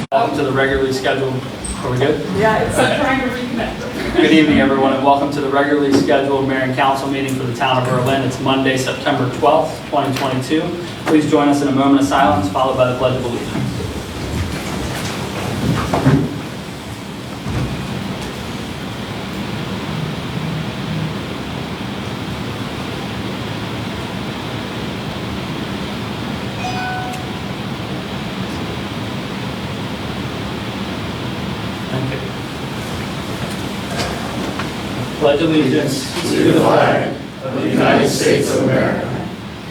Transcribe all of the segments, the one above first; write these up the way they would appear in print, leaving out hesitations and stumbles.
Welcome to the regularly scheduled, are we good? Yeah, it's trying to reconnect. Good evening, everyone, and welcome to the regularly scheduled mayor and council meeting for the town of Berlin. It's Monday, September 12th, 2022. Please join us in a moment of silence, followed by the Pledge of Allegiance. Pledge allegiance to the flag of the United States of America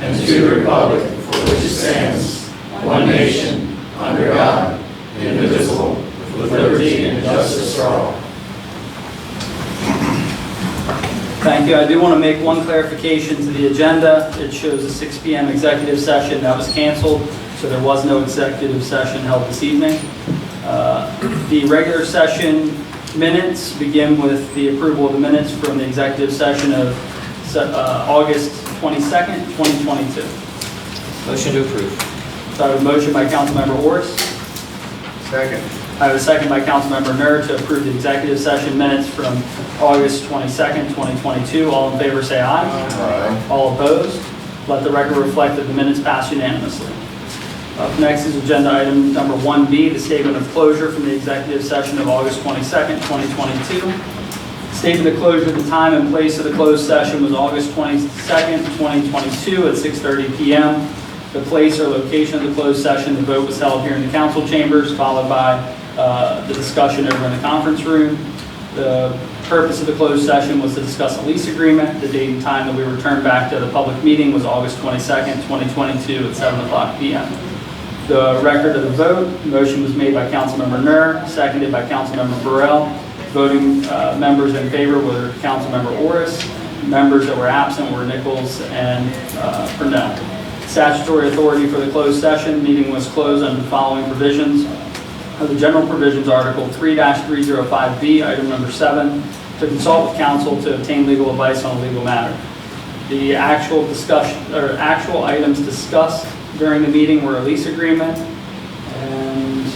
and to the republic for which it stands, one nation, under God, indivisible, with liberty and justice for all. Thank you. I do want to make one clarification to the agenda. It shows a 6 p.m. executive session that was canceled, so there was no executive session held this evening. The regular session minutes begin with the approval of the minutes from the executive session of August 22nd, 2022. Motion to approve. So I have a motion by Councilmember Orris. Second. I have a second by Councilmember Nur to approve the executive session minutes from August 22nd, 2022. All in favor say aye. Aye. All opposed? Let the record reflect that the minutes pass unanimously. Up next is agenda item number 1B, the statement of closure from the executive session of August 22nd, 2022. Statement of closure, the time and place of the closed session was August 22nd, 2022 at 6:30 p.m. The place or location of the closed session, the vote was held here in the council chambers, followed by the discussion over in the conference room. The purpose of the closed session was to discuss a lease agreement. The date and time that we returned back to the public meeting was August 22nd, 2022 at 7 o'clock p.m. The record of the vote, motion was made by Councilmember Nur, seconded by Councilmember Burrell. Voting members in favor were Councilmember Orris. Members that were absent were Nichols and Purnell. Statutory authority for the closed session, meeting was closed under the following provisions of the General Provisions Article 3-305B, item number 7, to consult with counsel to obtain legal advice on a legal matter. The actual discussion, or actual items discussed during the meeting were a lease agreement, and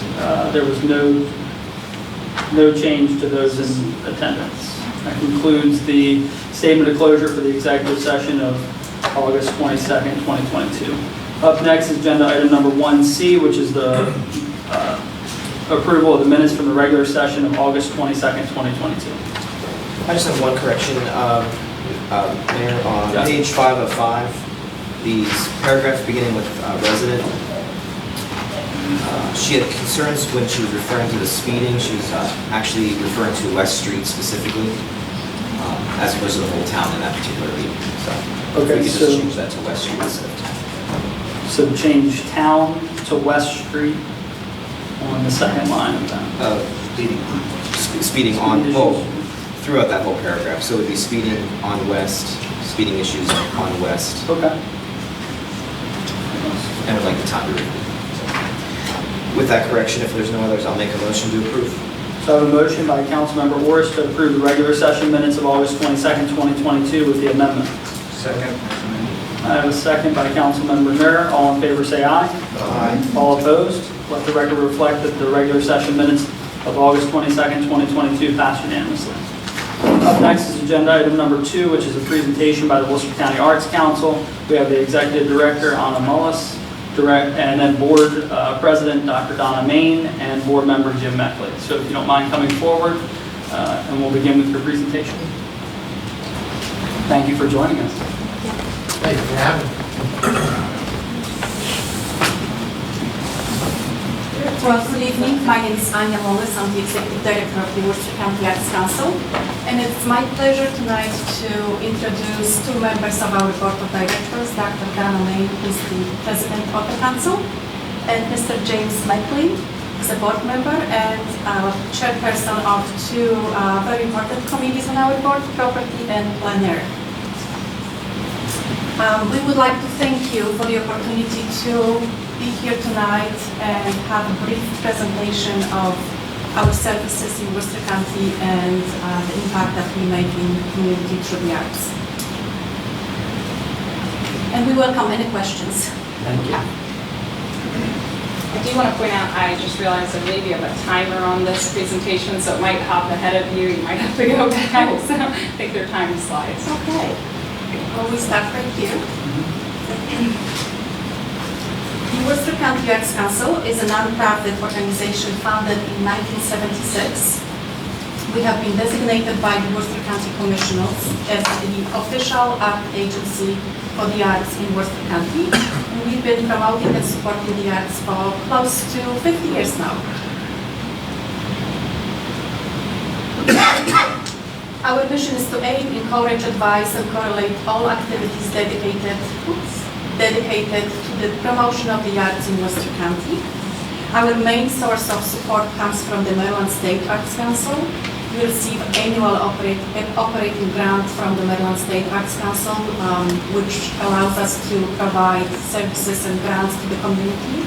there was no change to those in attendance. That concludes the statement of closure for the executive session of August 22nd, 2022. Up next is agenda item number 1C, which is the approval of the minutes from the regular session of August 22nd, 2022. I just have one correction, Mayor, on Yeah. page 5 of 5, these paragraphs beginning with resident. She had concerns when she was referring to the speeding. She was actually referring to West Street specifically, as opposed to the whole town in that particular meeting. So Okay, we could so- just change that to West Street instead of town. So change town to West Street on the second line of that. Speeding on, well, throughout that whole paragraph. So it would be speeding on West, speeding issues on West, Okay. and I'd like the time to review. With that correction, if there's no others, I'll make a motion to approve. So I have a motion by Councilmember Orris to approve the regular session minutes of August 22nd, 2022 with the amendment. Second. I have a second by Councilmember Nur. All in favor say aye. Aye. All opposed? Let the record reflect that the regular session minutes of August 22nd, 2022 passed unanimously. Up next is agenda item number 2, which is a presentation by the Worcester County Arts Council. We have the Executive Director, Anna Mullis, and then Board President, Dr. Donna Main, and Board Member Jim Meckley. So if you don't mind coming forward, and we'll begin with your presentation. Thank you for joining us. Thank you for having me. Well, good evening. My name is Anya Mullis. I'm the Executive Director of the Worcester County Arts Council. And it's my pleasure tonight to introduce 2 members of our Board of Directors, Dr. Donna Main, who's the President of the Council, and Mr. James Meckley, who's a board member and chairperson of 2 very important committees on our board, Property and Planner. We would like to thank you for the opportunity to be here tonight and have a brief presentation of our services in Worcester County and the impact that we make in the community through the arts. And we welcome any questions. Thank you. I do want to point out, I just realized I believe you have a timer on this presentation, so it might hop ahead of you. You might have to go back, so take your time slides. Okay. Well, we start right here. The Worcester County Arts Council is a non-profit organization founded in 1976. We have been designated by the Worcester County Commissioners as the official art agency for the arts in Worcester County. And we've been promoting and supporting the arts for close to 50 years now. Our mission is to aid, encourage, advise, and correlate all activities dedicated to the promotion of the arts in Worcester County. Our main source of support comes from the Maryland State Arts Council. We receive annual operating grant from the Maryland State Arts Council, which allows us to provide services and grants to the community.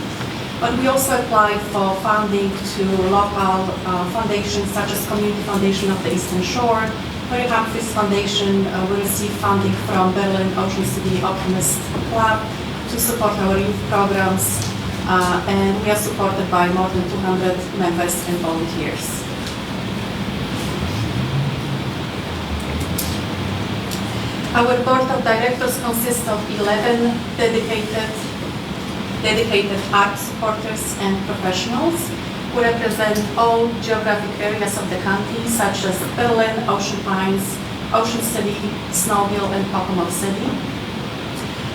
But we also apply for funding to local foundations such as Community Foundation of the Eastern Shore, Mary Humphreys Foundation. We receive funding from Berlin Ocean City Optimist Club to support our youth programs, and we are supported by more than 200 members and volunteers. Our board of directors consists of 11 dedicated art supporters and professionals who represent all geographic areas of the county, such as Berlin, Ocean Pines, Ocean City, Snowville, and Pocono City.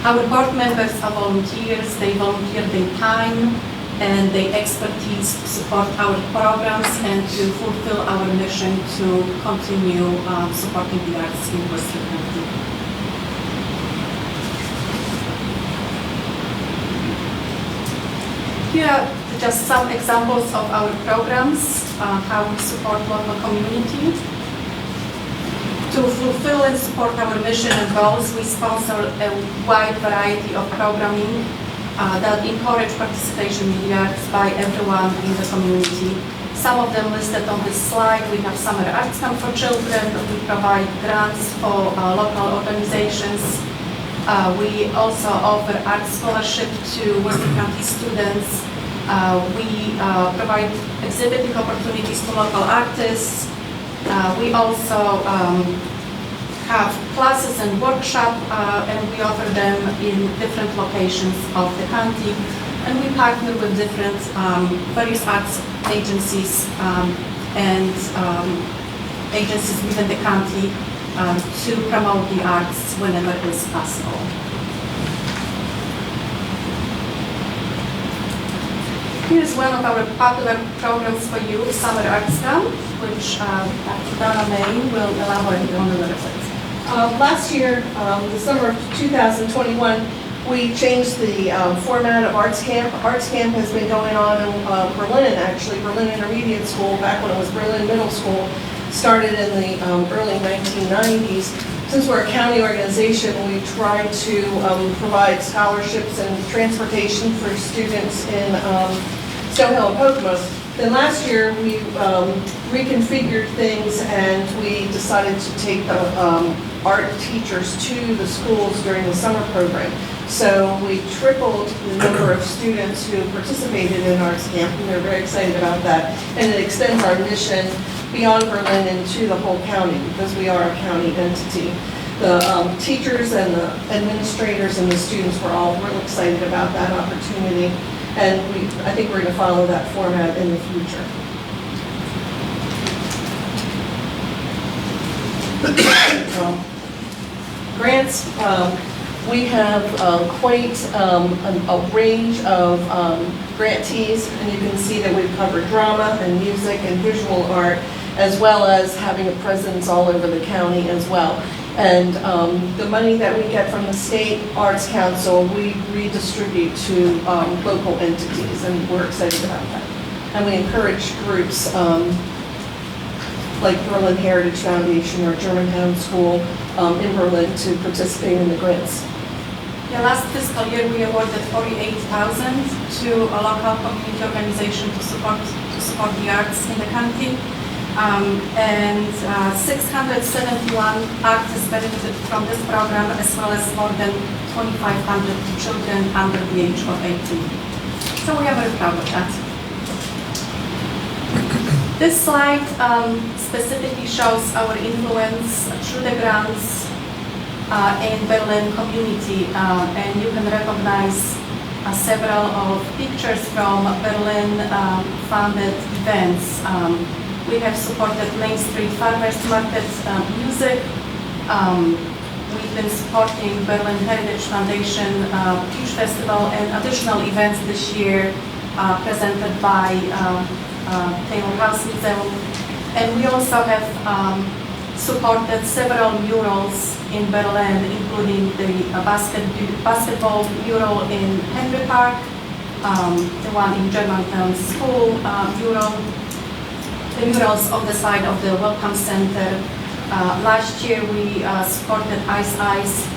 Our board members are volunteers. They volunteer their time and their expertise to support our programs and to fulfill our mission to continue supporting the arts in Worcester County. Here are just some examples of our programs, how we support local community. To fulfill and support our mission and goals, we sponsor a wide variety of programming that encourage participation in the arts by everyone in the community. Some of them listed on this slide. We have Summer Arts Camp for children. We provide grants for local organizations. We also offer art scholarship to Worcester County students. We provide exhibiting opportunities to local artists. We also have classes and workshops, and we offer them in different locations of the county. And we partner with different various arts agencies and agencies within the county to promote the arts whenever it is possible. Here's one of our popular programs for youth, Summer Arts Camp, which Dr. Donna May will elaborate on a little bit. Last year, the summer of 2021, we changed the format of Arts Camp. Arts Camp has been going on in Berlin, actually, Berlin Intermediate School, back when it was Berlin Middle School, started in the early 1990s. Since we're a county organization, we try to provide scholarships and transportation for students in Stonehill and Pocono. Then last year, we reconfigured things and we decided to take the art teachers to the schools during the summer program. So we tripled the number of students who participated in Arts Camp, and they're very excited about that. And it extends our mission beyond Berlin into the whole county, because we are a county entity. The teachers and the administrators and the students were all real excited about that opportunity. And I think we're going to follow that format in the future. Grants, we have quite a range of grantees, and you can see that we've covered drama and music and visual art, as well as having a presence all over the county as well. And the money that we get from the State Arts Council, we redistribute to local entities, and we're excited about that. And we encourage groups like Berlin Heritage Foundation or Germantown School in Berlin to participate in the grants. Yeah, last fiscal year we awarded $48,000 to a local community organization to support the arts in the county. And 671 artists benefited from this program, as well as more than 2,500 children under the age of 18. So we are very proud of that. This slide specifically shows our influence through the grants in Berlin community, and you can recognize several of pictures from Berlin funded events. We have supported Main Street Farmers Market music. We've been supporting Berlin Heritage Foundation Peach Festival and additional events this year presented by Taylor House Museum. And we also have supported several murals in Berlin, including the basketball mural in Henry Park, the one in Germantown School mural, the murals on the side of the Welcome Center. Last year we supported Ice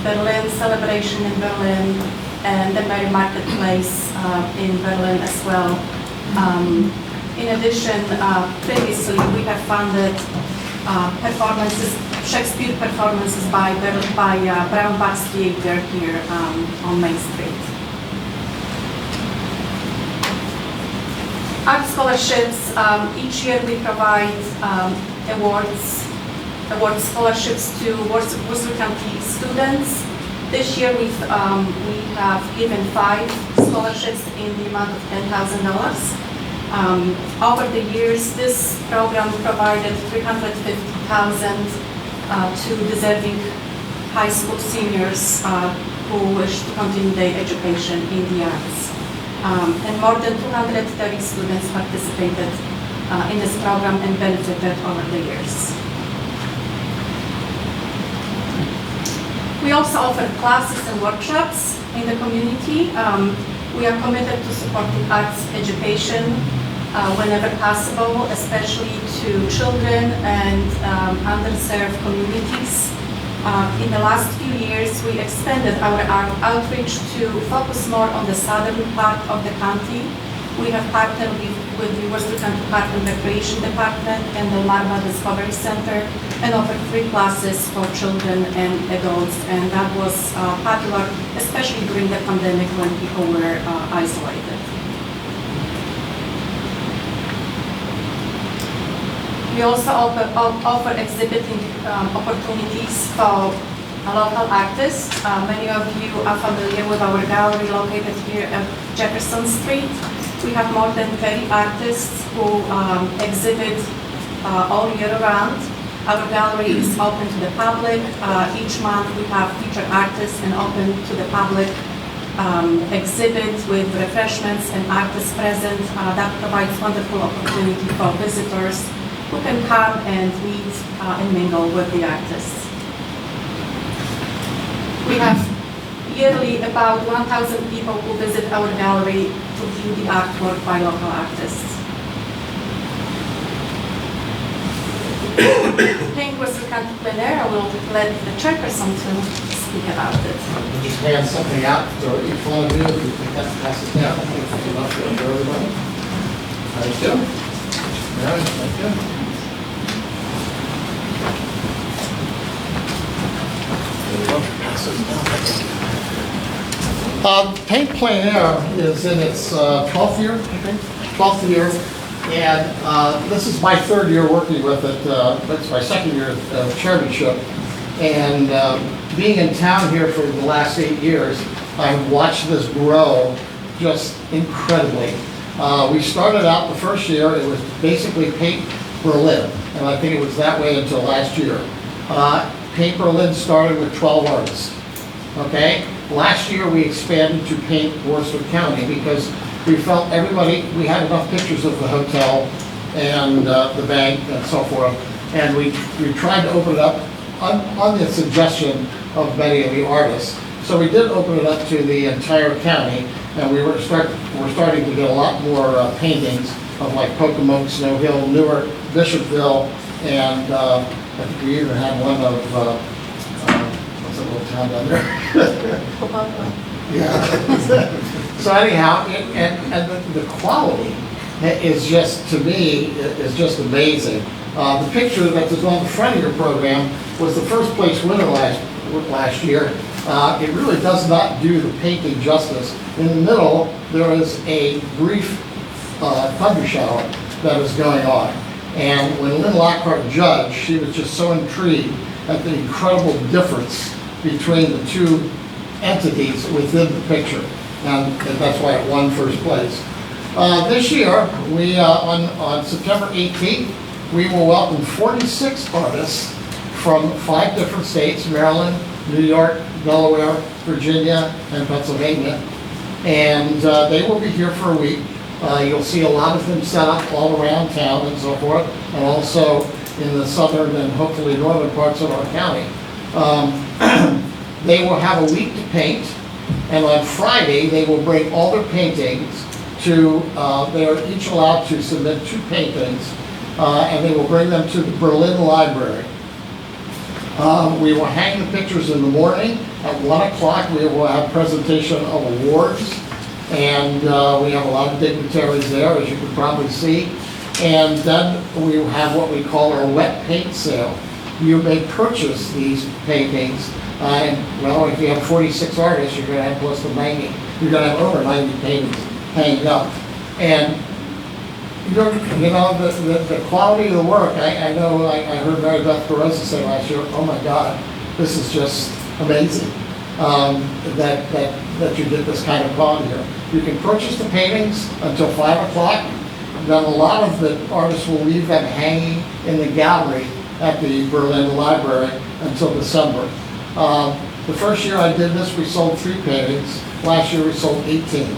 Berlin celebration in Berlin and the Merry Marketplace in Berlin as well. In addition, previously we have funded performances, Shakespeare performances by Brown-Bach Theater here on Main Street. Art scholarships, each year we provide award scholarships to Worcester County students. This year we have given 5 scholarships in the amount of $10,000. Over the years, this program provided $350,000 to deserving high school seniors who wish to continue their education in the arts. And more than 230 students participated in this program and benefited over the years. We also offer classes and workshops in the community. We are committed to supporting arts education whenever possible, especially to children and underserved communities. In the last few years, we expanded our outreach to focus more on the southern part of the county. We have partnered with the Worcester County Park and Recreation Department and the Marva Discovery Center and offered free classes for children and adults, and that was popular, especially during the pandemic when people were isolated. We also offer exhibiting opportunities for local artists. Many of you are familiar with our gallery located here at Jefferson Street. We have more than 30 artists who exhibit all year round. Our gallery is open to the public. Each month we have featured artists and open to the public exhibits with refreshments and artists present. That provides wonderful opportunity for visitors who can come and meet and mingle with the artists. We have yearly about 1,000 people who visit our gallery to view the artwork by local artists. Pink Worcester County Plein Air, I will let the chairperson to speak about it. We'll just hand something out to each one of you, if you think that passes down. Thank you much for everybody. Thank you. Mary, thank you. Paint Plein Air is in its 12th year, I think, 12th year, and this is my 3rd year working with it. It's my 2nd year of chairmanship, and being in town here for the last 8 years, I've watched this grow just incredibly. We started out the first year, it was basically Paint Berlin, and I think it was that way until last year. Paint Berlin started with 12 artists, okay? Last year we expanded to Paint Worcester County because we felt we had enough pictures of the hotel and the bank and so forth, and we tried to open it up on the suggestion of many of the artists. So we did open it up to the entire county, and we're starting to get a lot more paintings of like Pocomoke, Snow Hill, Newark, Bishopville, and I think we even had one of, what's that little town down there? Yeah. So anyhow, and the quality is just, to me, is just amazing. The picture that was on the front of your program was the first place winner last year, it really does not do the painting justice. In the middle, there is a brief thunder shower that is going on. And when Lynn Lockhart judged, she was just so intrigued at the incredible difference between the two entities within the picture. And that's why it won first place. This year, we on September 18th, we will welcome 46 artists from 5 different states: Maryland, New York, Delaware, Virginia, and Pennsylvania. And they will be here for a week. You'll see a lot of them set up all around town and so forth, and also in the southern and hopefully northern parts of our county. They will have a week to paint, and on Friday, they will bring all their paintings to, they're each allowed to submit 2 paintings, and they will bring them to the Berlin Library. We will hang the pictures in the morning. At 1 o'clock, we will have presentation of awards, and we have a lot of dignitaries there, as you can probably see. And then we will have what we call our wet paint sale. You may purchase these paintings, and well, if you have 46 artists, you're going to have close to 90. You're going to have over 90 paintings hanging up. And you know, the quality of the work, I know I heard Mary Beth Perosa say last year, oh my God, this is just amazing that you get this kind of quality here. You can purchase the paintings until 5 o'clock. Then a lot of the artists will leave them hanging in the gallery at the Berlin Library until December. The first year I did this, we sold 3 paintings. Last year we sold 18.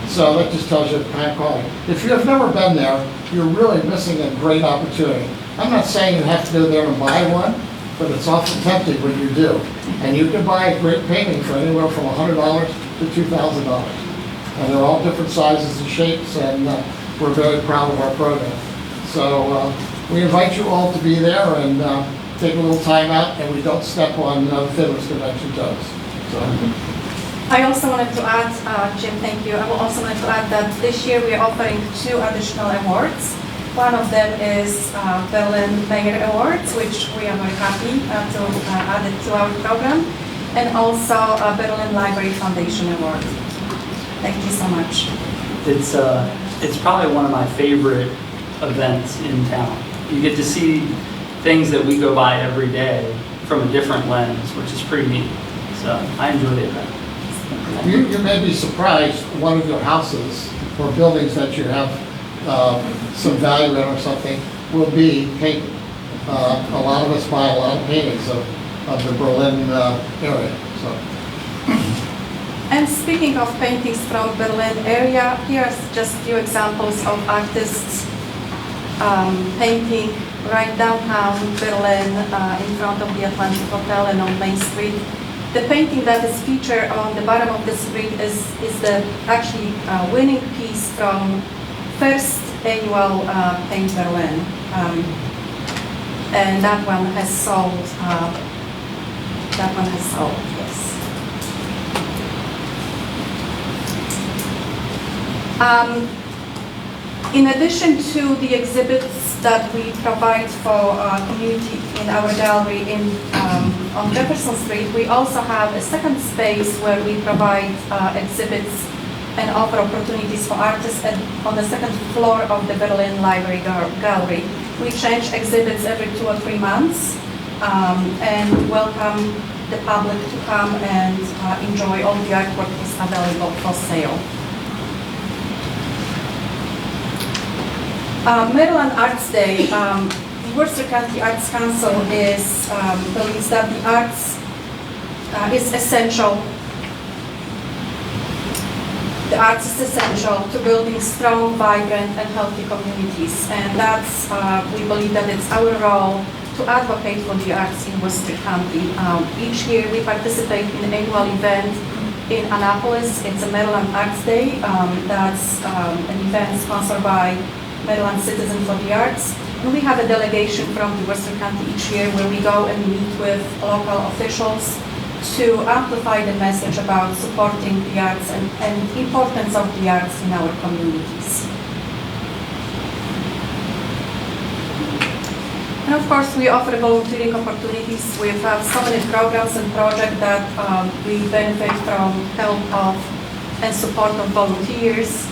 So that just tells you the kind of quality. If you have never been there, you're really missing a great opportunity. I'm not saying you have to go there and buy one, but it's awful tempting when you do. And you can buy a great painting for anywhere from $100 to $2,000. And they're all different sizes and shapes, and we're very proud of our program. So we invite you all to be there and take a little time out, and we don't step on Fiddler's Convention toes. So. I also wanted to add, Jim, thank you. I also wanted to add that this year we are offering 2 additional awards. One of them is Berlin Mayor Awards, which we are very happy to add it to our program, and also a Berlin Library Foundation Award. Thank you so much. It's probably one of my favorite events in town. You get to see things that we go by every day from a different lens, which is pretty neat. So I enjoy the event. You may be surprised, one of your houses or buildings that you have some value in or something will be painted. A lot of us buy a lot of paintings of the Berlin area. So. And speaking of paintings from Berlin area, here's just a few examples of artists painting right downtown Berlin in front of the Atlantic Hotel and on Main Street. The painting that is featured on the bottom of the street is the actually winning piece from first annual Paint Berlin. And that one has sold, yes. In addition to the exhibits that we provide for community in our gallery on Jefferson Street, we also have a second space where we provide exhibits and offer opportunities for artists on the second floor of the Berlin Library Gallery. We change exhibits every 2 or 3 months and welcome the public to come and enjoy all the artwork is available for sale. Maryland Arts Day, the Worcester County Arts Council believes that the arts is essential. The arts is essential to building strong, vibrant, and healthy communities, and that's we believe that it's our role to advocate for the arts in Worcester County. Each year we participate in an annual event in Annapolis. It's a Maryland Arts Day. That's an event sponsored by Maryland Citizen for the Arts. And we have a delegation from the Worcester County each year where we go and meet with local officials to amplify the message about supporting the arts and the importance of the arts in our communities. And of course, we offer volunteering opportunities. We have so many programs and projects that we benefit from help of and support of volunteers.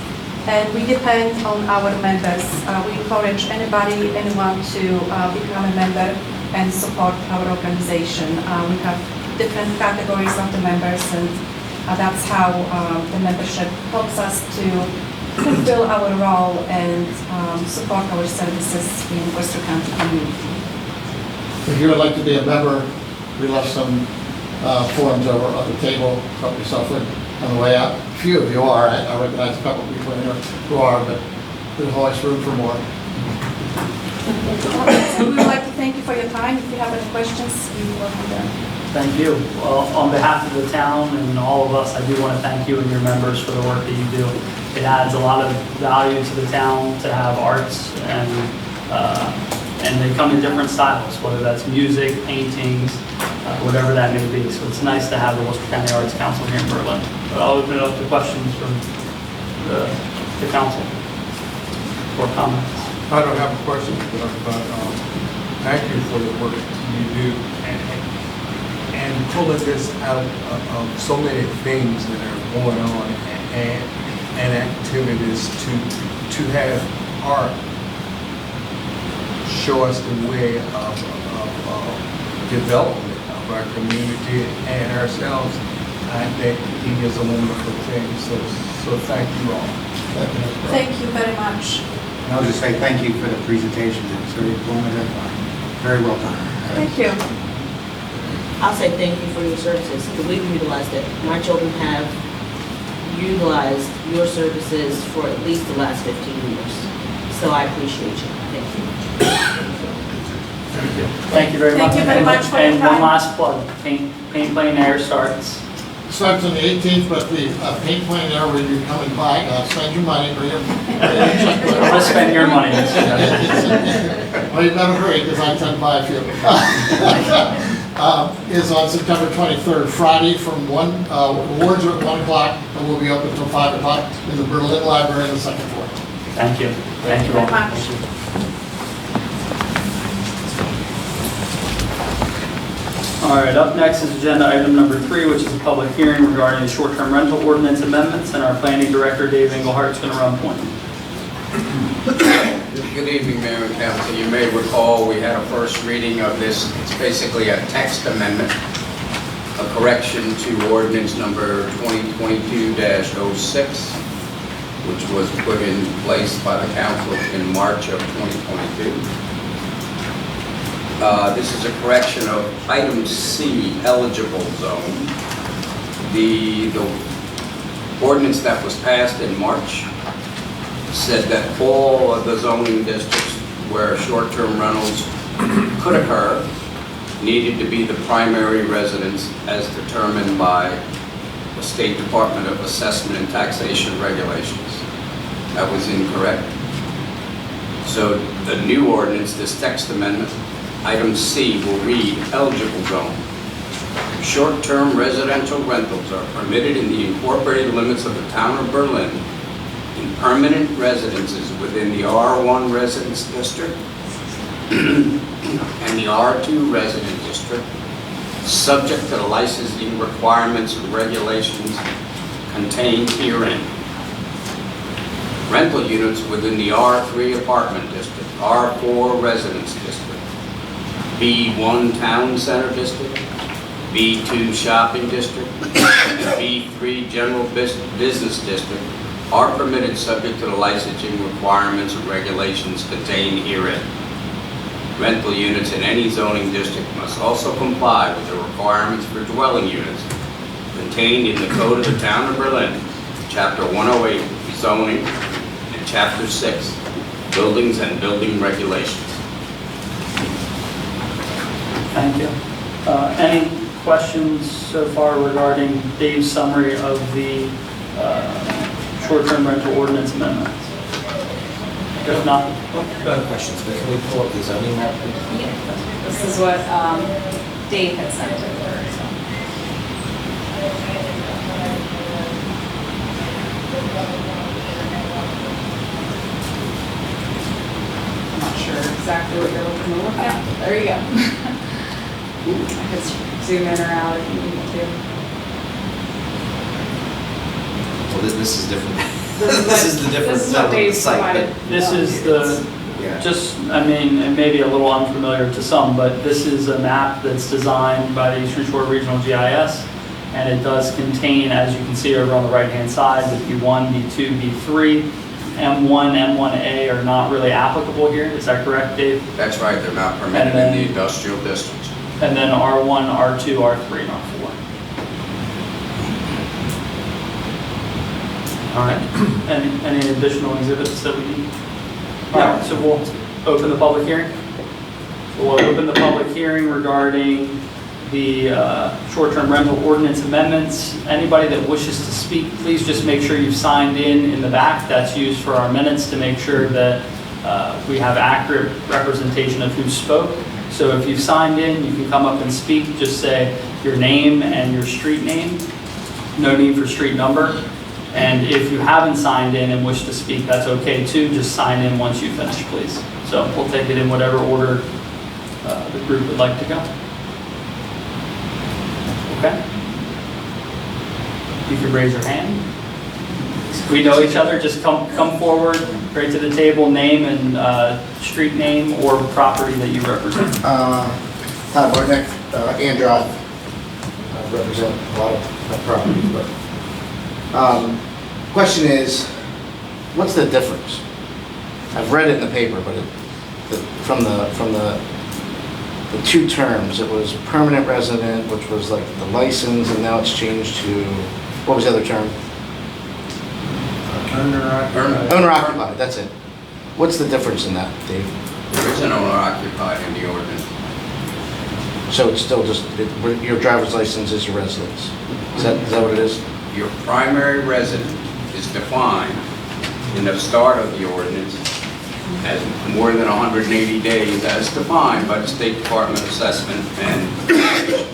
And we depend on our members. We encourage anyone to become a member and support our organization. We have different categories of the members, and that's how the membership helps us to fulfill our role and support our services in Worcester County community. If you would like to be a member, we left some forms over on the table, help yourself in on the way out. A few of you are, I recognize a couple of people in here who are, but there's always room for more. We would like to thank you for your time. If you have any questions, we welcome them. Thank you. Well, on behalf of the town and all of us, I do want to thank you and your members for the work that you do. It adds a lot of value to the town to have arts, and they come in different styles, whether that's music, paintings, whatever that may be. So it's nice to have the Worcester County Arts Council here in Berlin. But I'll open it up to questions from the council or comments. I don't have a question, but thank you for the work you do and pulling this out of so many things that are going on and activities to have art show us the way of development of our community and ourselves. I think it is a wonderful thing. So thank you all. Thank you very much. And I'll just say thank you for the presentation. It's very informative, very well done. Thank you. I'll say thank you for your services, because we've utilized it. My children have utilized your services for at least the last 15 years. So I appreciate you. Thank you. Thank you very much. Thank you very much for your And time. one last plug, Paint Plein Air starts. Starts on the 18th, but the paint plan there where you're coming by, spend your money, bring your checkbook. Let's spend your money. Well, you better hurry, because I tend to buy a few. Is on September 23rd, Friday from 1, awards are at 1 o'clock, and we'll be open until 5 o'clock in the Berlin Library on the second floor. Thank you. Thank you all. Very much. All right, up next is agenda item number 3, which is a public hearing regarding the short-term rental ordinance amendments, and our planning director, Dave Engelhardt, is going to run point. Good evening, Mayor and Council. You may recall we had a first reading of this. It's basically a text amendment, a correction to ordinance number 2022-06, which was put in place by the council in March of 2022. This is a correction of item C, eligible zone. The ordinance that was passed in March said that all of the zoning districts where short-term rentals could occur needed to be the primary residence as determined by the State Department of Assessment and Taxation regulations. That was incorrect. So the new ordinance, this text amendment, item C will read, eligible zone. Short-term residential rentals are permitted in the incorporated limits of the town of Berlin in permanent residences within the R1 residence district and the R2 resident district, subject to the licensing requirements and regulations contained herein. Rental units within the R3 apartment district, R4 residence district, B1 town center district, B2 shopping district, and B3 general business district are permitted subject to the licensing requirements and regulations contained herein. Rental units in any zoning district must also comply with the requirements for dwelling units contained in the Code of the Town of Berlin, Chapter 108, Zoning, and Chapter 6, Buildings and Building Regulations. Thank you. Any questions so far regarding Dave's summary of the short-term rental ordinance amendments? If not, No questions, but can we pull up the zoning map? This is what Dave had sent over. I'm not sure exactly what you're looking to look at. There you go. I could zoom in or out if you need me to. Well, this is different. This is This is the different This is what side of the Dave site, but- provided. This is the, Yeah. just, I mean, it may be a little unfamiliar to some, but this is a map that's designed by the Eastern Shore Regional GIS, and it does contain, as you can see over on the right-hand side, the B1, B2, B3, M1, M1A are not really applicable here. Is that correct, Dave? That's right, they're not permitted in the industrial districts. And then R1, R2, R3, and R4. All right, any additional exhibits that we need? All right, so we'll open the public hearing. So we'll open the public hearing regarding the short-term rental ordinance amendments. Anybody that wishes to speak, please just make sure you've signed in the back. That's used for our minutes to make sure that we have accurate representation of who spoke. So if you've signed in, you can come up and speak. Just say your name and your street name. No need for street number. And if you haven't signed in and wish to speak, that's okay too. Just sign in once you finish, please. So we'll take it in whatever order the group would like to go. Okay? You can raise your hand. We know each other. Just come forward, right to the table, name and street name or property that you represent. Todd Bartnick, Androth, I represent a lot of properties, but, question is, what's the difference? I've read it in the paper, but from the two terms, it was permanent resident, which was like the license, and now it's changed to, what was the other term? Owner occupied, that's it. What's the difference in that, Dave? There is an owner occupied in the ordinance. So it's still just, your driver's license is your residence? Is that what it is? Your primary resident is defined in the start of the ordinance as more than 180 days as defined by the State Department of Assessment and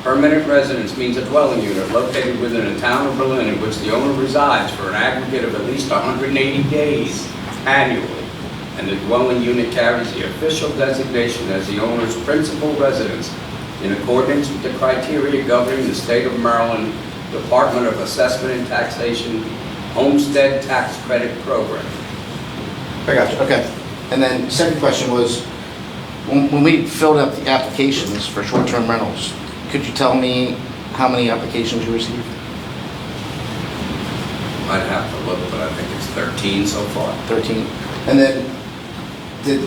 permanent residence means a dwelling unit located within a town of Berlin in which the owner resides for an aggregate of at least 180 days annually, and the dwelling unit carries the official designation as the owner's principal residence in accordance with the criteria governing the State of Maryland Department of Assessment and Taxation Homestead Tax Credit Program. I got you, okay. And then second question was, when we filled out the applications for short-term rentals, could you tell me how many applications you received? I'd have to look, but I think it's 13 so far. 13. And then,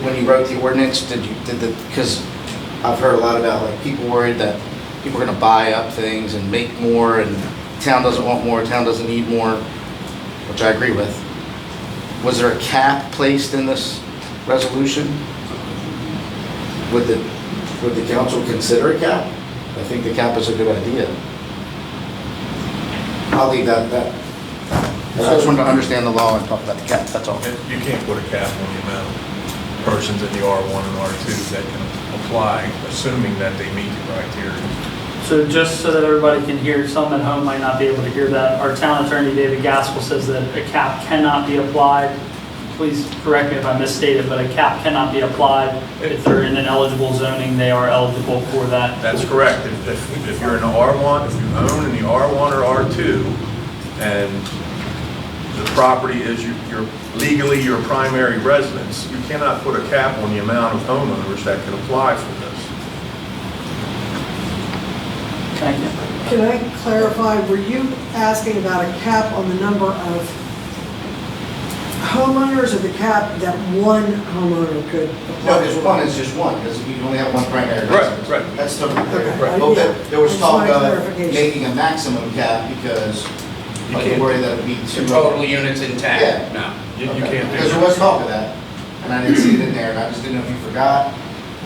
when you wrote the ordinance, because I've heard a lot about, like, people worried that people are gonna buy up things and make more, and town doesn't want more, town doesn't need more, which I agree with. Was there a cap placed in this resolution? Would the council consider a cap? I think the cap is a good idea. I'll leave that. I just wanted to understand the law and talk about the cap, that's all. You can't put a cap on the amount of persons in the R1 and R2 that can apply, assuming that they meet the criteria. So just so that everybody can hear, some at home might not be able to hear that, our town attorney, David Gaskell, says that a cap cannot be applied. Please correct me if I misstated, but a cap cannot be applied. If they're in an eligible zoning, they are eligible for that. That's correct. If you're in the R1, if you own in the R1 or R2, and the property is legally your primary residence, you cannot put a cap on the amount of homeowners that can apply for this. Thank you. Can I clarify, were you asking about a cap on the number of homeowners or the cap that one homeowner could apply? No, because one is just one, because you only have one primary residence. Right. That's totally clear. Okay, But yeah. there was I just talk wanted of clarification. making a maximum cap because You like can't- worry that it'd be too. Total units in town? Yeah. No. You Okay. can't do Because there that. was talk of that, and I didn't see it in there, and I just didn't know if you forgot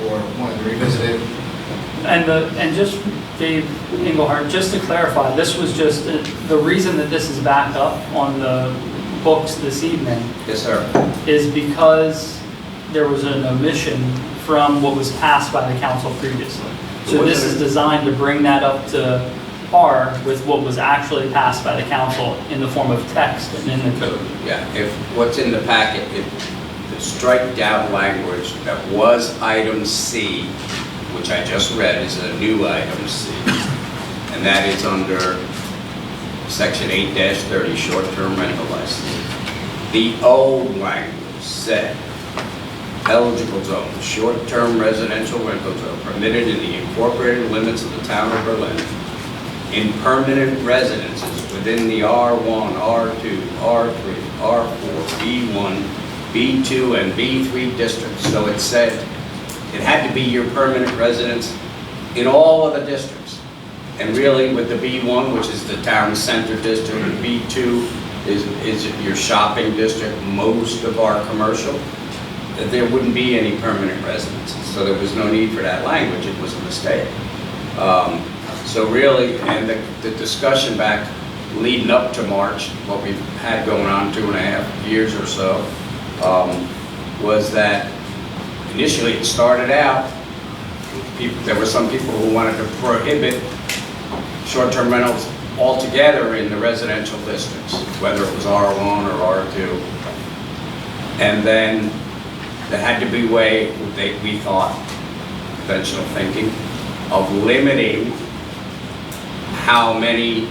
or wanted to revisit it. And just, Dave Engelhardt, just to clarify, this was just, the reason that this is back up on the books this evening Yes, sir. is because there was an omission from what was passed by the council previously. So this is designed to bring that up to par with what was actually passed by the council in the form of text and in the code. Yeah, if what's in the packet, strike down language that was item C, which I just read is a new item C, and that is under section 8-30, short-term rental license. The old language said, eligible zone, short-term residential rental zone permitted in the incorporated limits of the town of Berlin in permanent residences within the R1, R2, R3, R4, B1, B2, and B3 districts. So it said it had to be your permanent residence in all of the districts. And really with the B1, which is the town center district, and B2 is your shopping district, most of our commercial, that there wouldn't be any permanent residences. So there was no need for that language, it was a mistake. So really, and the discussion back leading up to March, what we've had going on 2.5 years or so, was that initially it started out, there were some people who wanted to prohibit short-term rentals altogether in the residential districts, whether it was R1 or R2. And then there had to be a way, we thought, conventional thinking, of limiting how many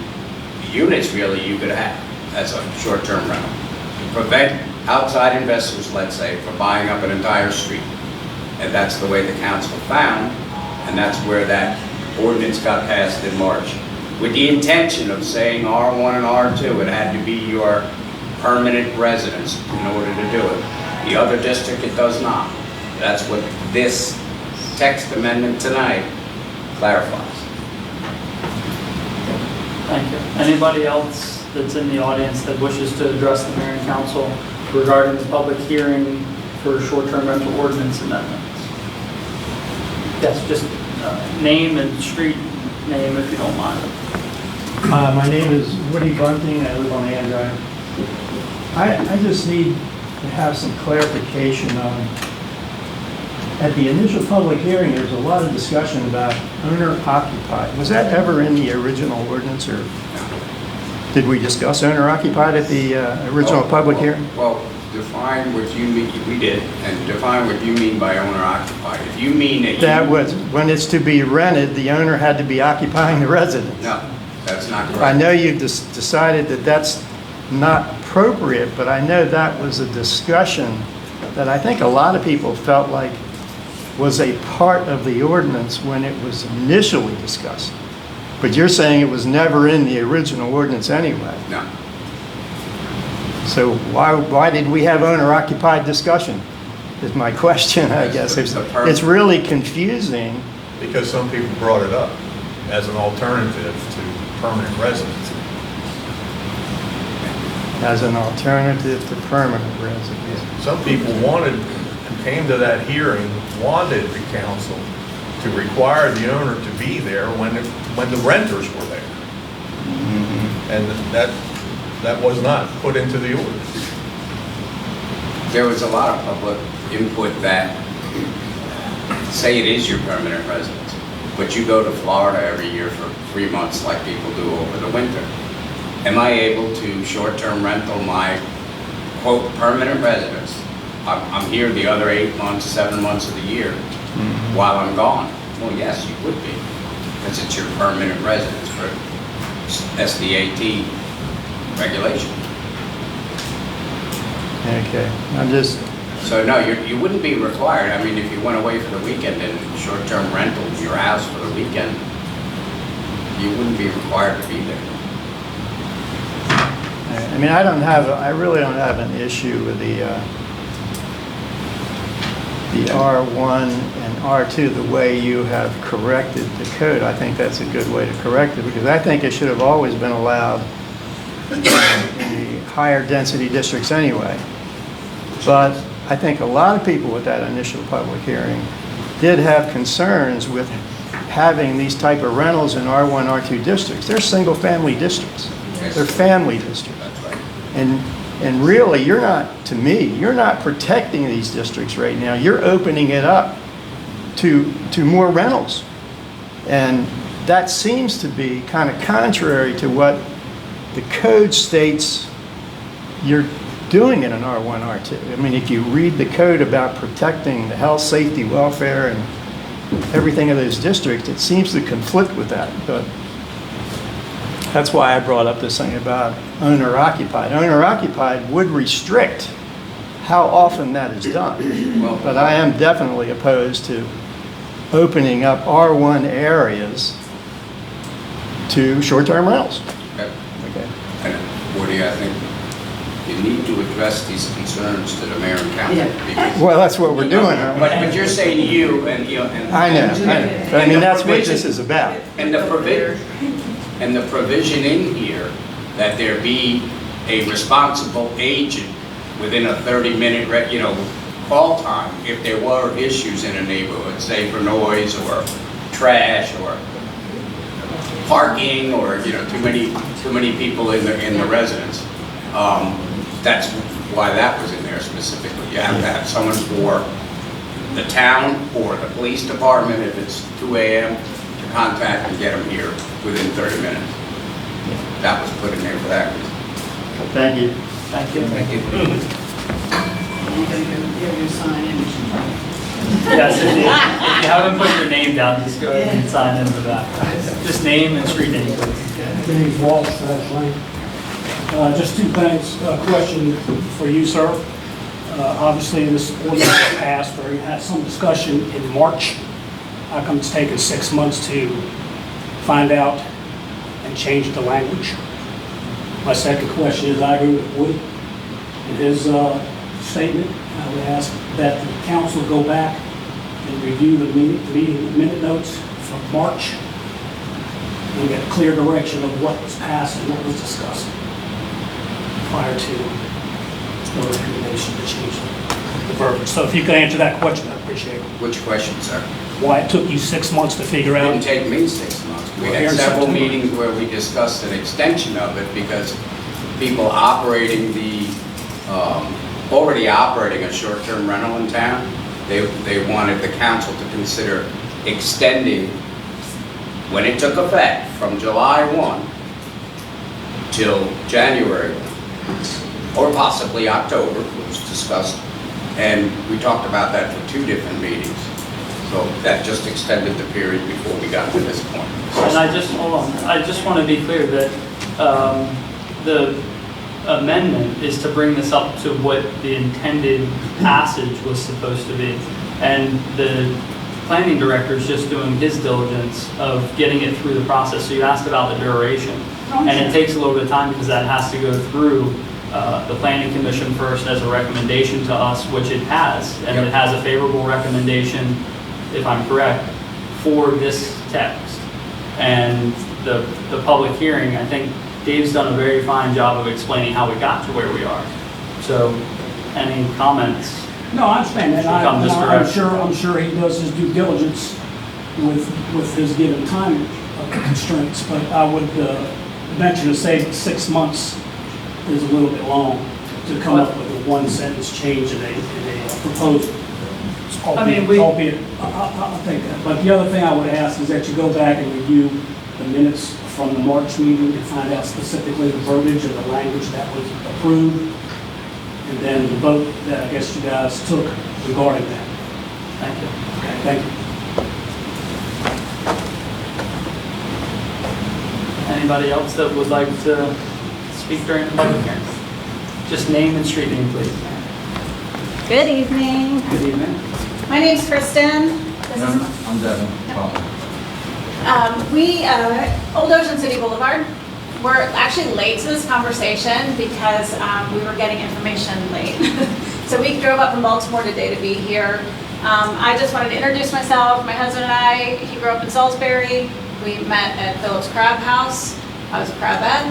units really you could have as a short-term rental. To prevent outside investors, let's say, from buying up an entire street. And that's the way the council found, and that's where that ordinance got passed in March. With the intention of saying R1 and R2, it had to be your permanent residence in order to do it. The other district, it does not. That's what this text amendment tonight clarifies. Thank you. Anybody else that's in the audience that wishes to address the mayor and council regarding the public hearing for short-term rental ordinance amendments? Yes, just name and street name if you don't mind. My name is Woody Bunting, I live on Ann Drive. I just need to have some clarification on, at the initial public hearing, there was a lot of discussion about owner-occupied. Was that ever in the original ordinance, or did we discuss owner-occupied at the original public hearing? Well, define what you mean, we did, and define what you mean by owner-occupied. If you mean that That was, when it's to be rented, the owner had to be occupying the residence. No, that's not correct. I know you've decided that that's not appropriate, but I know that was a discussion that I think a lot of people felt like was a part of the ordinance when it was initially discussed. But you're saying it was never in the original ordinance anyway. No. So why did we have owner-occupied discussion, is my question, I guess. It's really confusing. Because some people brought it up as an alternative to permanent residency. As an alternative to permanent residence. Some people wanted, who came to that hearing, wanted the council to require the owner to be there when the renters were there. And that was not put into the ordinance. There was a lot of public input that say it is your permanent residence, but you go to Florida every year for 3 months like people do over the winter. Am I able to short-term rental my, quote, permanent residence? I'm here the other 8 months, 7 months of the year while I'm gone. Well, yes, you would be, because it's your permanent residence for SDAT regulation. Okay, I'm just... So no, you wouldn't be required. I mean, if you went away for the weekend and short-term rental your house for the weekend, you wouldn't be required to be there. I mean, I really don't have an issue with the R1 and R2, the way you have corrected the code. I think that's a good way to correct it, because I think it should have always been allowed in the higher density districts anyway. But I think a lot of people with that initial public hearing did have concerns with having these type of rentals in R1, R2 districts. They're single-family districts. They're family districts. And really, you're not protecting these districts right now. You're opening it up to more rentals. And that seems to be kind of contrary to what the code states you're doing it in R1, R2. I mean, if you read the code about protecting the health, safety, welfare, and everything of those districts, it seems to conflict with that. But that's why I brought up this thing about owner-occupied. Owner-occupied would restrict how often that is done. But I am definitely opposed to opening up R1 areas to short-term rentals. Okay. Okay. And Woody, I think you need to address these concerns to the mayor and council. because- Well, that's what we're doing. But you're saying you and, you know, and. I know. But I mean, that's what this is about. And the provision in here that there be a responsible agent within a 30-minute, call time if there were issues in a neighborhood, say for noise or trash or parking or, too many people in the residence. That's why that was in there specifically. You have to have someone for the town or the police department if it's 2 a.m. to contact and get them here within 30 minutes. That was put in there for that reason. Thank you. Thank you. Thank you. Yes, if you haven't put your name down, just go ahead and sign in the back. Just name and street name, please. James Walsh, Ash Lane. Just two things. Question for you, sir. Obviously, this ordinance passed, or you had some discussion in March. How come it's taken 6 months to find out and change the language? My second question is, I agree with Woody in his statement. I would ask that the council go back and review the meeting minute notes from March and get clear direction of what was passed and what was discussed prior to the recommendation to change the verbiage. So if you could answer that question, I'd appreciate it. Which question, sir? Why it took you 6 months to figure It out? didn't take me 6 months. We Well, had here in several September. meetings where we discussed an extension of it because people operating already operating a short-term rental in town, they wanted the council to consider extending when it took effect from July 1 till January 1, or possibly October, it was discussed. And we talked about that for 2 different meetings. So that just extended the period before we got to this point. And I just want to be clear that the amendment is to bring this up to what the intended passage was supposed to be. And the planning director is just doing his diligence of getting it through the process. So you asked about the duration. And it takes a little bit of time because that has to go through the planning commission first as a recommendation to us, which it has. And it has a favorable recommendation, if I'm correct, for this text. And the public hearing, I think Dave's done a very fine job of explaining how we got to where we are. So, any comments? No, I understand that. Come this direction. I'm sure he does his due diligence with his given time constraints, but I would venture to say that 6 months is a little bit long to come up with a one-sentence change in a proposal. I mean, Albeit, I'll take that. But the other thing I would ask is that you go back and review the minutes from the March meeting and find out specifically the verbiage and the language that was approved, and then the vote that I guess you guys took regarding that. Thank you. Okay, thank you. Anybody else that would like to speak during the public hearing? Just name and street name, please. Good evening. Good evening. My name's Kristen. I'm Devin. Old Ocean City Boulevard. We're actually late to this conversation because we were getting information late. So we drove up from Baltimore today to be here. I just wanted to introduce myself. My husband and I, he grew up in Salisbury. We met at Phillips Crab House. I was a crabette.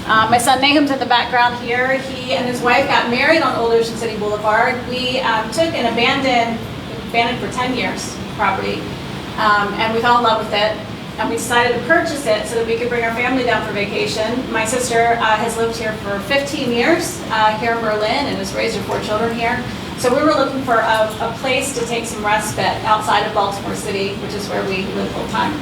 My son Nahum's in the background here. He and his wife got married on Old Ocean City Boulevard. We took an abandoned for 10 years property, and we fell in love with it. And we decided to purchase it so that we could bring our family down for vacation. My sister has lived here for 15 years here in Berlin and has raised her 4 children here. So we were looking for a place to take some respite outside of Baltimore City, which is where we live full time.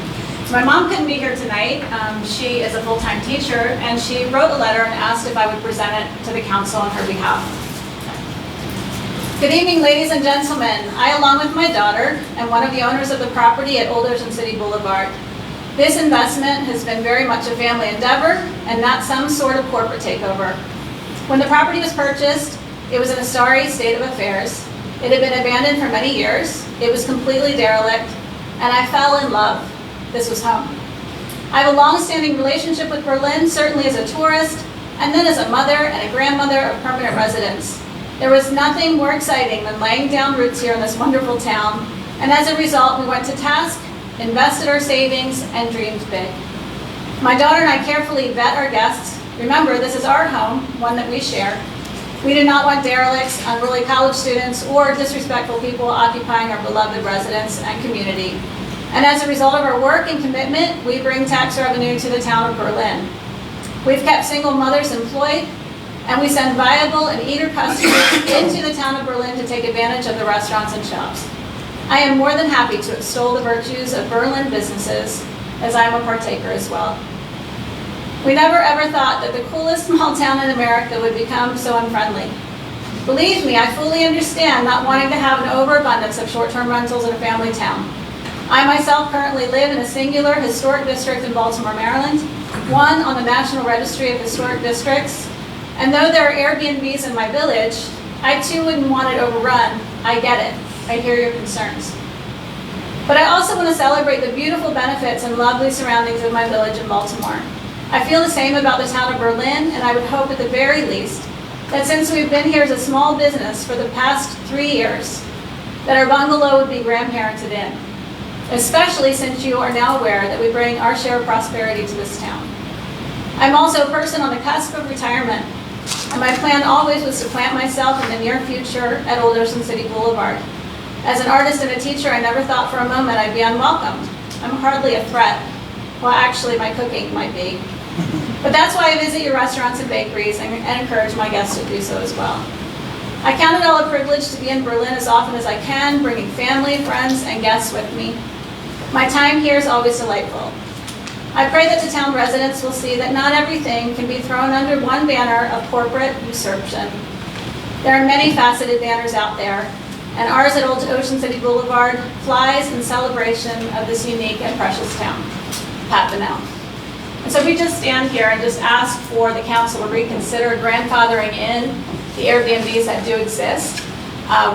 My mom couldn't be here tonight. She is a full-time teacher, and she wrote a letter and asked if I would present it to the council on her behalf. Good evening, ladies and gentlemen. I, along with my daughter, am one of the owners of the property at Old Ocean City Boulevard. This investment has been very much a family endeavor and not some sort of corporate takeover. When the property was purchased, it was in a sorry state of affairs. It had been abandoned for many years. It was completely derelict, and I fell in love. This was home. I have a long-standing relationship with Berlin, certainly as a tourist, and then as a mother and a grandmother of permanent residents. There was nothing more exciting than laying down roots here in this wonderful town, and as a result, we went to task, invested our savings, and dreamed big. My daughter and I carefully vet our guests. Remember, this is our home, one that we share. We do not want derelicts, unruly college students, or disrespectful people occupying our beloved residence and community. And as a result of our work and commitment, we bring tax revenue to the town of Berlin. We've kept single mothers employed, and we send viable and eager customers into the town of Berlin to take advantage of the restaurants and shops. I am more than happy to extol the virtues of Berlin businesses, as I am a partaker as well. We never ever thought that the coolest small town in America would become so unfriendly. Believe me, I fully understand not wanting to have an overabundance of short-term rentals in a family town. I myself currently live in a singular historic district in Baltimore, Maryland, one on the National Registry of Historic Districts. And though there are Airbnbs in my village, I too wouldn't want it overrun. I get it. I hear your concerns. But I also want to celebrate the beautiful benefits and lovely surroundings of my village in Baltimore. I feel the same about the town of Berlin, and I would hope at the very least that since we've been here as a small business for the past 3 years, that our bungalow would be grandparented in. Especially since you are now aware that we bring our share of prosperity to this town. I'm also a person on the cusp of retirement, and my plan always was to plant myself in the near future at Old Ocean City Boulevard. As an artist and a teacher, I never thought for a moment I'd be unwelcomed. I'm hardly a threat. Well, actually, my cooking might be. But that's why I visit your restaurants and bakeries and encourage my guests to do so as well. I count it all a privilege to be in Berlin as often as I can, bringing family, friends, and guests with me. My time here is always delightful. I pray that the town residents will see that not everything can be thrown under one banner of corporate usurpation. There are many faceted banners out there, and ours at Old Ocean City Boulevard flies in celebration of this unique and precious town. Pat Bunnell. And so we just stand here and just ask for the council to reconsider grandfathering in the Airbnbs that do exist.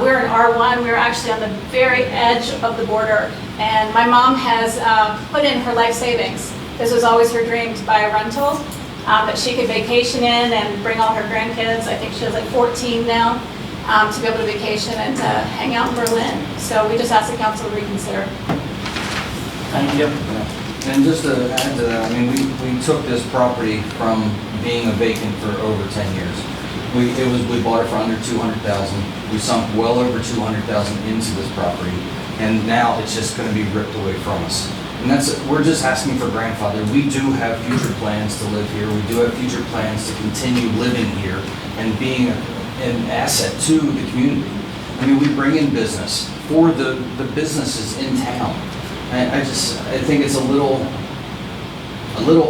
We're in R1, we're actually on the very edge of the border, and my mom has put in her life savings. This was always her dream, to buy a rental that she could vacation in and bring all her grandkids. I think she has like 14 now, to be able to vacation and to hang out in Berlin. So we just ask the council to reconsider. Thank you. And just to add to that, I mean, we took this property from being a vacant for over 10 years. We bought it for under $200,000. We sunk well over $200,000 into this property, and now it's just going to be ripped away from us. And we're just asking for grandfather. We do have future plans to live here. We do have future plans to continue living here and being an asset to the community. I mean, we bring in business for the businesses in town. I think it's a little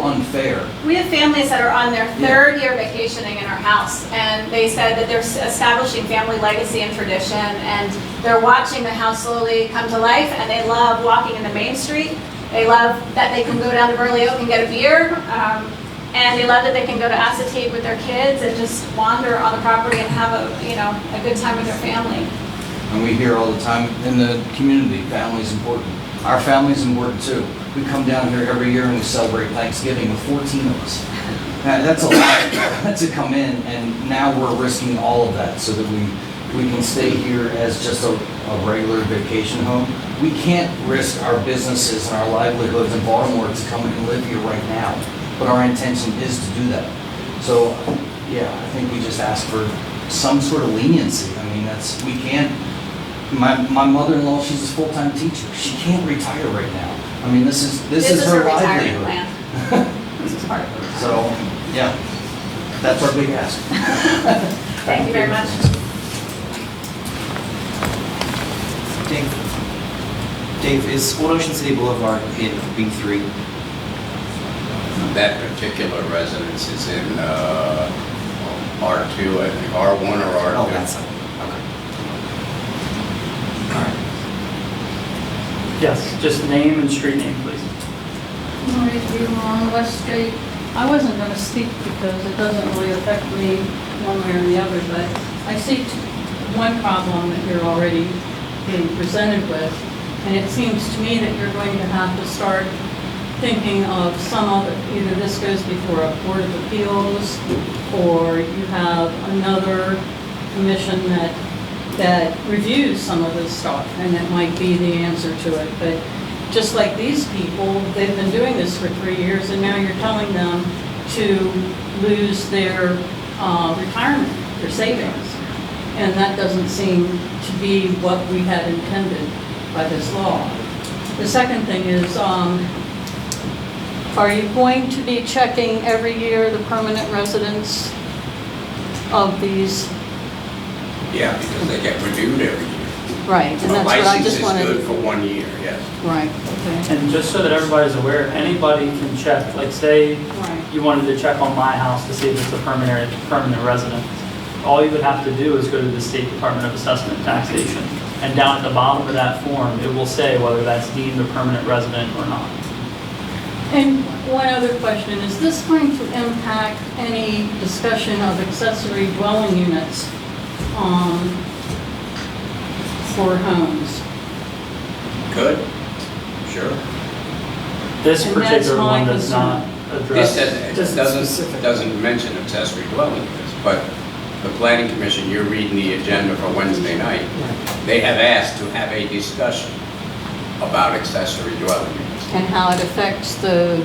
unfair. We have families that are on their third year vacationing in our house, and they said that they're establishing family legacy and tradition, and they're watching the house slowly come to life, and they love walking in the main street. They love that they can go down to Burley Oak and get a beer, and they love that they can go to Acetate with their kids and just wander on the property and have a good time with their family. And we hear all the time in the community, family's important. Our family's important too. We come down here every year and we celebrate Thanksgiving with 14 of us. That's a lot to come in, and now we're risking all of that so that we can stay here as just a regular vacation home. We can't risk our businesses and our livelihoods in Baltimore to come and live here right now, but our intention is to do that. So, yeah, I think we just ask for some sort of leniency. I mean, we can't. My mother-in-law, she's a full-time teacher. She can't retire right now. I mean, this is her livelihood. This is part of it. So, yeah, that's our big ask. Thank you very much. Dave, is Old Ocean City Boulevard in B3? That particular residence is in R2, I think, R1 or R2. Oh, that's, okay. All right. Yes, just name and street name, please. Marie Beaver on West Street. I wasn't going to speak because it doesn't really affect me one way or the other, but I see one problem that you're already being presented with, and it seems to me that you're going to have to start thinking of some other, either this goes before a Board of Appeals, or you have another commission that reviews some of this stuff, and that might be the answer to it. But just like these people, they've been doing this for 3 years, and now you're telling them to lose their retirement, their savings. And that doesn't seem to be what we had intended by this law. The second thing is, are you going to be checking every year the permanent residents of these? Yeah, because they get renewed every year. Right, and A that's what I just wanted. license is good for 1 year, yes. Right, okay. And just so that everybody's aware, anybody can check, like say Right. you wanted to check on my house to see if it's a permanent resident. All you would have to do is go to the State Department of Assessment and Taxation. And down at the bottom of that form, it will say whether that's deemed a permanent resident or not. And one other question, is this going to impact any discussion of accessory dwelling units for homes? Good, sure. This And that's particular my one does not address. This doesn't mention accessory dwelling units, but the planning commission, you're reading the agenda for Wednesday night, they have asked to have a discussion about accessory dwelling units. And how it affects the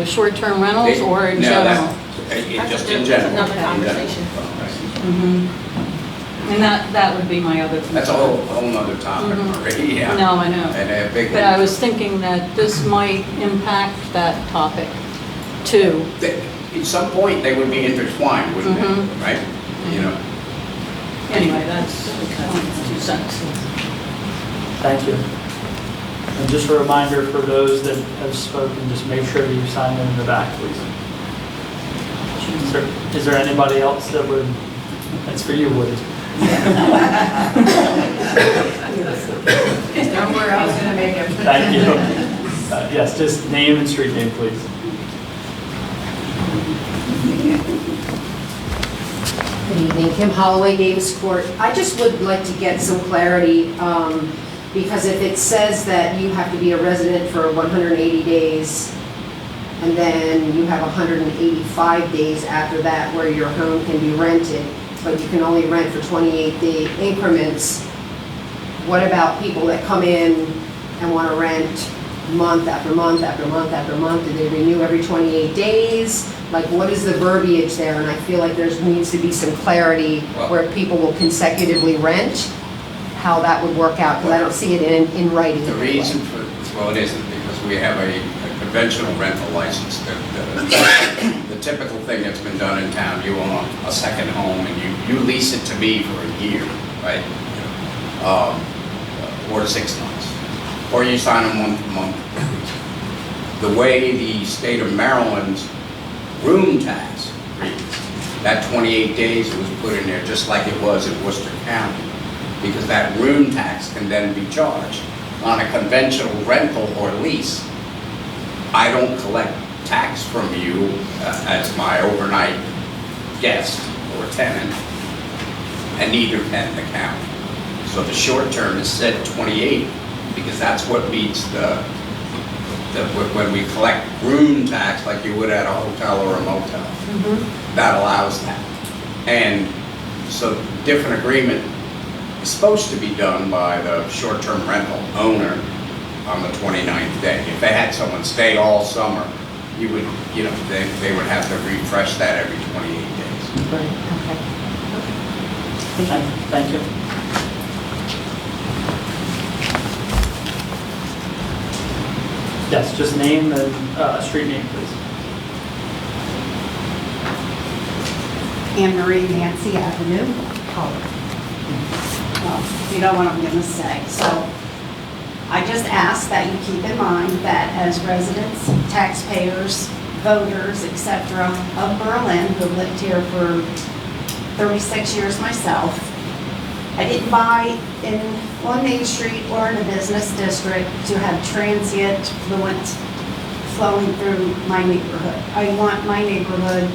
short-term rentals They- or in no, general? Just in general. Another In general. conversation. Mhm. And that would be my other concern. That's a whole nother topic, Mhm. Marie, yeah. No, I know. And a big But one. I was thinking that this might impact that topic too. At some point, they would be intertwined, wouldn't Mhm. they? Right? You know? Anyway, that's 2 cents. Thank you. And just a reminder for those that have spoken, just make sure you sign in the back, please. Is there anybody else that would, that's for you, Woody. Don't worry, I was going to make it. Thank you. Yes, just name and street name, please. Good evening, Kim Holloway, Davis Court. I just would like to get some clarity, because if it says that you have to be a resident for 180 days, and then you have 185 days after that where your home can be rented, but you can only rent for 28-day increments, what about people that come in and want to rent month after month after month after month? Do they renew every 28 days? Like, what is the verbiage there? And I feel like there needs to be some clarity where people will consecutively rent, how that would work out, because I don't see it in writing. The reason for, well, it isn't, because we have a conventional rental license. The typical thing that's been done in town, you own a second home and you lease it to me for a year, right? Or 6 months. Or you sign a month. The way the state of Maryland's room tax reads, that 28 days was put in there just like it was in Worcester County, because that room tax can then be charged on a conventional rental or lease. I don't collect tax from you as my overnight guest or tenant, and neither can the county. So the short term is set 28, because that's what meets when we collect room tax like you would at a hotel or a motel. That allows that. And so different agreement is supposed to be done by the short-term rental owner on the 29th day. If they had someone stay all summer, they would have to refresh that every 28 days. Right, okay. Thank you. Yes, just name and street name, please. Anne Marie Nancy Avenue, Color. Well, you know what I'm going to say. So I just ask that you keep in mind that as residents, taxpayers, voters, etc., of Berlin, who have lived here for 36 years myself, I didn't buy on Main Street or in a business district to have transient fluent flowing through my neighborhood. I want my neighborhood,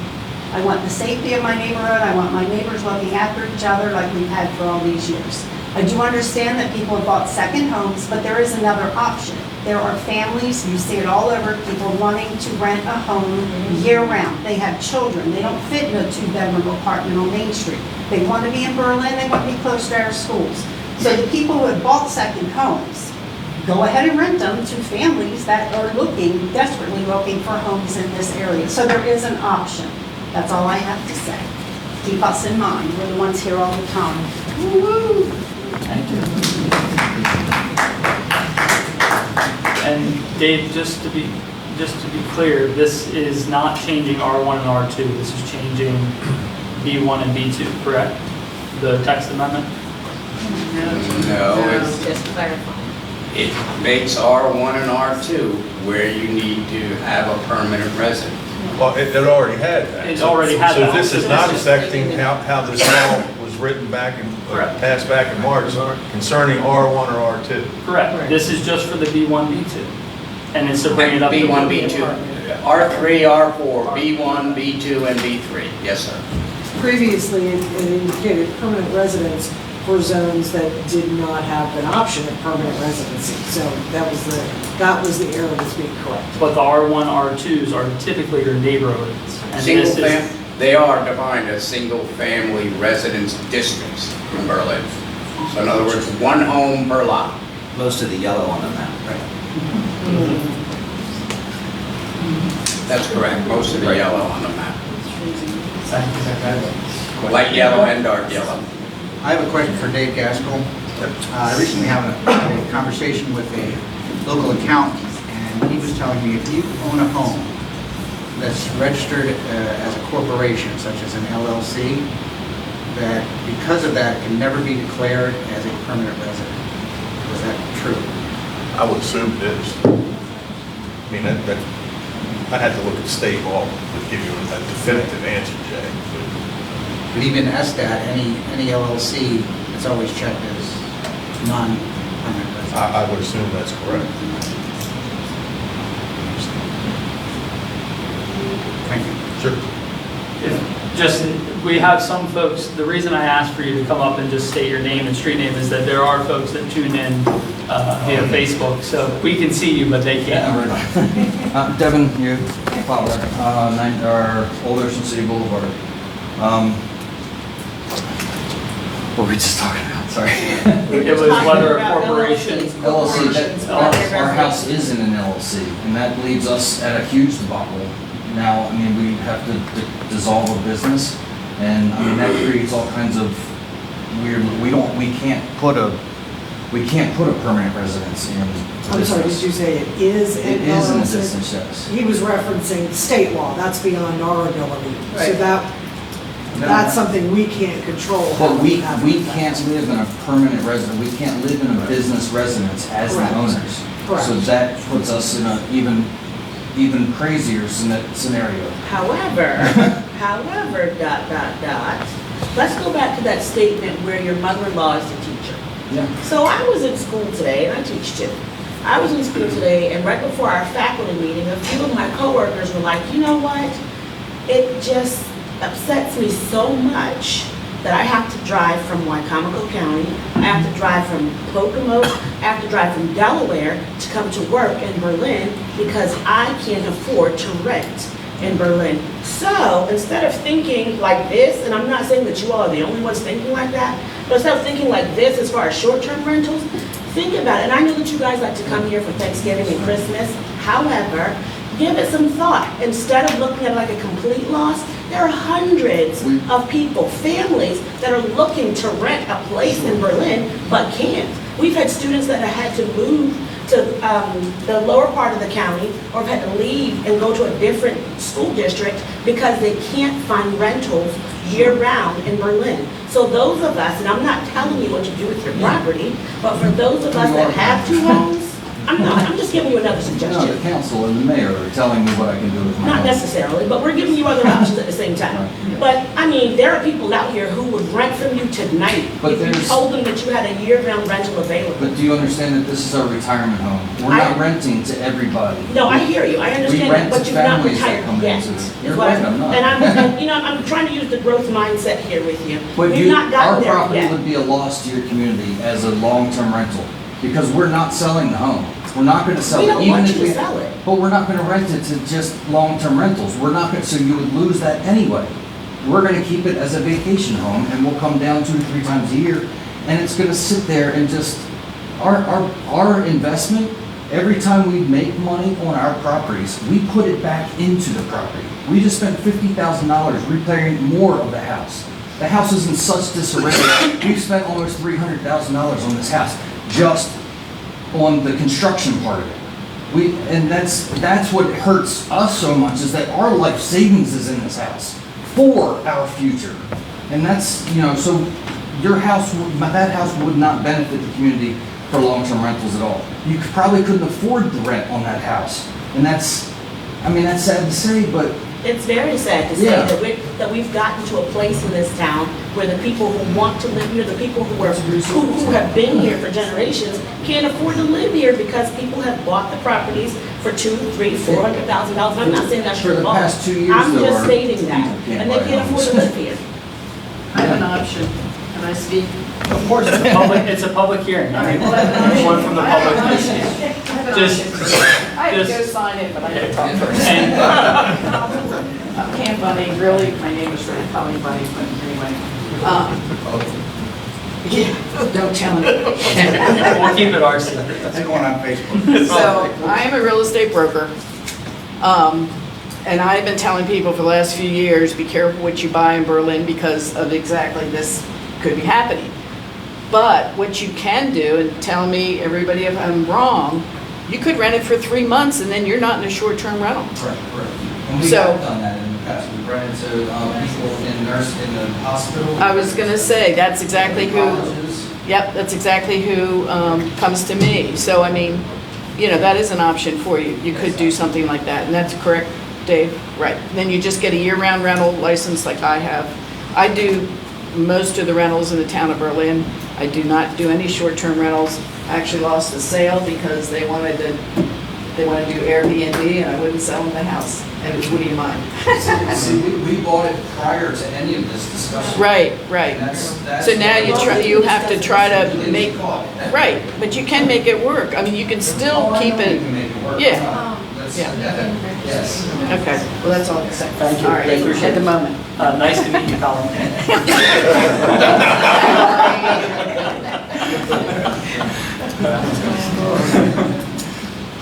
I want the safety of my neighborhood, I want my neighbors looking after each other like we've had for all these years. I do understand that people have bought second homes, but there is another option. There are families, you see it all over, people wanting to rent a home year-round. They have children, they don't fit in a two-bedroom apartment on Main Street. They want to be in Berlin, they want to be close to our schools. So the people who have bought second homes, go ahead and rent them to families that are desperately looking for homes in this area. So there is an option. That's all I have to say. Keep us in mind, we're the ones here all the time. Woo-hoo! Thank you. And Dave, just to be clear, this is not changing R1 and R2. This is changing B1 and B2, correct? The text amendment? No, it's, Just clarifying. it makes R1 and R2 where you need to have a permanent resident. Well, it already had that. It already had that. So this is not affecting how this law was written back in, passed back in March concerning R1 or R2. Correct. This is just for the B1, B2. And it's to bring it up to B1, B2, R3, R4, B1, B2, and B3. Yes, sir. Previously, it indicated permanent residence for zones that did not have an option of permanent residency. So that was the error that's being corrected. But the R1, R2s are typically your neighborhoods. And Single this is, they are defined as single-family residence districts in Berlin. So in other words, one home per lot. Most of the yellow on the map, right? That's correct, most of the yellow on the map. Light yellow and dark yellow. I have a question for Dave Gaskell. I recently had a conversation with a local accountant, and he was telling me if you own a home that's registered as a corporation, such as an LLC, that because of that, it can never be declared as a permanent resident. Was that true? I would assume it is. I mean, I'd have to look at state law to give you a definitive answer, Jay. But even SDAT, any LLC, it's always checked as non-permanent resident. I would assume that's correct. Thank you. Sure. we have some folks, the reason I asked for you to come up and just state your name and street name is that there are folks that tune in via Facebook, so we can see you, but they can't. Yeah, right. Devin, you, Flower, Old Ocean City Boulevard. What were we just talking about? Sorry. It was whether a corporation. LLC, our house is in an LLC, and that leaves us at a huge debacle. Now, I mean, we have to dissolve a business, and I mean, that creates all kinds of weird, we can't put a permanent residence in. I'm sorry, did you say it is an LLC? It is in a business, yes. He was referencing state law, that's beyond our ability. So Right. that's something we can't control. But we can't live in a permanent residence, we can't live in a business residence as the Correct. owners. Correct. So that puts us in an even crazier scenario. However, let's go back to that statement where your mother-in-law is the teacher. Yeah. So I was in school today, and I teach too. I was in school today, and right before our faculty meeting, a few of my coworkers were like, you know what? It just upsets me so much that I have to drive from Wycomico County, I have to drive from Pocomoke, I have to drive from Delaware to come to work in Berlin because I can't afford to rent in Berlin. So instead of thinking like this, and I'm not saying that you all are the only ones thinking like that, but instead of thinking like this as far as short-term rentals, think about it. And I know that you guys like to come here for Thanksgiving and Christmas. However, give it some thought. Instead of looking at it like a complete loss, there are hundreds of people, families, that are looking to rent a place in Berlin but can't. We've had students that have had to move to the lower part of the county or have had to leave and go to a different school district because they can't find rentals year-round in Berlin. So those of us, and I'm not telling you what to do with your property, but for those of us that have two homes, I'm not, I'm just giving you another No, suggestion. the council and the mayor are telling me what I can do with my Not home. necessarily, but we're giving you other options at the same time. But, I mean, there are people out here who would rent from you tonight But if you there's- told them that you had a year-round rental available. But do you understand that this is our retirement home? We're not renting to everybody. No, I hear you, I understand that, rent but to you're not families that retired come yet. into it. is You're what right, I'm not. And you know, I'm trying to use the growth mindset here with you. But You've not our gotten there property yet. would be a loss to your community as a long-term rental, because we're not selling the home. We're not gonna sell We it, don't even want if you we. to sell it. But we're not gonna rent it to just long-term rentals. We're not gonna, so you would lose that anyway. We're gonna keep it as a vacation home, and we'll come down 2 to 3 times a year, and it's gonna sit there and just, our investment, every time we make money on our properties, we put it back into the property. We just spent $50,000 repairing more of the house. The house is in such disarray. We've spent almost $300,000 on this house, just on the construction part of it. And that's what hurts us so much, is that our life savings is in this house for our future. And that's, you know, so your house, that house would not benefit the community for long-term rentals at all. You probably couldn't afford the rent on that house. And that's, I mean, that's sad to say, but It's very sad to say Yeah. that we've gotten to a place in this town where the people who want to live here, the people who have been here for generations, can't afford to live here because people have bought the properties for $200,000, $300,000, $400,000. I'm not saying that's For your the fault. past 2 years, I'm though, just our stating that, people can't and they buy can't afford to homes. live here. I have an option. Can I speak? Of course, it's a public hearing. Anyone from the public can speak. Just, I have to go just, sign in, but I gotta talk first. and, Cam Bunny, really, my name is really Colleen Bunny, but anyway. Yeah, don't tell me. we'll keep it our secret. That's going on Facebook. So, I am a real estate broker. And I've been telling people for the last few years, be careful what you buy in Berlin because of exactly this could be happening. But what you can do, and tell me, everybody, if I'm wrong, you could rent it for 3 months and then you're not in a short-term rental. Correct. And we So- have done that in the past. We've rented to people in the hospital. I was gonna say, that's exactly who, colleges. yep, that's exactly who comes to me. So, I mean, you know, that is an option for you. You could do something like that, and that's correct, Dave? Right. Then you just get a year-round rental license like I have. I do most of the rentals in the town of Berlin. I do not do any short-term rentals. I actually lost the sale because they wanted to do Airbnb, and I wouldn't sell them the house. And it was, what do you mind? See, we bought it prior to any of this discussion. Right, right. And that's So now you have to try to They make, caught it. right, but you can make it work. I mean, you can still Oh, I keep know we it, can make it work. yeah. That's- Yeah. Yes. Okay, well, that's all I can say. Thank you. All right, I appreciate at the it. moment. Nice to meet you, Colin.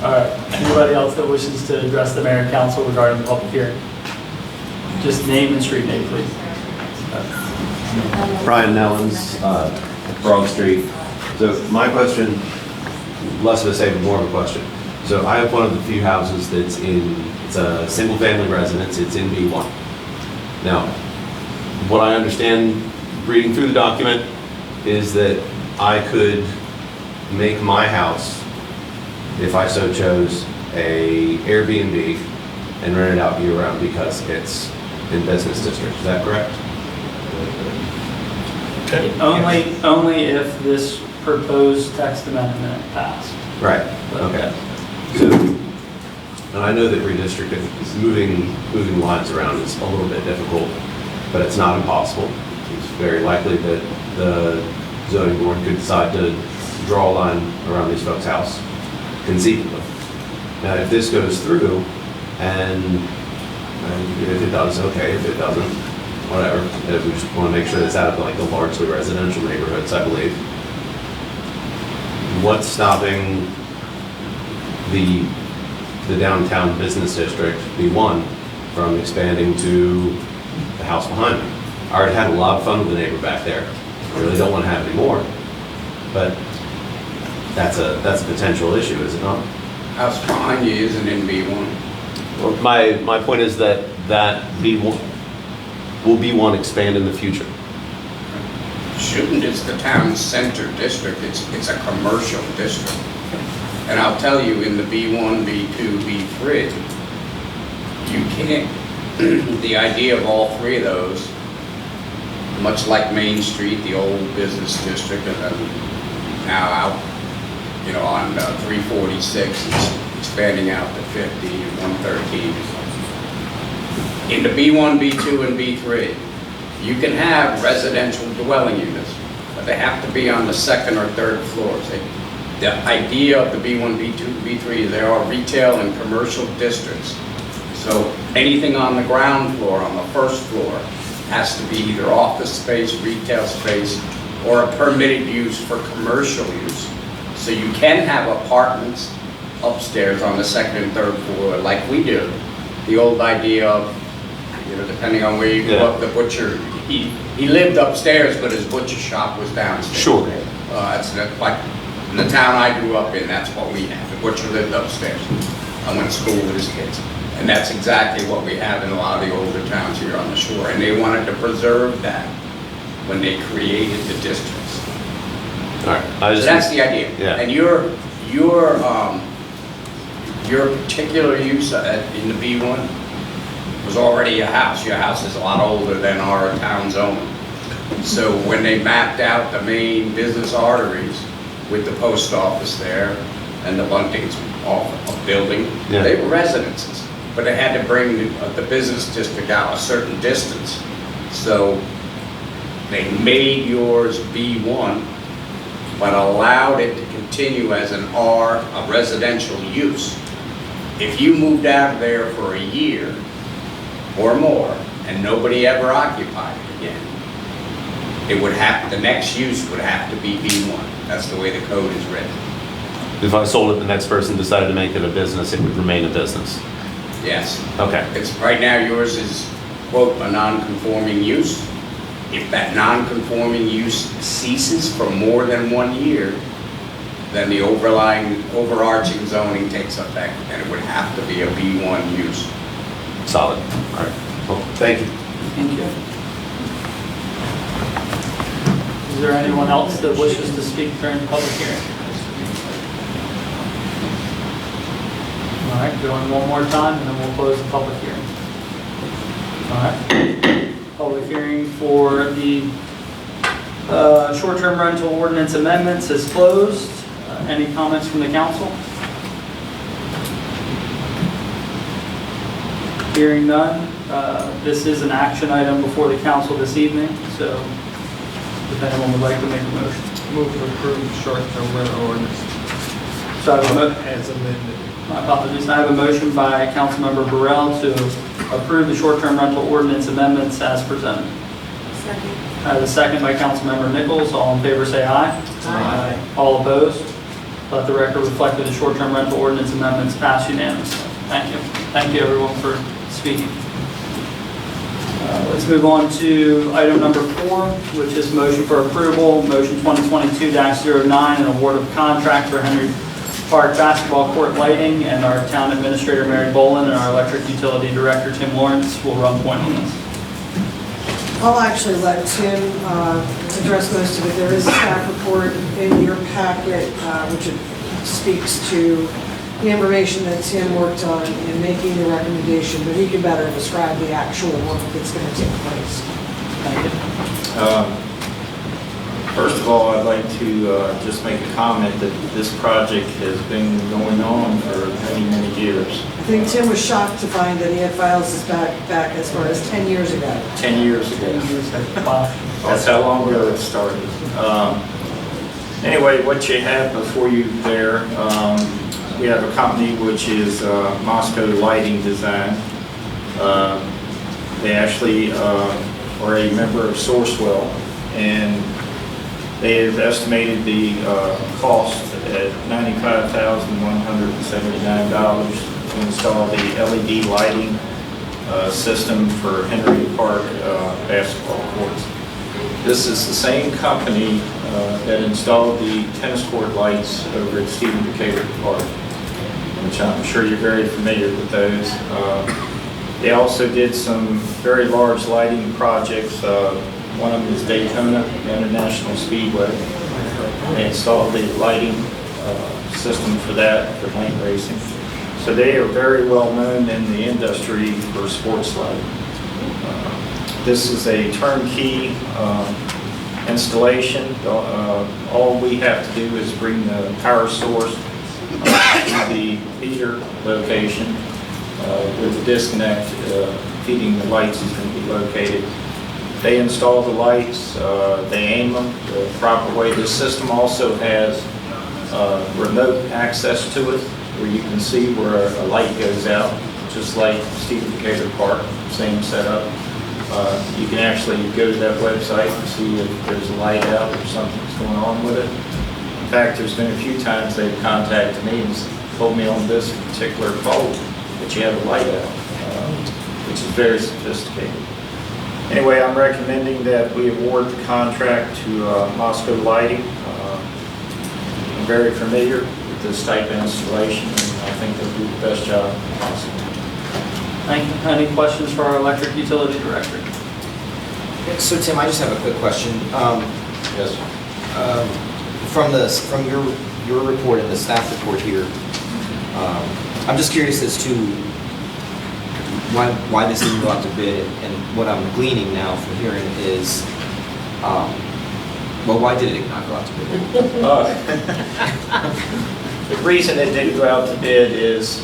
All right, anybody else that wishes to address the mayor and council regarding the public hearing? Just name and street name, please. Brian Nellens, Broad Street. So my question, less of a statement, more of a question. So I have one of the few houses that's it's a single-family residence, it's in B1. Now, what I understand, reading through the document, is that I could make my house, if I so chose, a Airbnb and rent it out year-round because it's in business district. Is that correct? Only if this proposed text amendment passed. Right, okay. So, and I know that redistricting, moving lines around is a little bit difficult, but it's not impossible. It's very likely that the zoning board could decide to draw a line around these folks' house, conceivably. Now, if this goes through, and if it does, okay, if it doesn't, whatever. We just want to make sure it's out of like the largely residential neighborhoods, I believe. What's stopping the downtown business district, B1, from expanding to the house behind me? I already had a lot of fun with the neighbor back there. I really don't want to have any more, but that's a potential issue, is it not? House behind you isn't in B1. Well, my point is that B1, will B1 expand in the future? Shouldn't, it's the town center district, it's a commercial district. And I'll tell you, in the B1, B2, B3, you can't, the idea of all three of those, much like Main Street, the old business district, and then now out, on 346, it's expanding out to 50 and 113. In the B1, B2, and B3, you can have residential dwelling units, but they have to be on the second or third floors. The idea of the B1, B2, B3, there are retail and commercial districts. So anything on the ground floor, on the first floor, has to be either office space, retail space, or a permitted use for commercial use. So you can have apartments upstairs on the second and third floor like we do. The old idea of, depending on where you go up, the butcher, he lived upstairs, but his butcher shop was downstairs. Sure. That's like, in the town I grew up in, that's what we had. The butcher lived upstairs. I went to school with his kids. And that's exactly what we have in a lot of the older towns here on the shore. And they wanted to preserve that when they created the districts. All right. So that's the idea. Yeah. And your particular use in the B1 was already a house. Your house is a lot older than our town zoning. So when they mapped out the main business arteries with the post office there and the Bunting's building, they were residences. But they had to bring the business district out a certain distance. So they made yours B1, but allowed it to continue as an R, a residential use. If you moved out of there for a year or more and nobody ever occupied it again, the next use would have to be B1. That's the way the code is written. If I sold it, the next person decided to make it a business, it would remain a business. Yes. Okay. Right now yours is, quote, a non-conforming use. If that non-conforming use ceases for more than 1 year, then the overarching zoning takes effect, and it would have to be a B1 use. Solid. All right. Well, thank you. Thank you. Is there anyone else that wishes to speak during the public hearing? All right, going one more time, and then we'll close the public hearing. All right. Public hearing for the short-term rental ordinance amendments is closed. Any comments from the council? Hearing none. This is an action item before the council this evening, so if anyone would like to make a motion. Move to approve short-term rental ordinance. So I have a as amended. My apologies. I have a motion by Councilmember Burrell to approve the short-term rental ordinance amendments as presented. Second. I have a second by Councilmember Nichols. All in favor say aye. Aye. All opposed? Let the record reflect that the short-term rental ordinance amendments pass unanimously. Thank you. Thank you everyone for speaking. Let's move on to item number 4, which is motion for approval, motion 2022-09, an award of contract for Henry Park basketball court lighting, and our town administrator Mary Boland and our electric utility director Tim Lawrence will run point on this. I'll actually let Tim address most of it. There is a staff report in your packet which speaks to the information that Tim worked on in making the recommendation, but he can better describe the actual work that's going to take place. Thank you. First of all, I'd like to just make a comment that this project has been going on for many, many years. I think Tim was shocked to find that he had files back as far as 10 years ago. 10 years ago. Wow. That's how long ago it started. Anyway, what you have before you there, we have a company which is Moscow Lighting Design. They actually are a member of Sourcewell, and they have estimated the cost at $95,179 to install the LED lighting system for Henry Park basketball courts. This is the same company that installed the tennis court lights over at Stephen Decatur Park, which I'm sure you're very familiar with those. They also did some very large lighting projects. One of them is Daytona International Speedway. They installed the lighting system for that, for lane racing. So they are very well known in the industry for sports lighting. This is a turnkey installation. All we have to do is bring the power source to the feeder location with the disconnect feeding the lights is going to be located. They install the lights, they aim them the proper way. This system also has remote access to it where you can see where a light goes out, just like Stephen Decatur Park, same setup. You can actually go to that website and see if there's a light out or something's going on with it. In fact, there's been a few times they've contacted me and told me on this particular pole that you have a light out, which is very sophisticated. Anyway, I'm recommending that we award the contract to Mosco Lighting. I'm very familiar with this type of installation, and I think they'll do the best job possible. Thank you. Any questions for our electric utility director? So Tim, I just have a quick question. Yes. From your report and the staff report here, I'm just curious as to why this didn't go out to bid, and what I'm gleaning now from hearing is, well, why did it not go out to bid? The reason it didn't go out to bid is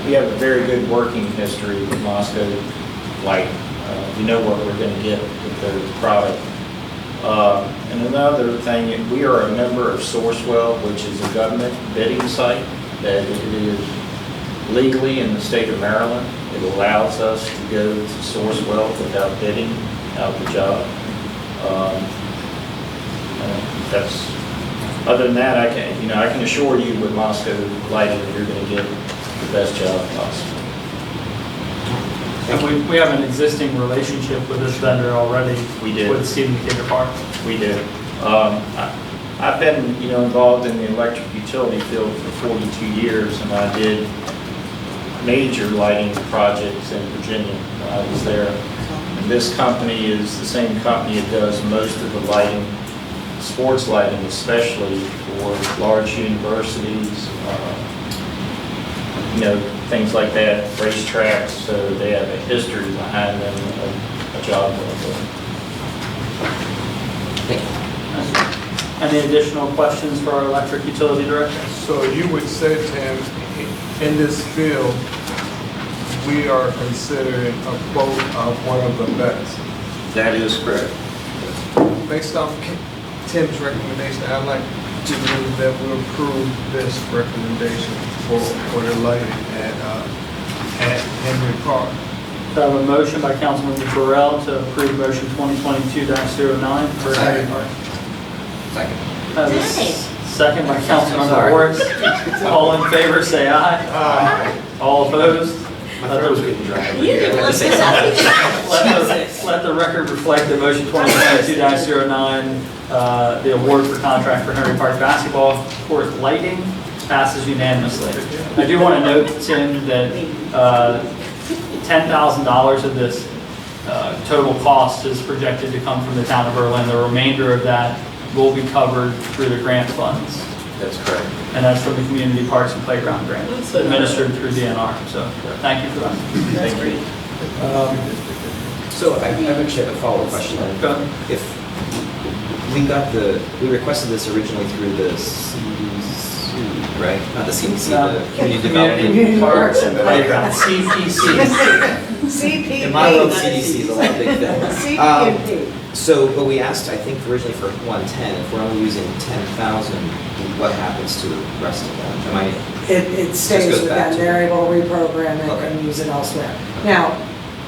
we have a very good working history with Mosco Lighting. We know what we're going to get with their product. And another thing, we are a member of Sourcewell, which is a government bidding site that it is legally in the state of Maryland. It allows us to go to Sourcewell without bidding out the job. Other than that, I can assure you with Mosco Lighting that you're going to get the best job possible. And we have an existing relationship with this vendor already. We did. With Stephen Decatur Park. We did. I've been, involved in the electric utility field for 42 years, and I did major lighting projects in Virginia when I was there. And this company is the same company that does most of the lighting, sports lighting, especially for large universities, things like that, racetracks, so they have a history behind them of a job well done. Any additional questions for our electric utility director? So you would say to him, in this field, we are considering a quote of one of the best. That is correct. Based off Tim's recommendation, I'd like to move that we approve this recommendation for the lighting at Henry Park. So I have a motion by Councilmember Burrell to approve motion 2022-09 for Henry Park. Second. I have a second by Councilmember Horace. All in favor, say aye. Aye. All opposed? My throat was getting dry. Let the record reflect that motion 2022-09, the award for contract for Henry Park basketball court lighting passes unanimously. I do want to note, Tim, that $10,000 of this total cost is projected to come from the town of Berlin. The remainder of that will be covered through the grant funds. That's correct. And that's from the Community Parks and Playground Grant, administered through DNR. So thank you for that. Thank you. So I actually have a follow-up question. If we requested this originally through the CDC, right? Not the CDC, the Community Development Parks and Playground, CPC. CPP. In my world, CDC is a lot of big thing. CPP. But we asked, I think, originally for 110. If we're only using 10,000, what happens to the rest of that? It stays with them. They're able to reprogram it and use it elsewhere. Now,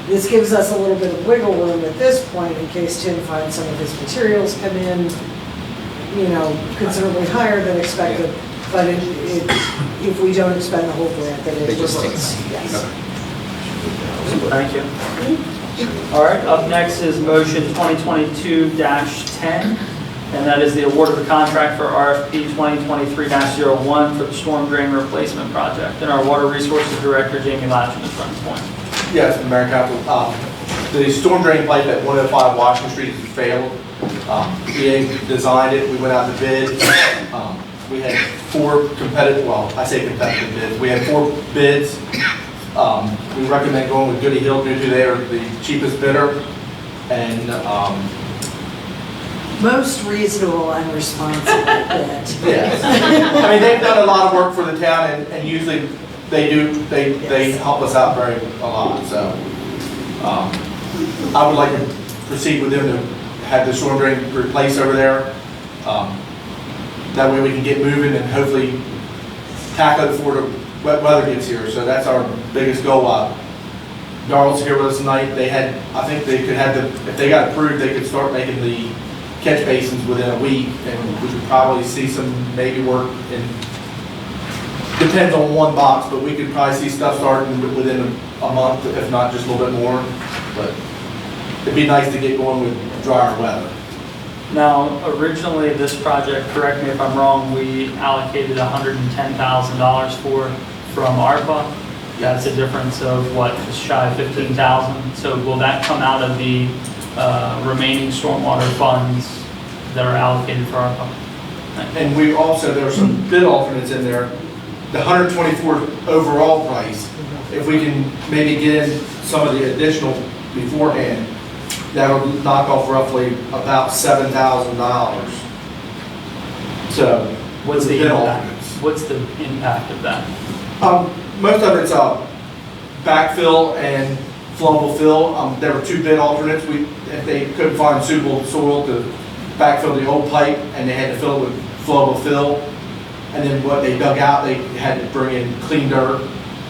this gives us a little bit of wiggle room at this point in case Tim finds some of his materials come in, considerably higher than expected. But if we don't expend the whole grant, then it reverts. Yes. Thank you. All right, up next is motion 2022-10, and that is the award of the contract for RFP 2023-01 for the storm drain replacement project. And our Water Resources Director, Jamie Latchman, is running point. Yes, Mayor Council. The storm drain pipe at 105 Washington Street has failed. EA designed it, we went out to bid. We had 4 competitive, well, I say competitive bids. We had 4 bids. We recommend going with Goody Hill due to they are the cheapest bidder. And Most reasonable and responsible bid. yes. I mean, they've done a lot of work for the town and usually they help us out a lot. So I would like to proceed with them to have the storm drain replaced over there. That way we can get moving and hopefully tackle it before the wet weather gets here. So that's our biggest goal. Darrell's here with us tonight. They had, I think they could have if they got approved, they could start making the catch basins within a week, and we could probably see some maybe work in, depends on one box, but we could probably see stuff starting within a month, if not just a little bit more. But it'd be nice to get going with drier weather. Now, originally, this project, correct me if I'm wrong, we allocated $110,000 from ARPA. That's a difference of what, just shy of 15,000. So will that come out of the remaining stormwater funds that are allocated for ARPA? And we also, there are some bid alternates in there. The 124 overall price, if we can maybe get in some of the additional beforehand, that'll knock off roughly about $7,000. So, What's the bid impact? alternates. What's the impact of that? Most of it's backfill and flowable fill. There were 2 bid alternates. If they couldn't find suitable soil to backfill the old pipe, and they had to fill it with flowable fill. And then what they dug out, they had to bring in clean dirt.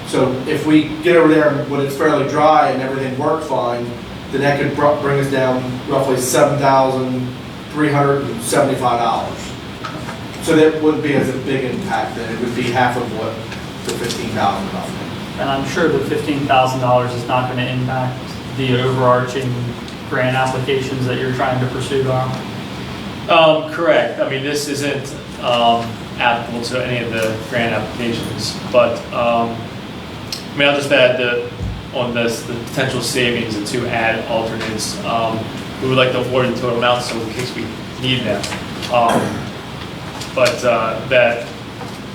So if we get over there when it's fairly dry and everything works fine, then that could bring us down roughly $7,375. So that wouldn't be as a big impact. Then it would be half of what the $15,000 roughly. And I'm sure the $15,000 is not going to impact the overarching grant applications that you're trying to pursue, Darrell? Correct. I mean, this isn't applicable to any of the grant applications, but I mean, I'll just add on this, the potential savings and to add alternates. We would like to award the total amount so in case we need them. But that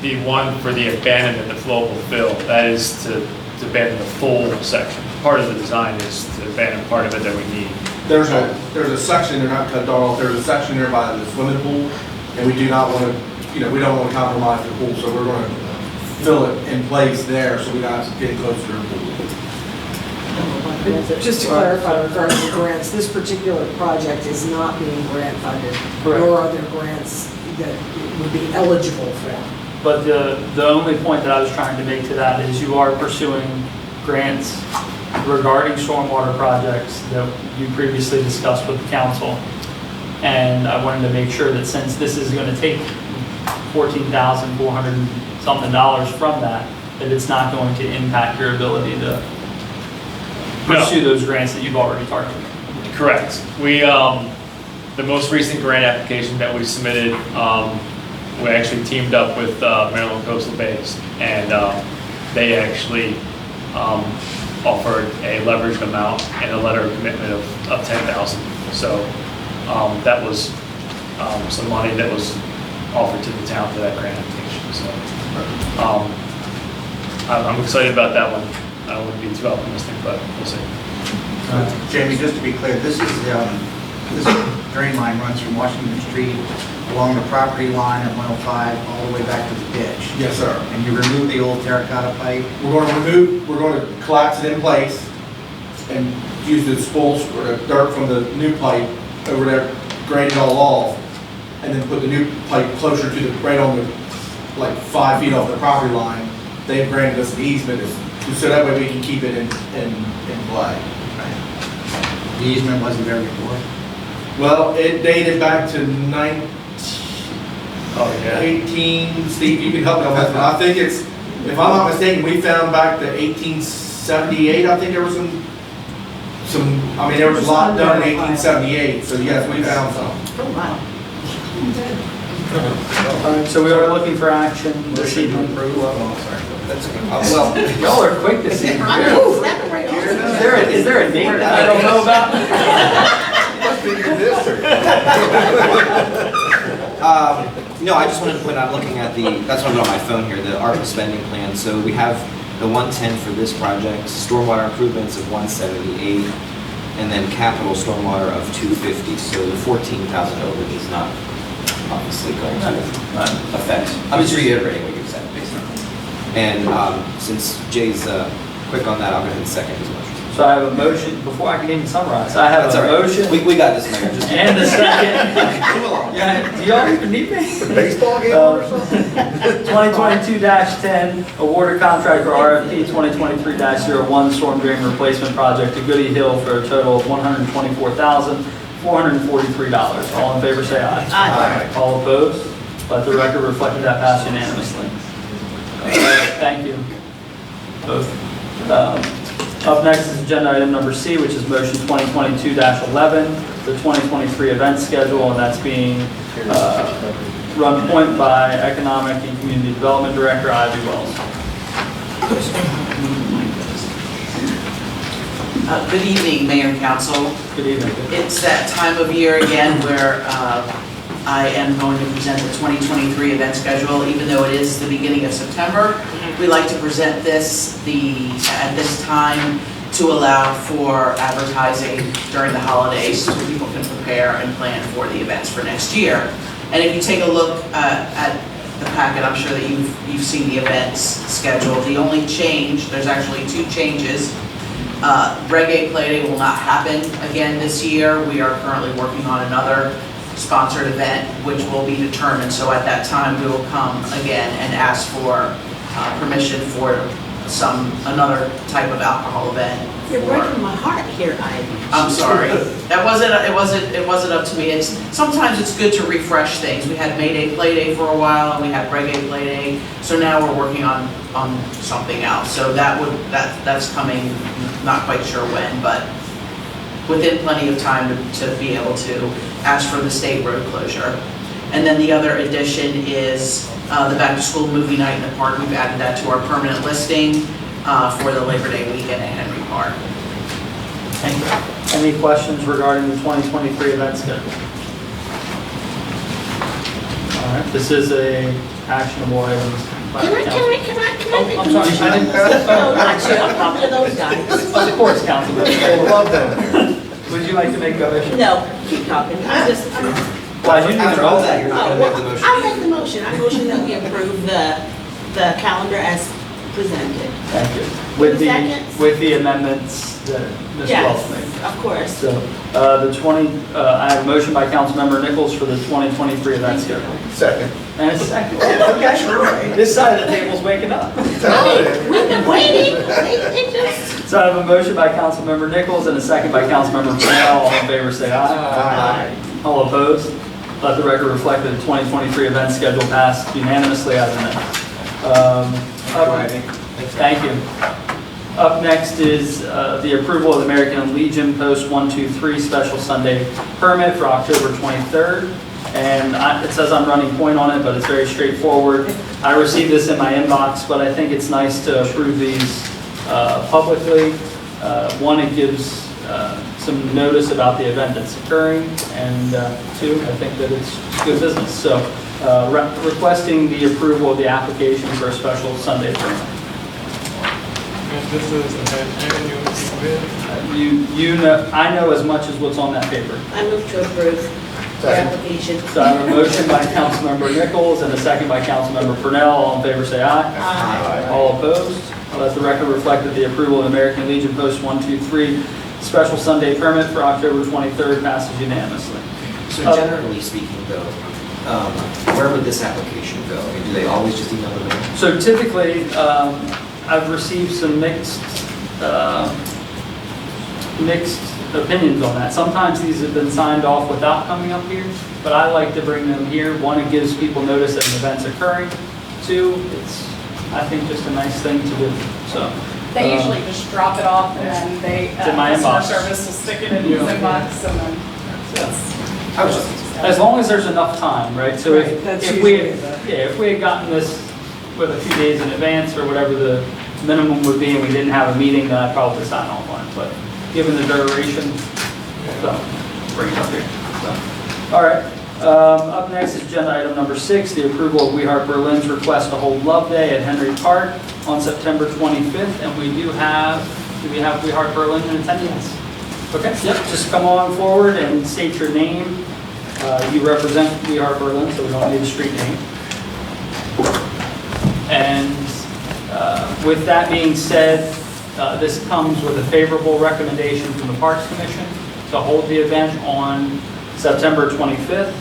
the one for the abandonment, the flowable fill, that is to abandon the full section. Part of the design is to abandon part of it that we need. There's a section, they're not cut off, there's a section there by the swimming pool, and we do not want to, we don't want to compromise the pool, so we're going to fill it in place there so we don't have to get closer to the pool. Just to clarify regarding the grants, this particular project is not being grant funded, Correct. nor are there grants that would be eligible for. But the only point that I was trying to make to that is you are pursuing grants regarding stormwater projects that you previously discussed with the council. And I wanted to make sure that since this is going to take $14,400 something from that it's not going to impact your ability to pursue those grants that you've already targeted. Correct. We, the most recent grant application that we submitted, we actually teamed up with Maryland Coastal Bays, and they actually offered a leveraged amount and a letter of commitment of $10,000. So that was some money that was offered to the town for that grant application. So I'm excited about that one. I don't want to be too optimistic, but we'll see. Jamie, just to be clear, this drain line runs from Washington Street along the property line at 105 all the way back to the ditch. Yes, sir. And you remove the old terracotta pipe? We're going to collapse it in place and use the spools or the dirt from the new pipe over there, grade it all off, and then put the new pipe closer to right on the, like 5 feet off the property line. They've granted us an easement, so that way we can keep it in play. The easement wasn't there before? Well, it dated back to 18, Steve, you can help me on that, but I think it's, if I'm not mistaken, we found back to 1878, I think there was there was a lot done in 1878, so yes, we found some. Oh, wow. All right, so we are looking for action this evening. Well, y'all are quick this evening. Is there a date that I don't know about? Must be your district. No, I just wanted to point out, looking at that's what I'm on my phone here, the ARPA spending plan. So we have the 110 for this project, stormwater improvements of 178, and then capital stormwater of 250. So the 14,000 overage is not obviously going to affect. I'm just reiterating what you said. And since Jay's quick on that, I'll go ahead and second his motion. So I have a motion, before I can even summarize, I have That's a all right. motion. We got this, Mayor. Just And a second. Move along. Yeah, do y'all even need me? Baseball game or something? 2022-10, award a contract for RFP 2023-01 storm drain replacement project to Goody Hill for a total of $124,443. All in favor, say aye. Aye. All opposed? Let the record reflect that passed unanimously. Thank you. Both. Up next is agenda item number C, which is motion 2022-11, the 2023 event schedule, and that's being run point by Economic and Community Development Director Ivy Wells. Good evening, Mayor and Council. Good evening. It's that time of year again where I am going to present the 2023 event schedule, even though it is the beginning of September. We like to present this at this time to allow for advertising during the holidays so people can prepare and plan for the events for next year. And if you take a look at the packet, I'm sure that you've seen the events schedule. The only change, there's actually two changes. Reggae Play Day will not happen again this year. We are currently working on another sponsored event which will be determined. So at that time, we will come again and ask for permission for another type of alcohol event. You're breaking my heart here, Ivy. I'm sorry. It wasn't up to me. Sometimes it's good to refresh things. We had Mayday Play Day for a while, and we had Reggae Play Day. So now we're working on something else. So that's coming. Not quite sure when, but within plenty of time to be able to ask for the state road closure. And then the other addition is the back-to-school movie night in the park. We've added that to our permanent listing for the Labor Day weekend at Henry Park. Thank you. Any questions regarding the 2023 event schedule? All right, this is a actionable item. Can I? I'm sorry, I didn't. No, not you, I'm talking to those guys. Of course, Councilman. I love them. Would you like to make a motion? No, keep talking, Why, you After all that, you're not going to make the motion. I'll make the motion, I motion that we approve the calendar as presented. Thank you. With Seconds? the amendments that Ms. Wells made. Yes, of course. So, I have a motion by Councilmember Nichols for the 2023 event schedule. Second. And a second. Okay. This side of the table's waking up. We've been waiting, it just. So I have a motion by Councilmember Nichols and a second by Councilmember Purnell. All in favor, say aye. Aye. All opposed? Let the record reflect that the 2023 event schedule passed unanimously as amended. Thank you. Up next is the approval of the American Legion Post 123 Special Sunday Permit for October 23rd. And it says I'm running point on it, but it's very straightforward. I received this in my inbox, but I think it's nice to approve these publicly. One, it gives some notice about the event that's occurring, and two, I think that it's good business. So requesting the approval of the application for a special Sunday permit. And this is an annual event. You know, I know as much as what's on that paper. I move to approve the application. So I have a motion by Councilmember Nichols and a second by Councilmember Purnell. All in favor, say aye. Aye. All opposed? Let the record reflect that the approval of American Legion Post 123 Special Sunday Permit for October 23rd passes unanimously. So generally speaking, though, where would this application go? I mean, do they always just email the mayor? So typically, I've received some mixed opinions on that. Sometimes these have been signed off without coming up here, but I like to bring them here. One, it gives people notice that an event's occurring. Two, it's, I think, just a nice thing to do. So They usually just drop it off and then they, It's in my customer inbox. service will stick it in his inbox and then that's. as long as there's enough time, right? So Right, that's if we usually if we had gotten this with a few days in advance or whatever the minimum would be, and we didn't have a meeting, then I'd probably sign off on it. But given the duration, so bring it up here. So, All right. Up next is agenda item number 6, the approval of We Heart Berlin's request to hold Love Day at Henry Park on September 25th. And we do we have We Heart Berlin in attendance? Okay, yep, just come on forward and state your name. You represent We Heart Berlin, so we don't need a street name. And with that being said, this comes with a favorable recommendation from the Parks Commission to hold the event on September 25th.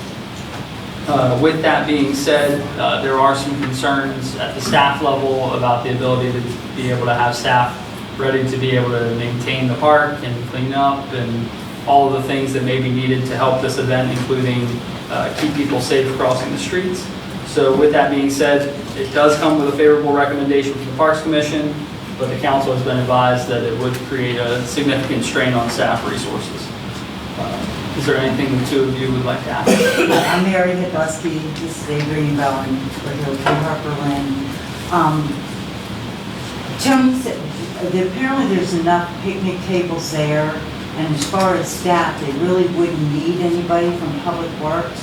With that being said, there are some concerns at the staff level about the ability to be able to have staff ready to be able to maintain the park and clean up and all of the things that may be needed to help this event, including keep people safe crossing the streets. So with that being said, it does come with a favorable recommendation from the Parks Commission, but the council has been advised that it would create a significant strain on staff resources. Is there anything the two of you would like to add? I'm Mary Hidlowski, this is Adrian Bowen, we're here with Harper Lynn. Tony said, that apparently there's enough picnic tables there, and as far as staff, they really wouldn't need anybody from Public Works.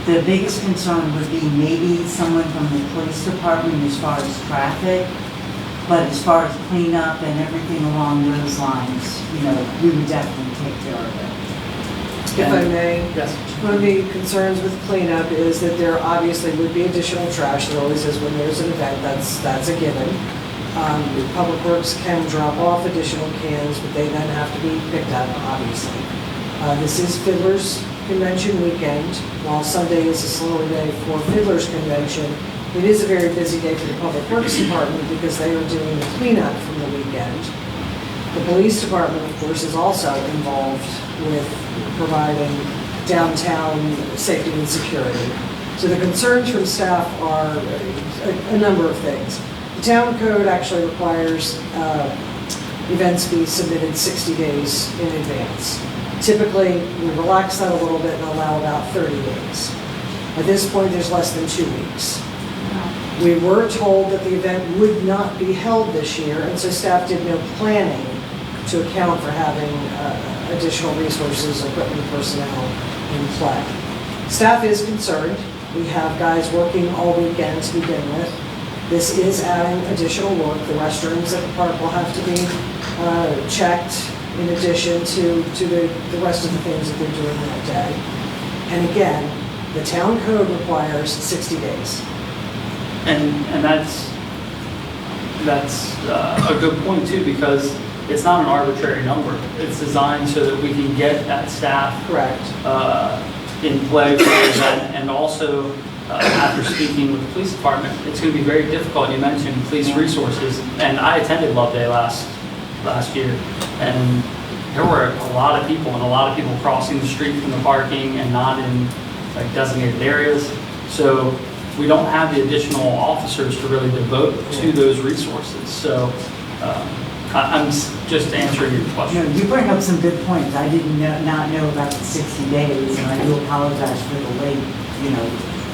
The biggest concern would be maybe someone from the police department as far as traffic, but as far as cleanup and everything along those lines, you know, we would definitely take care of it. If I may, yes. One of the concerns with cleanup is that there obviously would be additional trash. There always is when there's an event, that's a given. Public Works can drop off additional cans, but they then have to be picked up, obviously. This is Fiddler's Convention weekend. While Sunday is a slower day for Fiddler's Convention, it is a very busy day for the Public Works Department because they are doing the cleanup from the weekend. The police department, of course, is also involved with providing downtown safety and security. So the concerns from staff are a number of things. The town code actually requires events be submitted 60 days in advance. Typically, we relax that a little bit and allow about 30 days. At this point, there's less than 2 weeks. We were told that the event would not be held this year, and so staff did no planning to account for having additional resources, equipment, personnel in play. Staff is concerned. We have guys working all weekend to begin with. This is adding additional work. The restrooms at the park will have to be checked in addition to the rest of the things that they're doing that day. And again, the town code requires 60 days. And that's a good point too, because it's not an arbitrary number. It's designed so that we can get that staff correct in play for the event. And also, after speaking with the police department, it's going to be very difficult. You mentioned police resources, and I attended Love Day last year, and there were a lot of people crossing the street from the parking and not in like designated areas. So we don't have the additional officers to really devote to those resources. So I'm just answering your question. No, you bring up some good points. I didn't not know about the 60 days, and I do apologize for the late,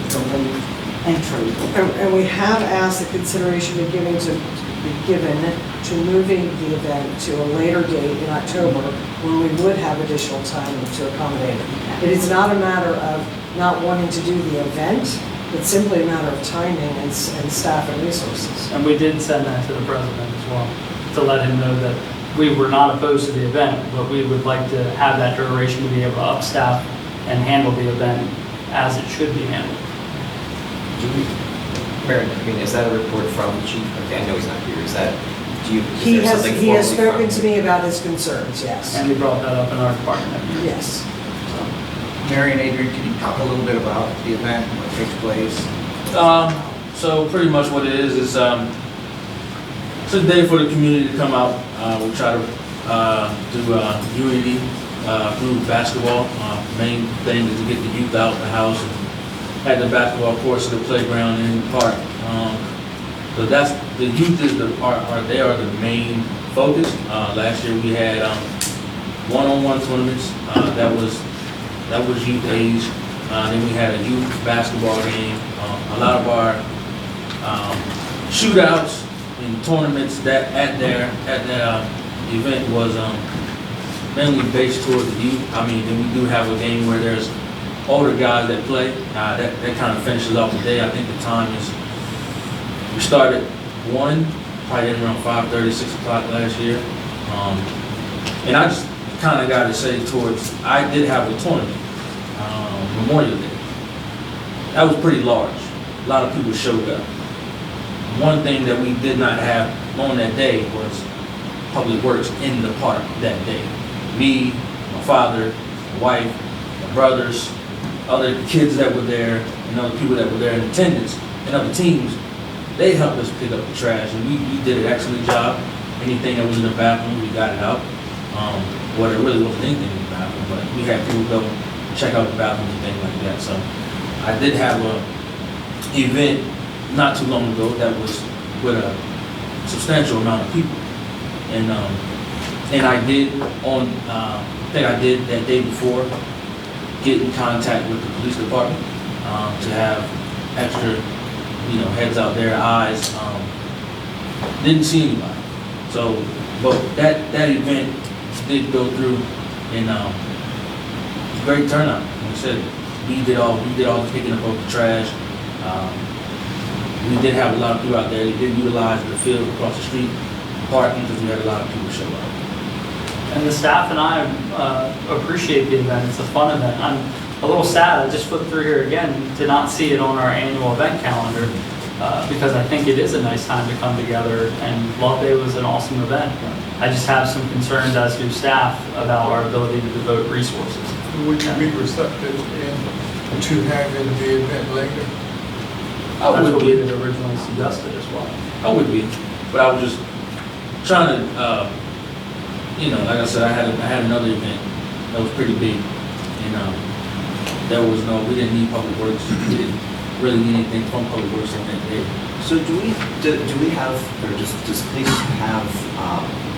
the late entry. And we have asked the consideration be given to moving the event to a later date in October when we would have additional time to accommodate it. It is not a matter of not wanting to do the event, it's simply a matter of timing and staff and resources. And we did send that to the president as well, to let him know that we were not opposed to the event, but we would like to have that duration to be able to upstaff and handle the event as it should be handled. Mary, is that a report from the chief? Okay, I know he's not here. Is He there something he has formally spoken from- to me about his concerns, yes. And we brought that up in our department. Yes. Mary and Adrian, can you talk a little bit about the event, what takes place? So pretty much what it is it's a day for the community to come out. We try to do unity through basketball. Main thing is to get the youth out of the house and have the basketball courts, the playground, and the park. So that's the youth is they are the main focus. Last year we had one-on-one tournaments. That was youth age. Then we had a youth basketball game. A lot of our shootouts and tournaments that at their event was mainly based towards the youth. I mean, then we do have a game where there's older guys that play. That kind of finishes off the day. I think the time is, we started 1, probably in around 5:30, 6 o'clock last year. And I just kind of got to say I did have a tournament, Memorial Day. That was pretty large. A lot of people showed up. One thing that we did not have on that day was Public Works in the park that day. Me, my father, my wife, my brothers, other kids that were there, and other people that were there in attendance, and other teams, they helped us pick up the trash, and we did an excellent job. Anything that was in the bathroom, we got it out. Well, there really wasn't anything in the bathroom, but we had people go check out the bathrooms and things like that. So I did have a event not too long ago that was with a substantial amount of people. And I did I think I did that day before, get in contact with the police department to have extra, heads out there, eyes. Didn't see anybody. So, but that event did go through, and great turnout. Like I said, we did all the picking up of the trash. We did have a lot of people out there. They did utilize the field across the street, parking, because we had a lot of people show up. And the staff and I appreciate the event. It's a fun event. I'm a little sad, I just flipped through here again, to not see it on our annual event calendar, because I think it is a nice time to come together, and Love Day was an awesome event. I just have some concerns as to staff about our ability to devote resources. Would you be receptive to having the event later? That's what we had originally suggested as well. I would be, but I was just trying to, like I said, I had another event that was pretty big, and we didn't need Public Works. We didn't really need anything from Public Works on that day. So do we have, or does police have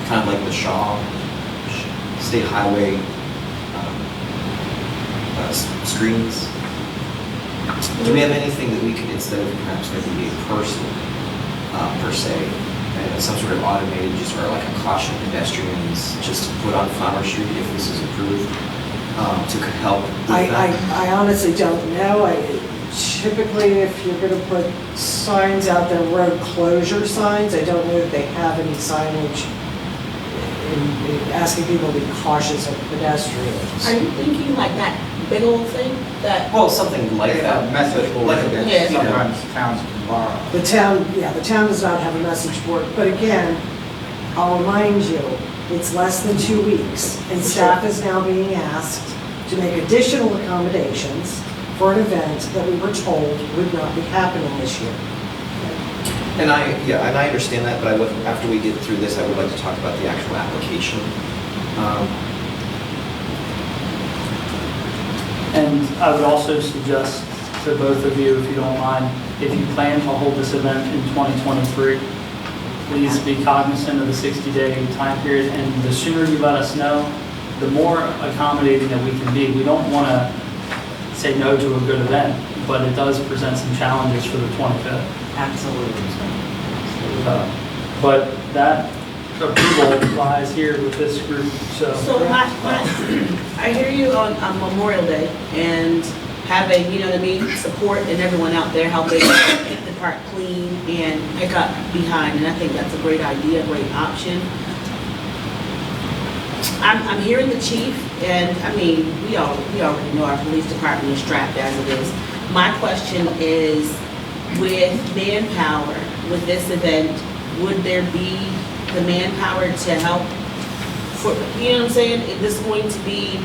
kind of like the Shaw State Highway screens? Do we have anything that we could, instead of perhaps maybe a person per se, some sort of automated, just or like a caution pedestrians, just to put on Flower Street if this is approved, to help with that? I honestly don't know. Typically, if you're going to put signs out there, road closure signs, I don't know if they have any signage in asking people to be cautious of pedestrians. Are you thinking like that big old thing that? Well, something like that. Message board, Like a- Yeah. sometimes towns can borrow. The town does not have a message board, but again, I'll remind you, it's less than 2 weeks, and staff is now being asked to make additional accommodations for an event that we were told would not be happening this year. And I understand that, but after we get through this, I would like to talk about the actual application. And I would also suggest to both of you, if you don't mind, if you plan to hold this event in 2023, please be cognizant of the 60-day time period, and the sooner you let us know, the more accommodating that we can be. We don't want to say no to a good event, but it does present some challenges for the 25th. Absolutely. But that approval lies here with this group, so. So I hear you on Memorial Day and having, support and everyone out there helping keep the park clean and pick up behind, and I think that's a great idea, a great option. I'm hearing the chief, and we already know our police department is strapped as it is. My question is, with manpower, with this event, would there be the manpower to help? You know what I'm saying? Is this going to be,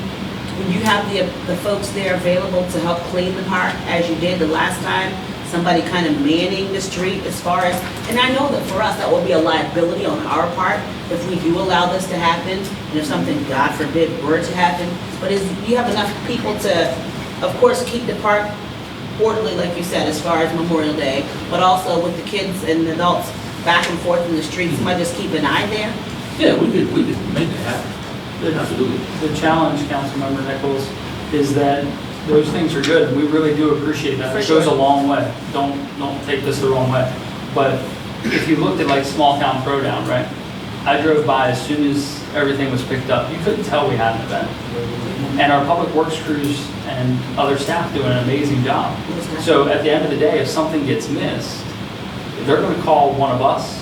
when you have the folks there available to help clean the park as you did the last time? Somebody kind of manning the street as far as, and I know that for us, that will be a liability on our part if we do allow this to happen, and if something, God forbid, were to happen. But you have enough people to, of course, keep the park orderly, like you said, as far as Memorial Day, but also with the kids and the adults back and forth in the streets, somebody just keep an eye there? Yeah, we could make that happen. Absolutely. The challenge, Councilmember Nichols, is that those things are good. We really do appreciate that. It goes a long way. Don't take this the wrong way. But if you looked at like Small Town Throwdown, right? I drove by as soon as everything was picked up. You couldn't tell we had an event. And our public works crews and and other staff doing an amazing job. So at the end of the day, if something gets missed, they're going to call one of us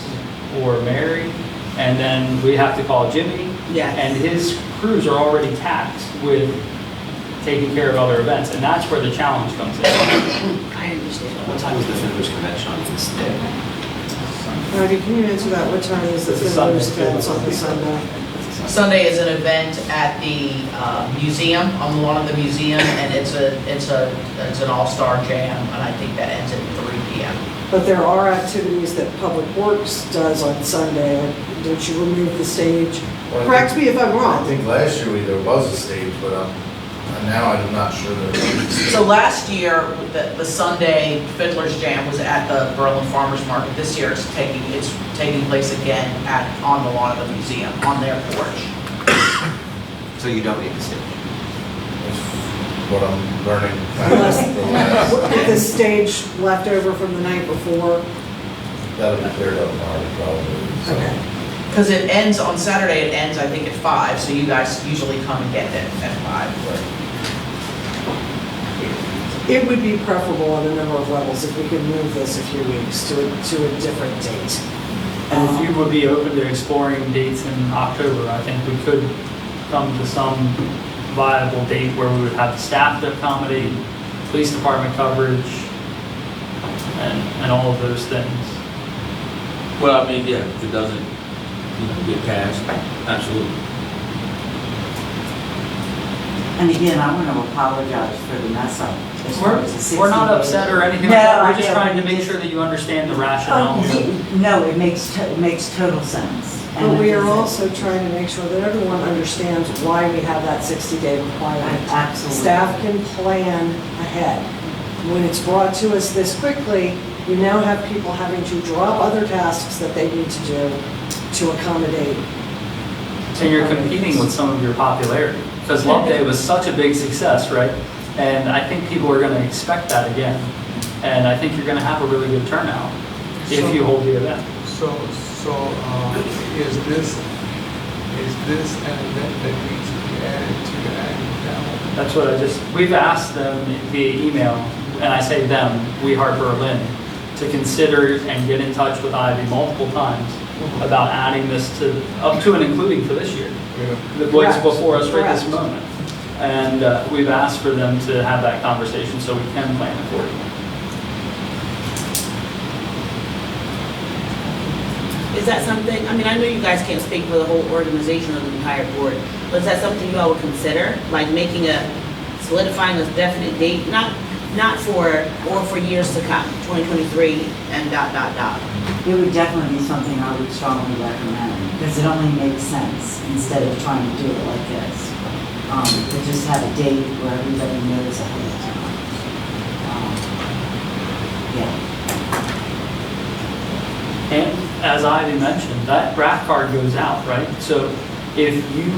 or Mary, and then we have to call Jimmy. Yes. And his crews are already taxed with taking care of other events, and that's where the challenge comes in. I understand. What time is the Fiddler's Convention on this day? Marty, can you answer that? What time is the It's a Sunday. Fiddler's Dance on the Sunday? Sunday is an event at the museum, on the lawn of the museum, and it's an all-star jam, and I think that ends at 3 p.m. But there are activities that Public Works does on Sunday. Don't you remove the stage? Well, I Correct think- me if I'm I wrong. think last year there was a stage, but now I'm not sure there is. So last year, the Sunday Fiddler's Jam was at the Berlin Farmers Market. This year it's taking place again on the lawn of the museum, on their porch. So you don't need the stage? What I'm learning. Unless the stage left over from the night before. That'll be cleared up tomorrow, probably. So. Okay. Because it ends, on Saturday, it ends, I think, at 5, so you guys usually come and get it at 5. It would be preferable on a number of levels if we could move this a few weeks to a different date. And if you would be open to exploring dates in October, I think we could come to some viable date where we would have the staff to accommodate, police department coverage, and all of those things. Well, I mean, yeah, if it doesn't, get passed, absolutely. And again, I want to apologize for the mess up. as far as the 60 We're not days. upset or anything No, like that, I we're just know, trying to but make it sure that you understand the rationale. No, it makes total sense. And But we are it's- also trying to make sure that everyone understands why we have that 60-day requirement. Absolutely. Staff can plan ahead. When it's brought to us this quickly, you now have people having to drop other tasks that they need to do to accommodate. And you're competing with some of your popularity, because Love Day was such a big success, right? And I think people are gonna expect that again. And I think you're gonna have a really good turnout if you hold the event. So, is this an event that needs to be added to the annual calendar? That's what we've asked them via email, and I say them, We Heart Berlin, to consider and get in touch with Ivy multiple times about adding this up to and including for this year. The voice Correct. before us right this Correct. moment. And we've asked for them to have that conversation so we can plan accordingly. Is that something, I mean, I know you guys can't speak for the whole organization or the entire board, but is that something you all would consider? Like solidifying a definite date, not for, or for years to come, 2023 and ... It would definitely be something I would strongly recommend, because it only makes sense instead of trying to do it like this. To just have a date where everybody knows ahead of time. Yeah. And as Ivy mentioned, that draft card goes out, right? So if you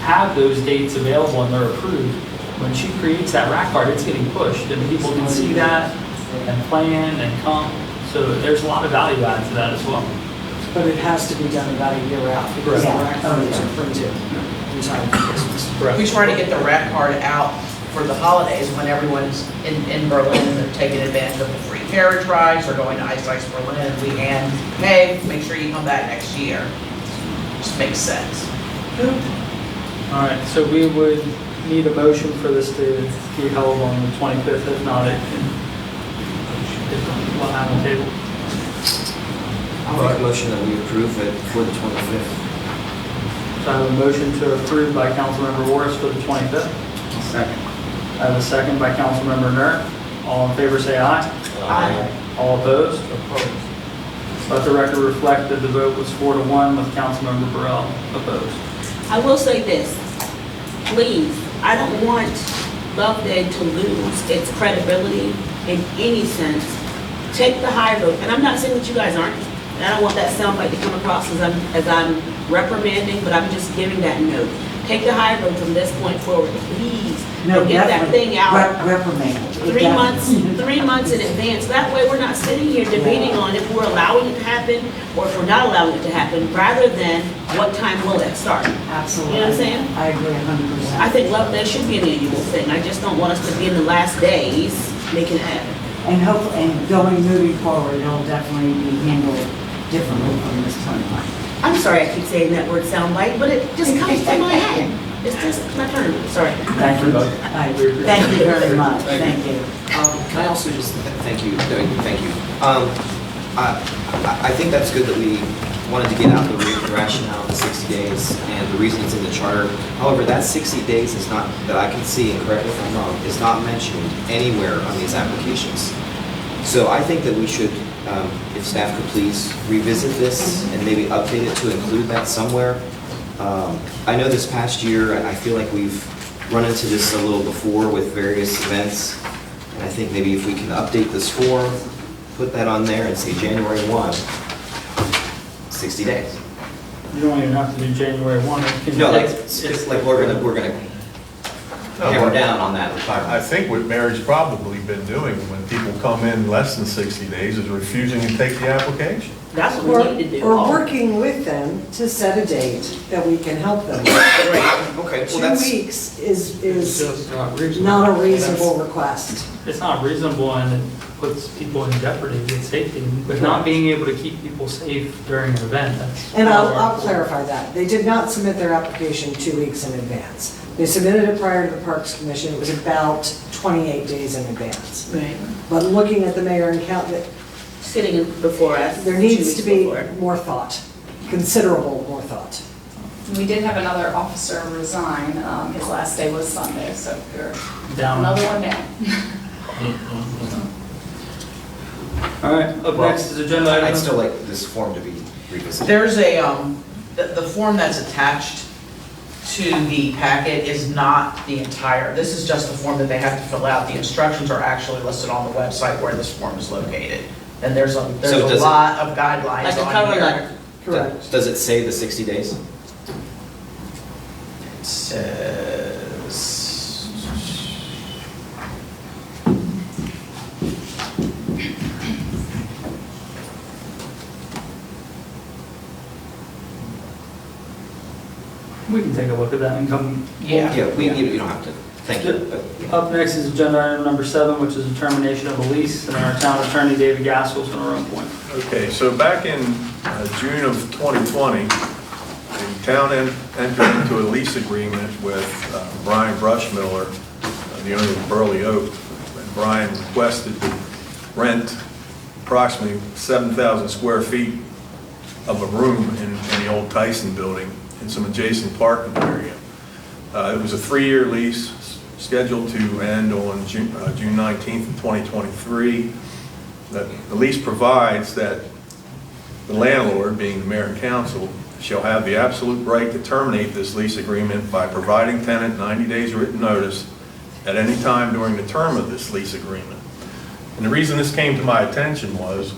have those dates available and they're approved, when she creates that rack card, it's getting pushed and people can see that and plan and come. So there's a lot of value added to that as well. But it has to be done about a year out because the Correct. rack cards are printed in time for Christmas. We try to get the rack card out for the holidays when everyone's in Berlin and they're taking advantage of the free carriage rides or going to Ice Berlin. We hand, hey, make sure you come back next year. Just makes sense. All right, so we would need a motion for this to be held on the 25th. If not, it can, we'll have a table. I'll make a motion that we approve it for the 25th. So I have a motion to approve by Councilmember Morris for the 25th. Second. I have a second by Councilmember Nur. All in favor say aye. Aye. All opposed? Opposed. Let the record reflect that the vote was 4-1 with Councilmember Burrell opposed. I will say this, please, I don't want Love Day to lose its credibility in any sense. Take the high road, and I'm not saying that you guys aren't, and I don't want that soundbite to come across as I'm reprimanding, but I'm just giving that note. Take the high road from this point forward, please. No, and get that definitely. thing out Reprimand. 3 months, 3 months in advance. That way, we're not sitting here debating on if we're allowing it to happen or if we're not allowing it to happen, rather than what time will it start. Absolutely. You know what I'm saying? I agree 100%. I think there should be an annual thing. I just don't want us to be in the last days making it happen. And hopefully, and moving forward, it'll definitely be handled differently from this point on. I'm sorry I keep saying that word soundbite, but it just comes to my head. It's just my turn, sorry. Thank you. Thank you very much, thank you. Can I also just, thank you, thank you. I think that's good that we wanted to get out the rationale of the 60 days and the reason it's in the charter. However, that 60 days is not, that I can see, and correct me if I'm wrong, is not mentioned anywhere on these applications. So I think that we should, if staff could please revisit this and maybe update it to include that somewhere. I know this past year, I feel like we've run into this a little before with various events. And I think maybe if we can update this form, put that on there and say January 1, 60 days. You don't even have to do January 1. No, like we're gonna hammer down on that requirement. I think what Mary's probably been doing when people come in less than 60 days is refusing to take the application. That's what we need to do. Or working with them to set a date that we can help them. Okay, well 2 that's. weeks is just not reasonable. not a reasonable request. It's not reasonable and it puts people in jeopardy with safety. But not being able to keep people safe during an event, that's. And I'll clarify that. They did not submit their application 2 weeks in advance. They submitted it prior to the Parks Commission. It was about 28 days in advance. Right. But looking at the mayor and council, Sitting in before us. there 2 needs weeks to be before. more thought, considerable more thought. We did have another officer resign. His last day was Sunday, so we're Down. another one down. All right, up next is agenda item. I'd still like this form to be revisited. There's a, the form that's attached to the packet is not the entire, this is just the form that they have to fill out. The instructions are actually listed on the website where this form is located. And there's So a does it- lot of guidelines Like a on cover here. letter. Correct. Does it say the 60 days? It says, We can take a look at that and come. yeah. Yeah, you don't have to, thank you. but- Up next is agenda item number 7, which is the termination of a lease, and our town attorney, David Gaskell's going to run point. Okay, so back in June of 2020, the town entered into a lease agreement with Brian Brushmiller, the owner of Burley Oak. And Brian requested to rent approximately 7,000 square feet of a room in the old Tyson building in some adjacent parking area. It was a 3-year lease scheduled to end on June 19th of 2023. The lease provides that the landlord, being the mayor and council, shall have the absolute right to terminate this lease agreement by providing tenant 90 days written notice at any time during the term of this lease agreement. And the reason this came to my attention was,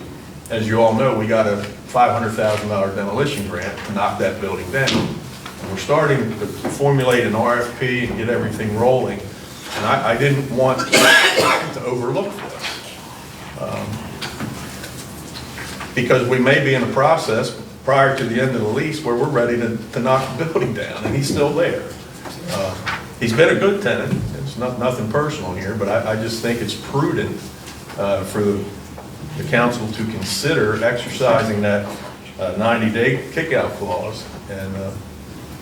as you all know, we got a $500,000 demolition grant to knock that building down. And we're starting to formulate an RFP and get everything rolling. And I didn't want to overlook this. Because we may be in a process prior to the end of the lease where we're ready to knock the building down, and he's still there. He's been a good tenant. It's nothing personal here, but I just think it's prudent for the council to consider exercising that 90-day kickout clause, and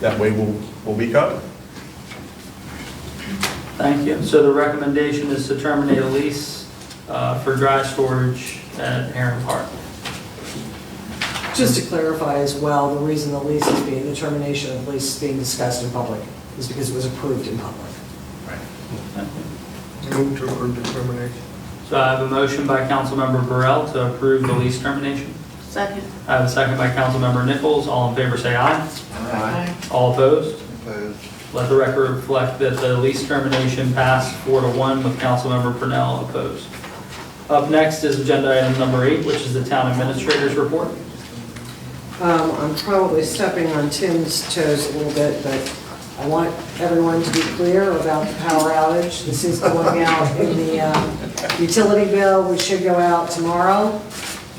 that way we'll be covered. Thank you. So the recommendation is to terminate a lease for dry storage at Heron Park. Just to clarify as well, the reason the lease is being, the termination of the lease is being discussed in public is because it was approved in public. Move to approve the termination. So I have a motion by Councilmember Burrell to approve the lease termination. Second. I have a second by Councilmember Nichols. All in favor say aye. Aye. All opposed? Opposed. Let the record reflect that the lease termination passed 4-1 with Councilmember Purnell opposed. Up next is agenda item number 8, which is the town administrator's report. I'm probably stepping on Tim's toes a little bit, but I want everyone to be clear about the power outage. This is going out in the utility bill. We should go out tomorrow.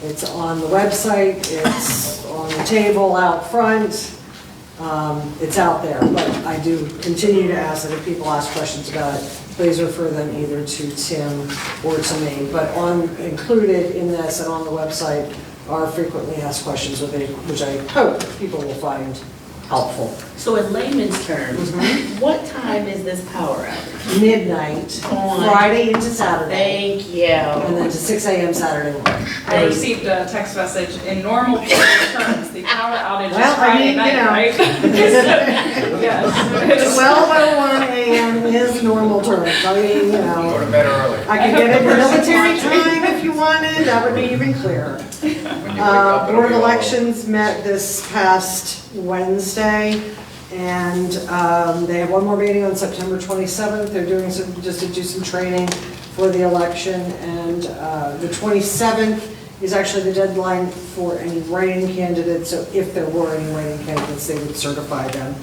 It's on the website, it's on the table out front. It's out there, but I do continue to ask that if people ask questions about it, please refer them either to Tim or to me. But included in this and on the website are frequently asked questions, which I hope people will find helpful. So in layman's terms, what time is this power outage? Midnight, On- Friday into Saturday. Thank you. And then to 6 a.m. Saturday morning. I received a text message, in normal terms, the power outage is Well, I Friday mean, night, you know. right? Yes. 12:01 a.m. is normal terms. I mean, you know. Go to bed early. I could get it military time if you wanted, that would be even clearer. Board of Elections met this past Wednesday, and they have one more meeting on September 27th. They're doing just to do some training for the election, and the 27th is actually the deadline for any write-in candidates, so if there were any write-in candidates, they would certify them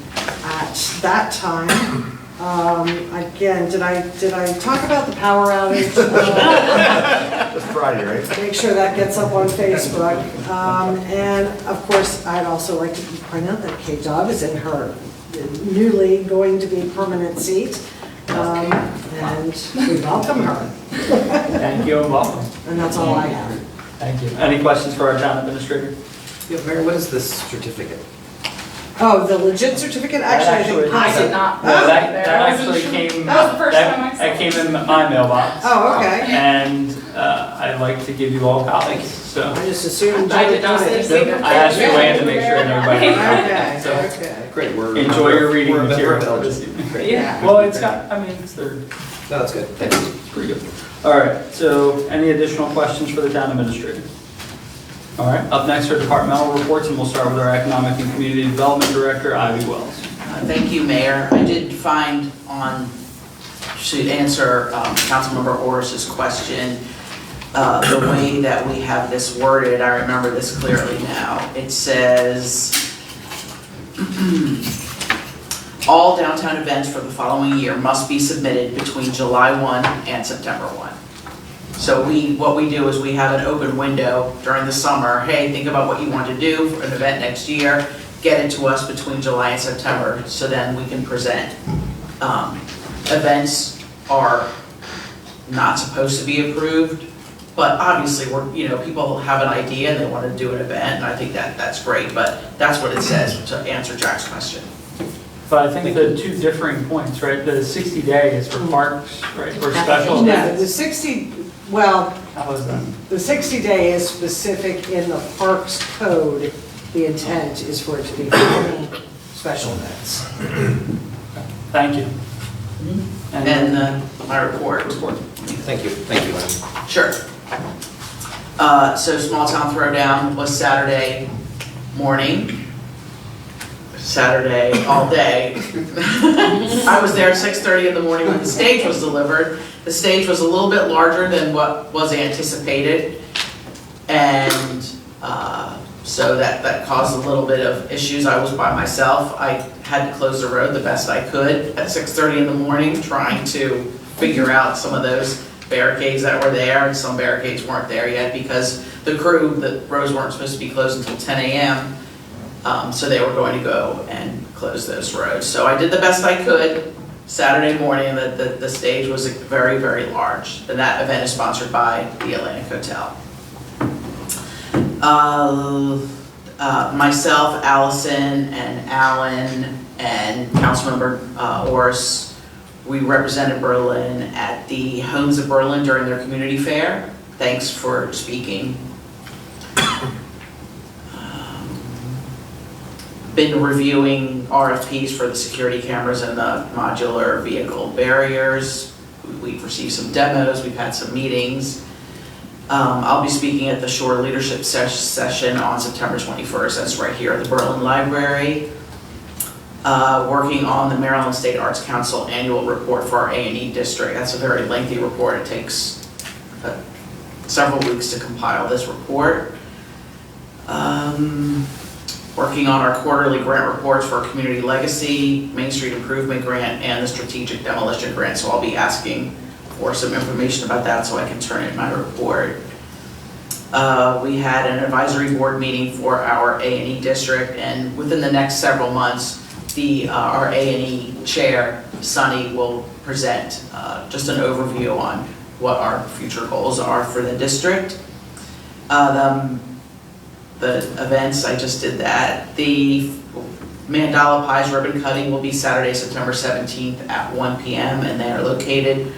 at that time. Again, did I talk about the power outage? It's Friday, right? Make sure that gets up on Facebook. And of course, I'd also like to point out that Kate Dobb is in her newly going to be permanent seat. And we welcome her. Thank you and welcome. And that's all I have. Thank you. Any questions for our town administrator? Yeah, Mary, what is this certificate? Oh, the legit certificate, actually, I did not. No, that I wasn't actually sure. came, That was the first time I saw that came it. in my mailbox. Oh, okay. And I'd like to give you all copies, so. I just assumed. I did not receive it. I asked Joanne to make sure that everybody. Okay, So, okay. Great, enjoy your reading we're material. eligible. Great. Yeah. Well, it's got, I mean, it's their, No, that's good, thank you. it's pretty good. All right, so any additional questions for the town administrator? All right, up next are departmental reports, and we'll start with our Economic and Community Development Director, Ivy Wells. Thank you, Mayor. I did find to answer Councilmember Orris's question, the way that we have this worded, I remember this clearly now. It says, all downtown events for the following year must be submitted between July 1 and September 1. So what we do is we have an open window during the summer. Hey, think about what you want to do for an event next year. Get it to us between July and September, so then we can present. Events are not supposed to be approved, but obviously people have an idea and they want to do an event, and I think that's great, but that's what it says to answer Jack's question. But I think the two differing points, right? The 60-day is for parks, right, for special No, events. the 60, well, How is that? the 60-day is specific in the Parks Code. The intent is for it to be for any special events. Thank you. And then my report. Thank you, Lynn. Sure. So Small Town Throwdown was Saturday morning. Saturday all day. I was there at 6:30 in the morning when the stage was delivered. The stage was a little bit larger than what was anticipated. And so that caused a little bit of issues. I was by myself. I had to close the road the best I could at 6:30 in the morning, trying to figure out some of those barricades that were there, and some barricades weren't there yet because the roads weren't supposed to be closed until 10 a.m. So they were going to go and close those roads. So I did the best I could. Saturday morning, the stage was very, very large. And that event is sponsored by the Atlantic Hotel. Myself, Allison, and Alan, and Councilmember Orris, we represented Berlin at the Homes of Berlin during their community fair. Thanks for speaking. Been reviewing RFPs for the security cameras and the modular vehicle barriers. We've received some demos, we've had some meetings. I'll be speaking at the Shore Leadership Session on September 21st. That's right here at the Berlin Library. Working on the Maryland State Arts Council annual report for our A&E district. That's a very lengthy report. It takes several weeks to compile this report. working on our quarterly grant reports for Community Legacy, Main Street Improvement Grant, and the Strategic Demolition Grant. So I'll be asking for some information about that so I can turn in my report. We had an advisory board meeting for our A&E district, and within the next several months, our A&E chair, Sunny, will present just an overview on what our future goals are for the district. The events, I just did that. The Mandala Pies ribbon cutting will be Saturday, September 17th at 1 p.m. and they are located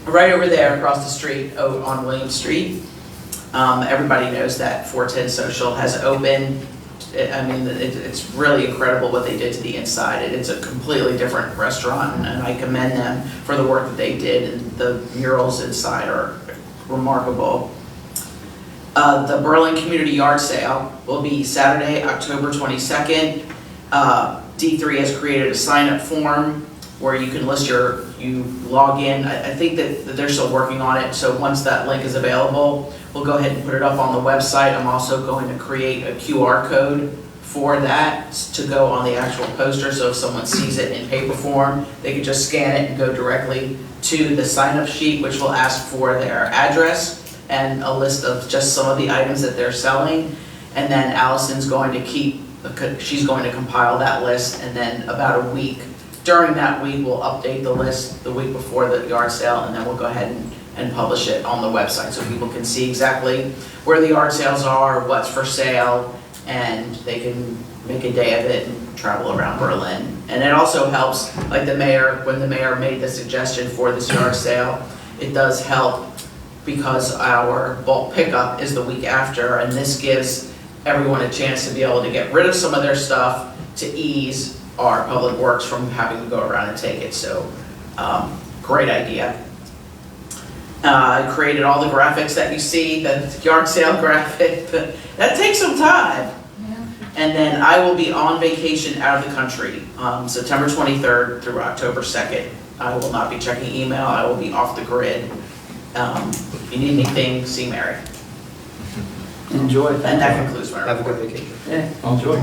right over there across the street on William Street. Everybody knows that 410 Social has opened. I mean, it's really incredible what they did to the inside. It's a completely different restaurant, and I commend them for the work that they did, and the murals inside are remarkable. The Berlin Community Yard Sale will be Saturday, October 22nd. D3 has created a sign-up form where you can list you log in. I think that they're still working on it, so once that link is available, we'll go ahead and put it up on the website. I'm also going to create a QR code for that to go on the actual poster, so if someone sees it in paper form, they can just scan it and go directly to the sign-up sheet, which will ask for their address and a list of just some of the items that they're selling. And then Allison's going to she's going to compile that list, and then about a week, during that week, we'll update the list the week before the yard sale, and then we'll go ahead and publish it on the website so people can see exactly where the yard sales are, what's for sale, and they can make a day of it and travel around Berlin. And it also helps, like when the mayor made the suggestion for this yard sale, it does help because our bulk pickup is the week after, and this gives everyone a chance to be able to get rid of some of their stuff to ease our public works from having to go around and take it. So, great idea. I created all the graphics that you see, the yard sale graphic. That takes some time. Yeah. And then I will be on vacation out of the country, September 23rd through October 2nd. I will not be checking email. I will be off the grid. If you need anything, see Mary. Enjoy. And that concludes my report. Have a good vacation. Yeah, enjoy.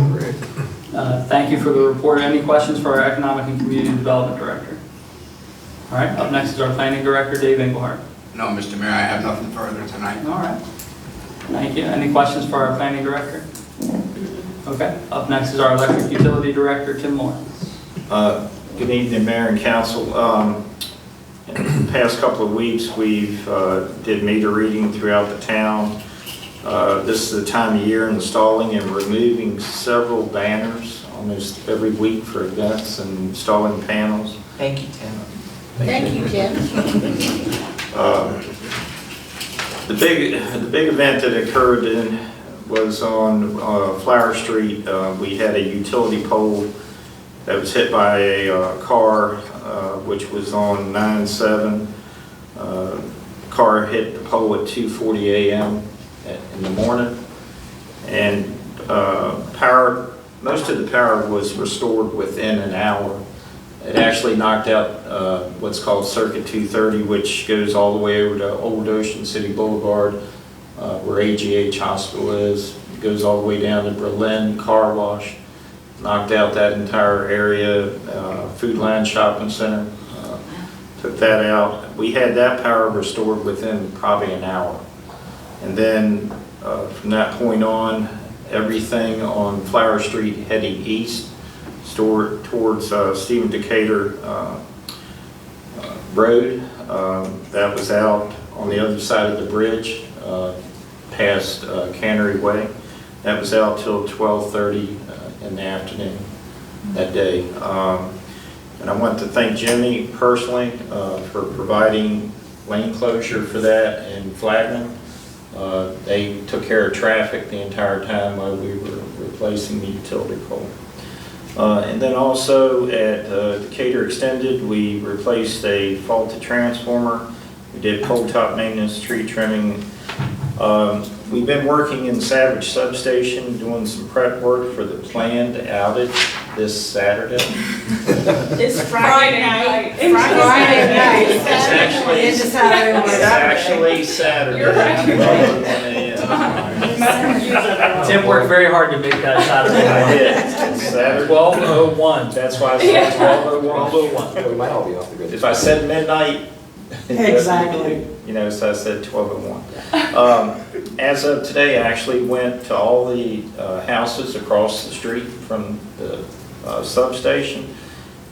Thank you for the report. Any questions for our Economic and Community Development Director? All right, up next is our Planning Director, Dave Engelhardt. No, Mr. Mayor, I have nothing further tonight. All right. Thank you. Any questions for our Planning Director? Okay. Up next is our Electric Utility Director, Tim Lawrence. Good evening, Mayor and Council. In the past couple of weeks, we've did meter reading throughout the town. This is the time of year installing and removing several banners almost every week for events and installing panels. Thank you, Tim. Thank you, Tim. The big event that occurred was on Flower Street. We had a utility pole that was hit by a car, which was on 9-7. Car hit the pole at 2:40 a.m. in the morning, and most of the power was restored within an hour. It actually knocked out what's called Circuit 230, which goes all the way over to Old Ocean City Boulevard, where AGH Hospital is. It goes all the way down to Berlin Car Wash. Knocked out that entire area. Food Line Shopping Center, took that out. We had that power restored within probably an hour. And then from that point on, everything on Flower Street heading east towards Stephen Decatur Road, that was out on the other side of the bridge past Cannery Way. That was out till 12:30 in the afternoon that day. And I want to thank Jimmy personally for providing lane closure for that in Flagman. They took care of traffic the entire time while we were replacing the utility pole. And then also at Decatur Extended, we replaced a faulted transformer. We did pole top maintenance, tree trimming. We've been working in Savage Substation, doing some prep work for the planned outage this Saturday. It's Friday night. It's actually It's Saturday. You're right. Tim worked very hard to make that Saturday. I did. Saturday. 12:01. That's why I said 12:01. 12:01. We might all be off the grid. If I said midnight. Exactly. You know, so I said 12:01. As of today, I actually went to all the houses across the street from the substation,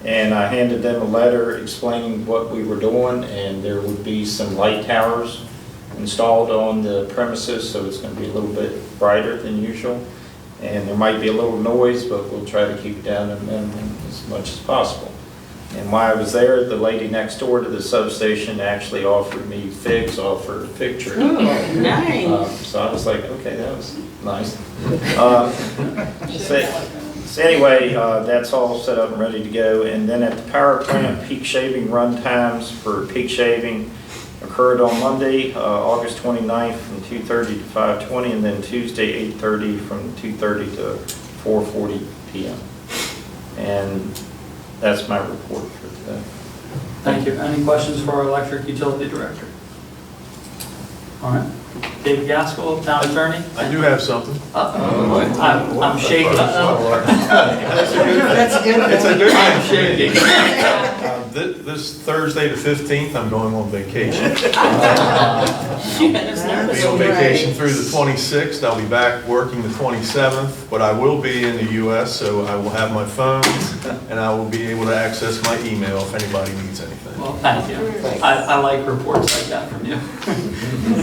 and I handed them a letter explaining what we were doing, and there would be some light towers installed on the premises, so it's going to be a little bit brighter than usual. And there might be a little noise, but we'll try to keep it down to a minimum as much as possible. And while I was there, the lady next door to the substation actually offered me figs off her fig tree. Nice. So I was like, okay, that was nice. So anyway, that's all set up and ready to go. And then at the power plant, peak shaving run times for peak shaving occurred on Monday, August 29th from 2:30 to 5:20, and then Tuesday 8:30 from 2:30 to 4:40 p.m. And that's my report for today. Thank you. Any questions for our electric utility director? All right. David Gaskell, town attorney. I do have something. I'm shaking. That's a good. It's a good one. I'm shaking. This Thursday the 15th, I'm going on vacation. I'll be on vacation through the 26th. I'll be back working the 27th, but I will be in the U.S., so I will have my phone, and I will be able to access my email if anybody needs anything. Well, thank you. I like reports like that from you.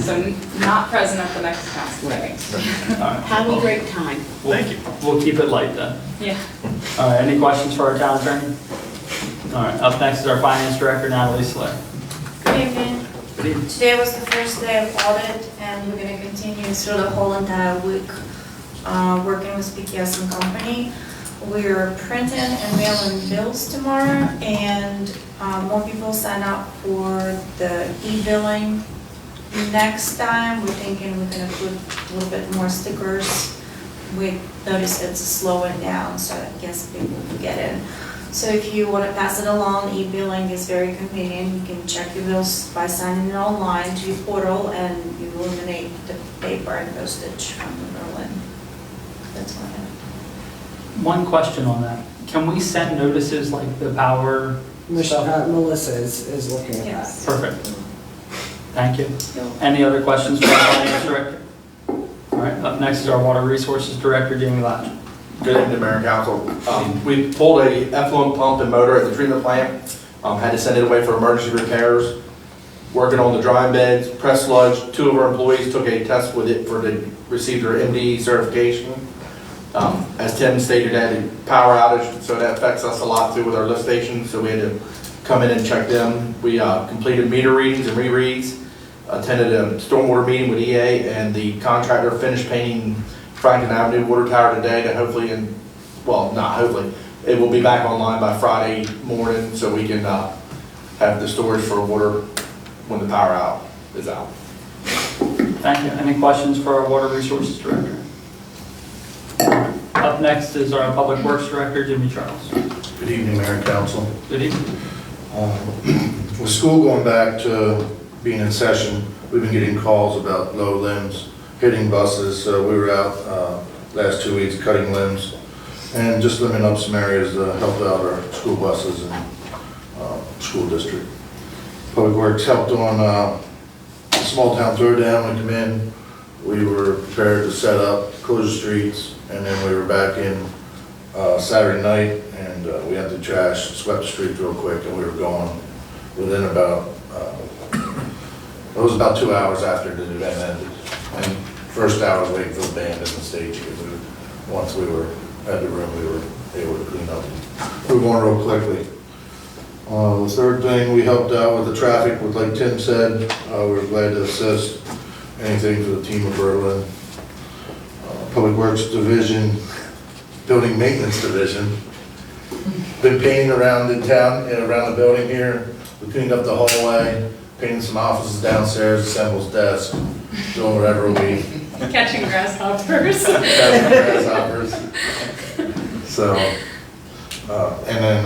So not present at the next council meeting. All right. Have a great time. Thank you. We'll keep it light then. Yeah. All right, any questions for our town attorney? All right, up next is our finance director, Natalie Slair. Good evening. Today was the first day of audit, and we're going to continue through the whole entire week working with PKS and Company. We're printing and mailing bills tomorrow, and more people sign up for the e-billing. Next time, we're thinking we're going to put a little bit more stickers. We notice it's slowing down, so I guess people will get in. So if you want to pass it along, e-billing is very convenient. You can check your bills by signing it online to your portal, and you eliminate the paper and postage from Berlin. That's what I have. One question on that. Can we send notices like the power stuff? Melissa is looking at that. Yes. Perfect. Thank you. Any other questions for our finance director? All right, up next is our water resources director, Jamie Latch. Good evening, Mayor and Council. We pulled a effluent pump and motor at the treatment plant, had to send it away for emergency repairs. Working on the drying beds, press sludge. 2 of our employees took a test with it received their MD certification. As Tim stated, had a power outage, so that affects us a lot too with our lift stations, so we had to come in and check them. We completed meter readings and rereads, attended a stormwater meeting with EA, and the contractor finished painting Franklin Avenue water tower today to hopefully, it will be back online by Friday morning so we can have the storage for water when the power is out. Thank you. Any questions for our water resources director? Up next is our public works director, Jimmy Charles. Good evening, Mayor and Council. Good evening. With school going back to being in session, we've been getting calls about low limbs hitting buses. We were out last 2 weeks cutting limbs and just limbing up some areas to help out our school buses and school district. Public Works helped on small town throwdown. We come in, we were prepared to set up, close the streets, and then we were back in Saturday night, and we had the trash, swept the streets real quick, and we were gone within about, it was about 2 hours after the event ended. And first hour was waiting for the band and the stage to get moved. Once we were at the room, we were able to clean up and move on real quickly. The third thing, we helped out with the traffic, with like Tim said, we were glad to assist anything for the team of Berlin. Public Works Division, Building Maintenance Division, been painting around the town and around the building here. We cleaned up the hallway, painted some offices downstairs, assembles desk, doing whatever we. Catching grasshoppers. Catching grasshoppers. So, and then,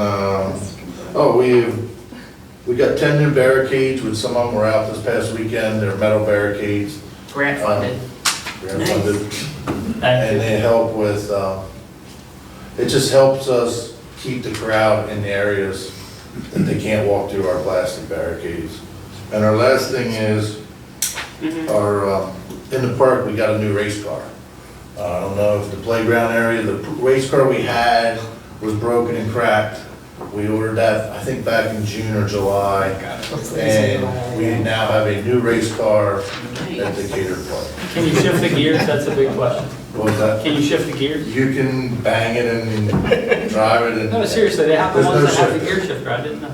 we got 10 new barricades, which some of them were out this past weekend. They're metal barricades. Grant funded. grant funded. Thank And you. they help with, it just helps us keep the crowd in the areas that they can't walk through our plastic barricades. And our last thing is, our, in the park, we got a new race car. I don't know if the playground area, the race car we had was broken and cracked. We ordered that, I think, back in June or July. And we now have a new race car at the Gator Park. Can you shift the gears? That's a big question. What was that? Can you shift the gears? You can bang it and drive it and. No, seriously, they have the There's ones no that have the shift. gear shifter, I didn't know.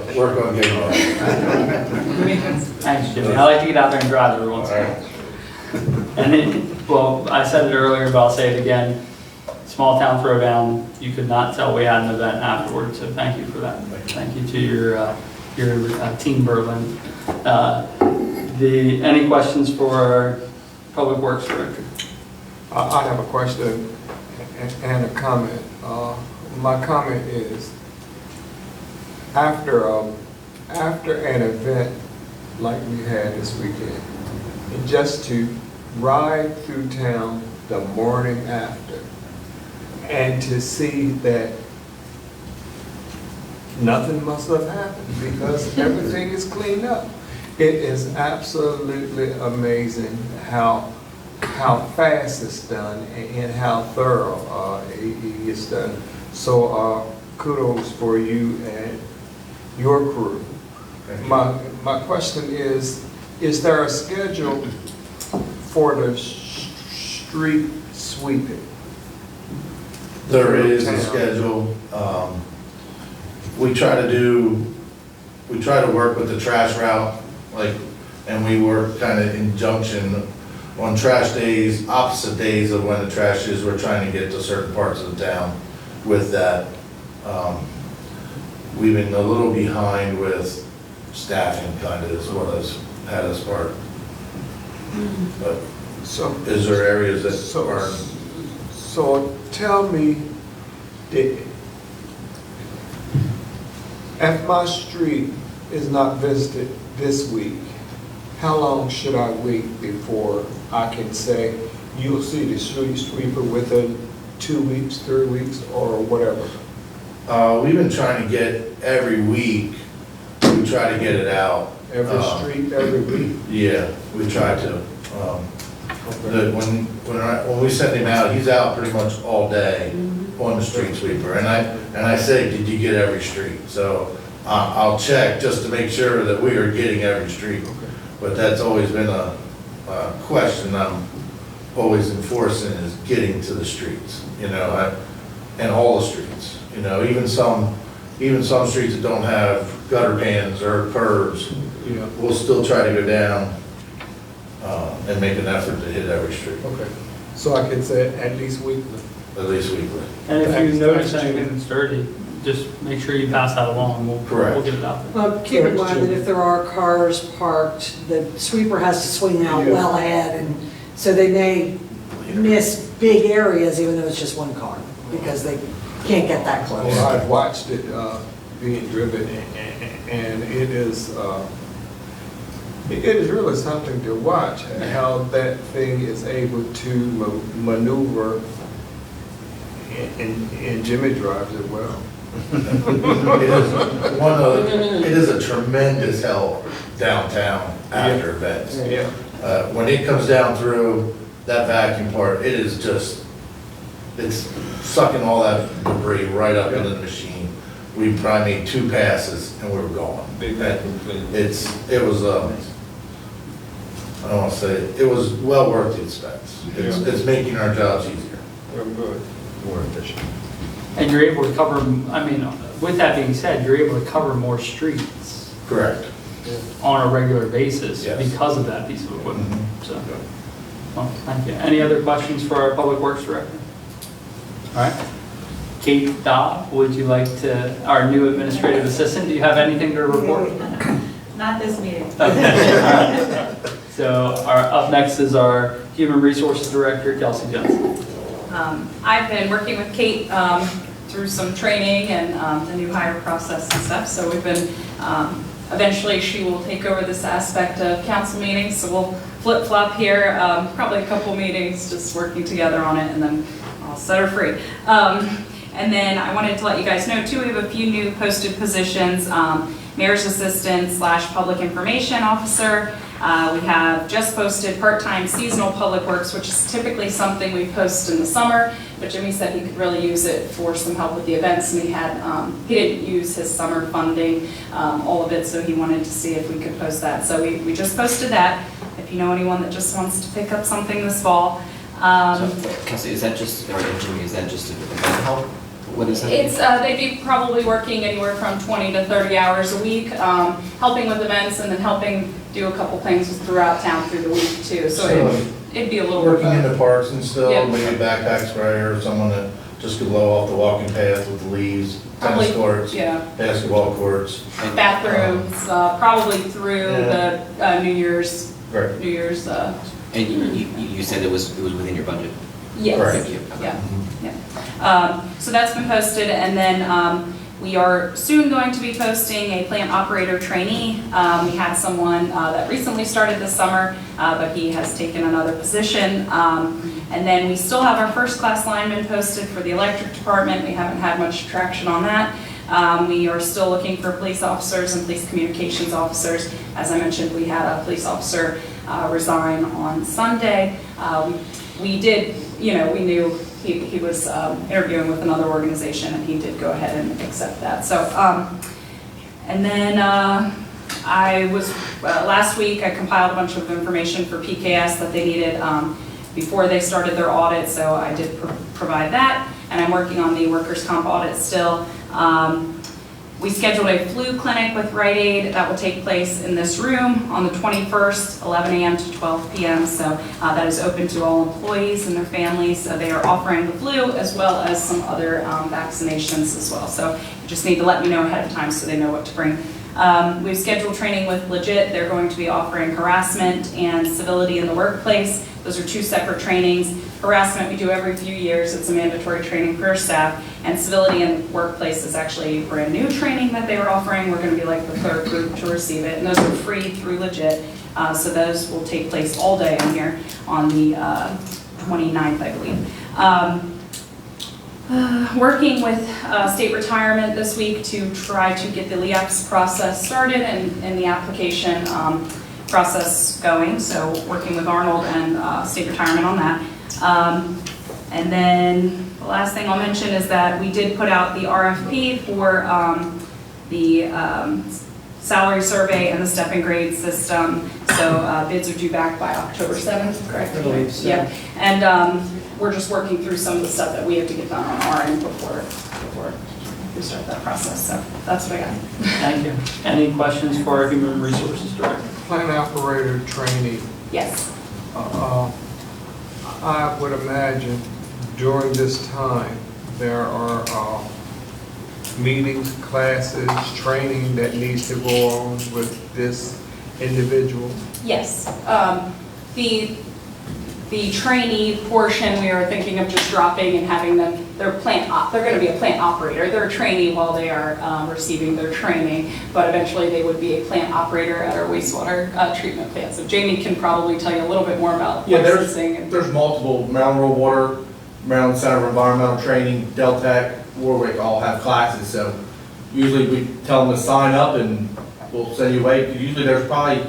We'll work on getting that. Thanks, Jimmy. I like to get out there and drive every once in a while. And then, well, I said it earlier, but I'll say it again. Small town throwdown, you could not tell we had an event afterwards, so thank you for that. Thank you to your team Berlin. Any questions for our Public Works Director? I have a question and a comment. My comment is, after an event like we had this weekend, and just to ride through town the morning after, and to see that nothing must have happened because everything is cleaned up. It is absolutely amazing how fast it's done and how thorough it's done. So kudos for you and your crew. My question is there a schedule for the street sweeping? There is a schedule. We try to work with the trash route, and we work kind of in junction on trash days, opposite days of when the trash is. We're trying to get to certain parts of the town with that. We've been a little behind with staffing, kind of, is what has had us part. But is there areas that aren't? So tell me, if my street is not visited this week, how long should I wait before I can say you'll see the street sweeper within 2 weeks, 3 weeks, or whatever? We've been trying to get every week, we try to get it out. Every street, every week? Yeah, we try to. When we send him out, he's out pretty much all day on the street sweeper. And I say, did you get every street? So I'll check just to make sure that we are getting every street. But that's always been a question I'm always enforcing, is getting to the streets, and all the streets. Even some streets that don't have gutter pans or curbs, we'll still try to go down and make an effort to hit every street. Okay, so I can say at least weekly? At least weekly. And if you notice anything that's dirty, just make sure you pass that along, and we'll get it out there. Keep in mind that if there are cars parked, the sweeper has to swing out well ahead, and so they may miss big areas even though it's just one car, because they can't get that close. Well, I've watched it being driven, and it is really something to watch, how that thing is able to maneuver, and Jimmy drives it well. It is a tremendous help downtown after events. Yeah. When it comes down through that vacuum part, it is just, it's sucking all that debris right up into the machine. We probably made 2 passes and we were gone. It was, I don't want to say, it was well worth the expense. It's making our jobs easier. Good. More efficient. And you're able to cover, with that being said, you're able to cover more streets. Correct. On a regular basis Yes. because of that piece of equipment. So, well, thank you. Any other questions for our Public Works Director? All right. Kate Dobb, would you like to, our new administrative assistant, do you have anything to report? Not this meeting. Okay. So up next is our Human Resources Director, Kelsey Johnson. I've been working with Kate through some training and the new hire process and stuff, so we've been, eventually she will take over this aspect of council meetings, so we'll flip-flop here, probably a couple meetings, just working together on it, and then I'll set her free. And then I wanted to let you guys know too, we have a few new posted positions, mayor's assistant / public information officer. We have just posted part-time seasonal public works, which is typically something we post in the summer, but Jimmy said he could really use it for some help with the events, and he didn't use his summer funding, all of it, so he wanted to see if we could post that. So we just posted that. If you know anyone that just wants to pick up something this fall. Kelsey, is that just, or Jimmy, is that just event help? What is that? It's, they'd be probably working anywhere from 20 to 30 hours a week, helping with events and then helping do a couple things throughout town through the week too. So it'd be a little. Working in the parks and still, Yeah. maybe a backpack sprayer, someone that just could blow off the walking path with the leaves, tennis Probably, courts, yeah. basketball courts. Bathrooms, probably through Yeah. the New Year's. Right. New Year's. And you said it was within your budget? Yes. Right. Yeah. So that's been posted, and then we are soon going to be posting a plant operator trainee. We had someone that recently started this summer, but he has taken another position. And then we still have our first class lineman posted for the electric department. We haven't had much traction on that. We are still looking for police officers and police communications officers. As I mentioned, we had a police officer resign on Sunday. We did, we knew he was interviewing with another organization, and he did go ahead and accept that. So, and then last week I compiled a bunch of information for PKS that they needed before they started their audit, so I did provide that, and I'm working on the workers' comp audit still. We scheduled a flu clinic with Rite Aid that will take place in this room on the 21st, 11 a.m. to 12 p.m. So that is open to all employees and their families. So they are offering the flu as well as some other vaccinations as well. So you just need to let me know ahead of time so they know what to bring. We've scheduled training with Legit. They're going to be offering harassment and civility in the workplace. Those are two separate trainings. Harassment we do every few years. It's a mandatory training for our staff. And civility in the workplace is actually brand new training that they are offering. We're going to be like the third group to receive it. And those are free through Legit. So those will take place all day in here on the 29th, I believe. Working with state retirement this week to try to get the LEAPS process started and the application process going. So working with Arnold and state retirement on that. And then the last thing I'll mention is that we did put out the RFP for the salary survey and the step and grade system. So bids are due back by October 7th, correct? I believe so. Yeah. And we're just working through some of the stuff that we have to get done on our end before we start that process. So that's what I got. Thank you. Any questions for our Human Resources Director? Plant operator trainee. Yes. I would imagine during this time, there are meetings, classes, training that needs to go on with this individual. Yes. The trainee portion, we are thinking of just dropping and having them, they're going to be a plant operator. They're a trainee while they are receiving their training, but eventually they would be a plant operator at our wastewater treatment plant. So Jamie can probably tell you a little bit more about licensing. There's multiple, Maryland Rural Water, Maryland Center of Environmental Training, Deltec, Warwick all have classes. So usually we tell them to sign up and we'll send you away. Usually there's probably,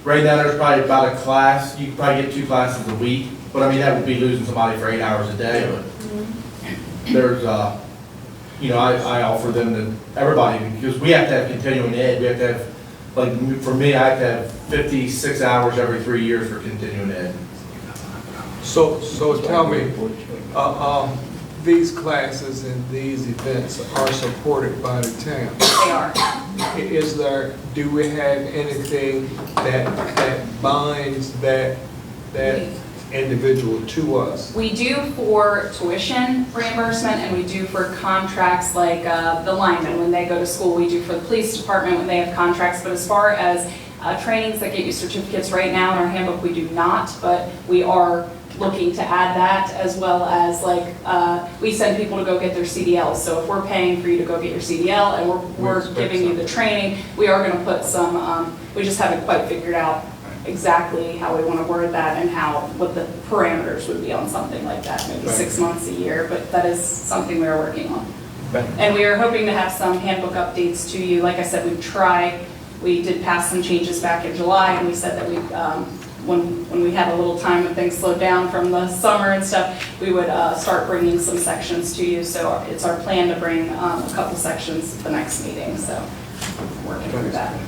right now there's probably about a class, you can probably get 2 classes a week, but I mean that would be losing somebody for 8 hours a day. But there's, I offer them to everybody because we have to have continuing ed. We have to have, like for me, I have to have 56 hours every 3 years for continuing ed. So tell me, these classes and these events are supported by the town? They are. Do we have anything that binds that individual to us? We do for tuition reimbursement, and we do for contracts like the linemen when they go to school. We do for the police department when they have contracts. But as far as trainings that get you certificates right now in our handbook, we do not. But we are looking to add that, as well as we send people to go get their CDLs. So if we're paying for you to go get your CDL and we're giving you the training, we are going to put some, we just haven't quite figured out exactly how we want to word that and what the parameters would be on something like that, maybe 6 months, a year, but that is something we are working on. And we are hoping to have some handbook updates to you. Like I said, we did pass some changes back in July, and we said that when we had a little time when things slowed down from the summer and stuff, we would start bringing some sections to you. So it's our plan to bring a couple sections at the next meeting, so we're working through that.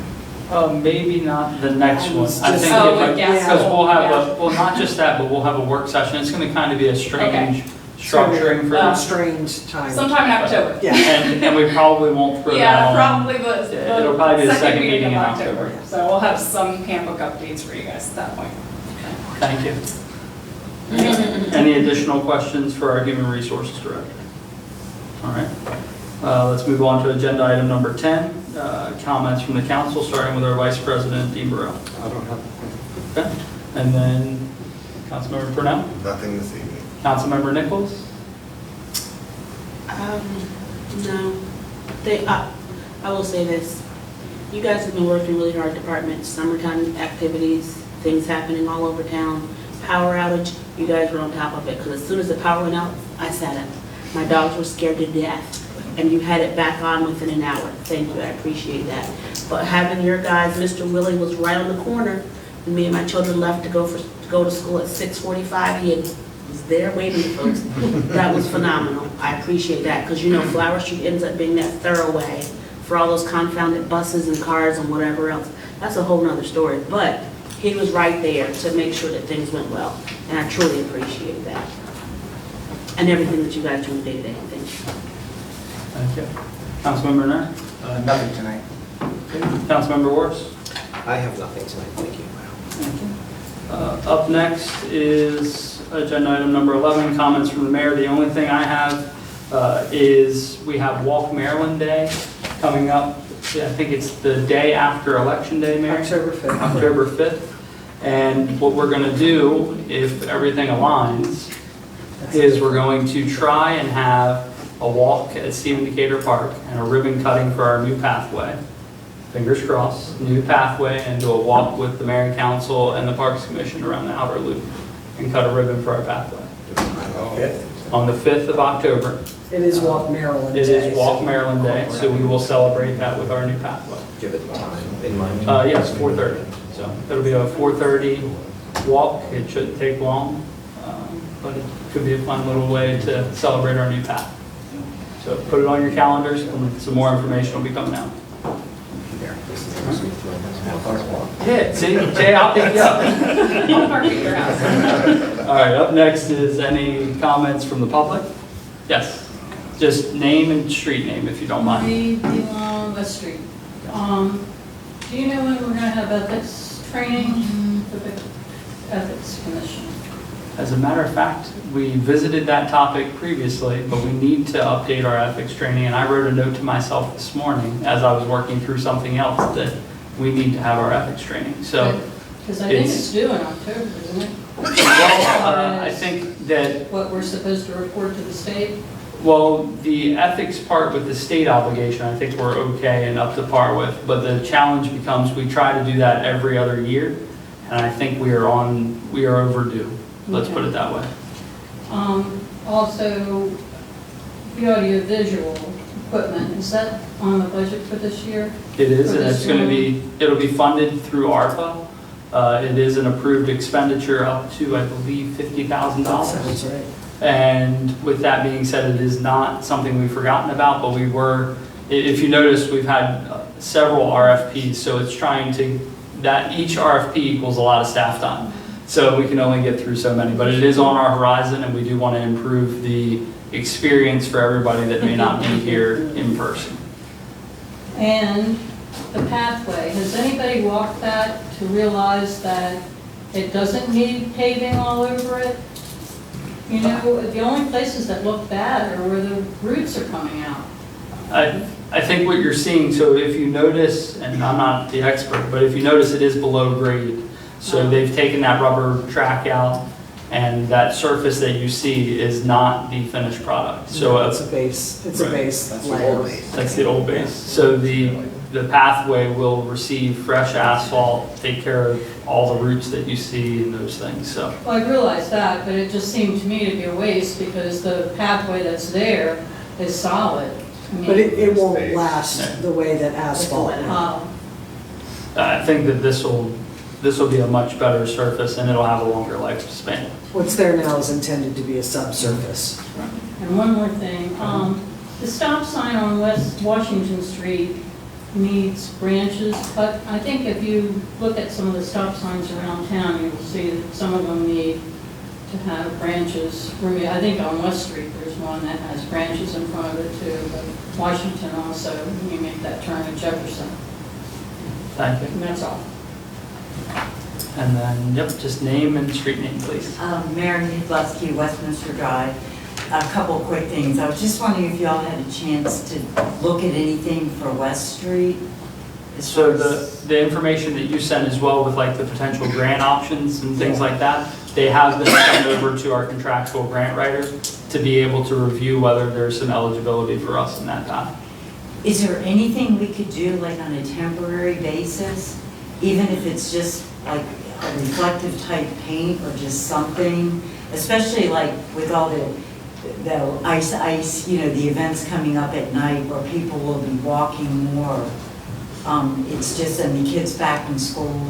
Maybe not the next one. I think gas because we'll have yeah. well, not just that, but we'll have a work session. It's going to kind of be a strange structuring for Strange time. Sometime in October. Yeah. and we probably won't throw that on. Probably It'll probably be the second meeting in October. So we'll have some handbook updates for you guys at that point. Thank you. Any additional questions for our Human Resources Director? All right. Let's move on to agenda item number 10, comments from the council, starting with our Vice President, Dean Burrell. I don't have. Okay. And then Councilmember Purnell? Nothing this evening. Councilmember Nichols? No. I will say this. You guys have been working really hard, departments, summertime activities, things happening all over town. Power outage, you guys were on top of it, because as soon as the power went out, I sat up. My dogs were scared to death, and you had it back on within an hour. Thank you, I appreciate that. But having your guys, Mr. Willie was right on the corner, and me and my children left to go to school at 6:45. He was there waiting for folks. That was phenomenal. I appreciate that, because you know Flower Street ends up being that thoroughway for all those confounded buses and cars and whatever else. That's a whole nother story, but he was right there to make sure that things went well, and I truly appreciate that. And everything that you guys do day to day. Thank you. Thank you. Councilmember Nair? Nothing tonight. Councilmember Wars? I have nothing tonight, thank you. Thank you. Up next is agenda item number 11, comments from the mayor. The only thing I have is we have Walk Maryland Day coming up. I think it's the day after Election Day, Mayor? October 5th. October 5th. And what we're going to do, if everything aligns, is we're going to try and have a walk at Stephen Decatur Park and a ribbon cutting for our new pathway. Fingers crossed, new pathway, and do a walk with the mayor and council and the Parks Commission around the outer loop and cut a ribbon for our pathway. On the 5th of October. It is Walk Maryland Day. It is Walk Maryland Day, so we will celebrate that with our new pathway. Give it time in mind. Yes, 4:30. So it'll be a 4:30 walk. It shouldn't take long, but it could be a fun little way to celebrate our new path. So put it on your calendars, and some more information will be coming out. Yeah, see, Jay, I'll pick you up. I'll park at your house. All right, up next is any comments from the public? Yes, just name and street name if you don't mind. We belong West Street. Do you know when we're going to have ethics training for the Ethics Commission? As a matter of fact, we visited that topic previously, but we need to update our ethics training, and I wrote a note to myself this morning as I was working through something else that we need to have our ethics training. So Because I think it's due in October, isn't it? well, I think that, What we're supposed to report to the state? well, the ethics part with the state obligation, I think we're okay and up to par with, but the challenge becomes we try to do that every other year, and I think we are overdue. Let's put it that way. Also, the audiovisual equipment, is that on the budget for this year? It is, For and this it's going to room? it'll be funded through ARPA. It is an approved expenditure up to, I believe, $50,000. Sounds right. And with that being said, it is not something we've forgotten about, but if you notice, we've had several RFPs, so it's trying to, that each RFP equals a lot of staff time. So we can only get through so many, but it is on our horizon, and we do want to improve the experience for everybody that may not be here in person. And the pathway, has anybody walked that to realize that it doesn't need paving all over it? You know, the only places that look bad are where the roots are coming out. I think what you're seeing, so if you notice, and I'm not the expert, but if you notice, it is below grade. So they've taken that rubber track out, and that surface that you see is not the finished product. So It's a base, it's a Right. base That's the layer. old base. that's the old base. So the the pathway will receive fresh asphalt, take care of all the roots that you see and those things, so. Well, I realize that, but it just seemed to me to be a waste because the pathway that's there is solid. I mean, But it won't last the way that asphalt will. I think that this will be a much better surface and it'll have a longer lifespan. What's there now is intended to be a subsurface. And one more thing, the stop sign on West Washington Street needs branches cut. I think if you look at some of the stop signs around town, you'll see that some of them need to have branches removed. I think on West Street, there's one that has branches in front of it too, but Washington also, when you make that turn at Jefferson. Thank you. And that's all. And then, yep, just name and street name, please. Mary Lusky, Westminster Drive. A couple quick things. I was just wondering if y'all had a chance to look at anything for West Street? So the information that you sent as well with like the potential grant options and things like that, they have been sent over to our contractual grant writer to be able to review whether there's some eligibility for us in that path. Is there anything we could do like on a temporary basis? Even if it's just like a reflective type paint or just something? Especially like with all the ice, you know, the events coming up at night where people will be walking more. It's just, and the kids back in school.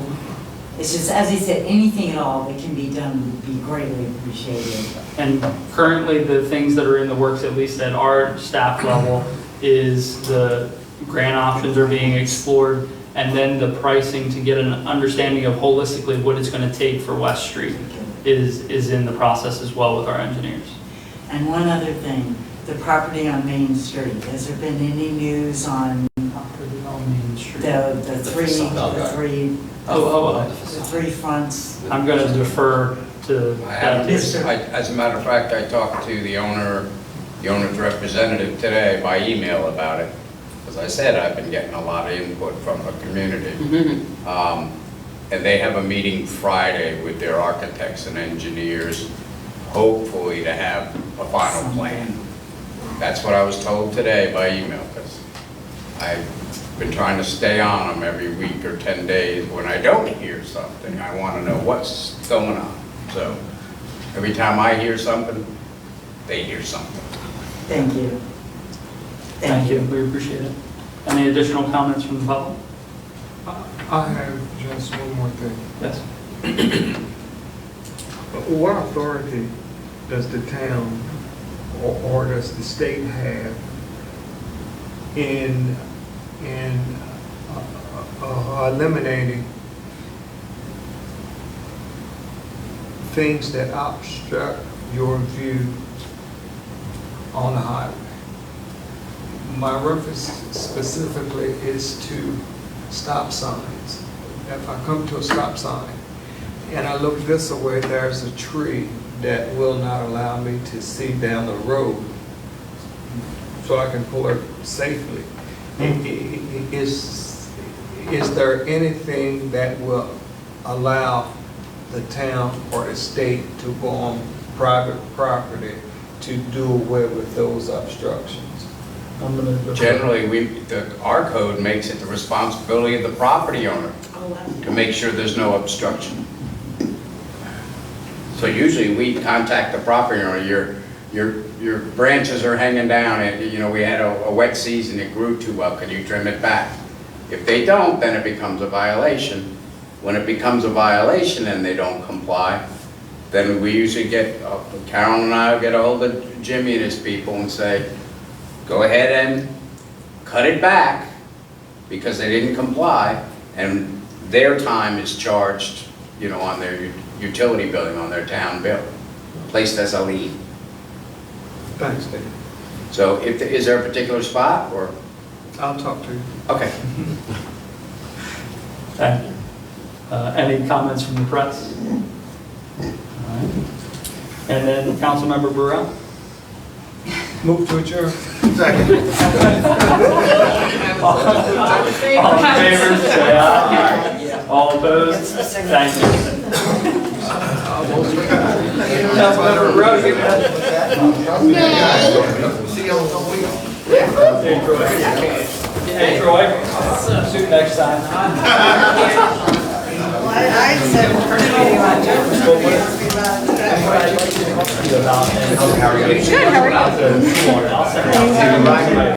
It's just, as I said, anything at all that can be done would be greatly appreciated. And currently, the things that are in the works, at least at our staff level, is the grant options are being explored, and then the pricing to get an understanding of holistically what it's going to take for West Street is in the process as well with our engineers. And one other thing, the property on Main Street, has there been any news on Main Street? the three fronts? I'm going to defer to that. As a matter of fact, I talked to the owner's representative today by email about it. As I said, I've been getting a lot of input from the community. And they have a meeting Friday with their architects and engineers, hopefully to have a final plan. That's what I was told today by email, because I've been trying to stay on them every week or 10 days. When I don't hear something, I want to know what's going on. So every time I hear something, they hear something. Thank you. Thank you. We appreciate it. Any additional comments from the public? I have just one more thing. Yes. What authority does the town or does the state have in eliminating things that obstruct your view on the highway? My reference specifically is to stop signs. If I come to a stop sign and I look this way, there's a tree that will not allow me to see down the road so I can pull it safely. Is there anything that will allow the town or the state to go on private property to do away with those obstructions? Generally, our code makes it the responsibility of the property owner to make sure there's no obstruction. So usually we contact the property owner, your branches are hanging down, and you know, we had a wet season, it grew too well, can you trim it back? If they don't, then it becomes a violation. When it becomes a violation and they don't comply, then we usually get, Carol and I will get a hold of Jimmy and his people and say, go ahead and cut it back because they didn't comply, and their time is charged, you know, on their utility billing, on their town bill, placed as a lien. Thanks, Dave. So is there a particular spot, or? I'll talk to you. Okay. Thank you. Any comments from the press? All right. And then Councilmember Burrell? Move to adjourn. All in favor, say aye. All opposed? Thank you. Councilmember Burrell, you See you on the week. Hey, Troy. See you next time. I said, first meeting on Joe. Good, how are you? Good, how are you? I'll send it out to you.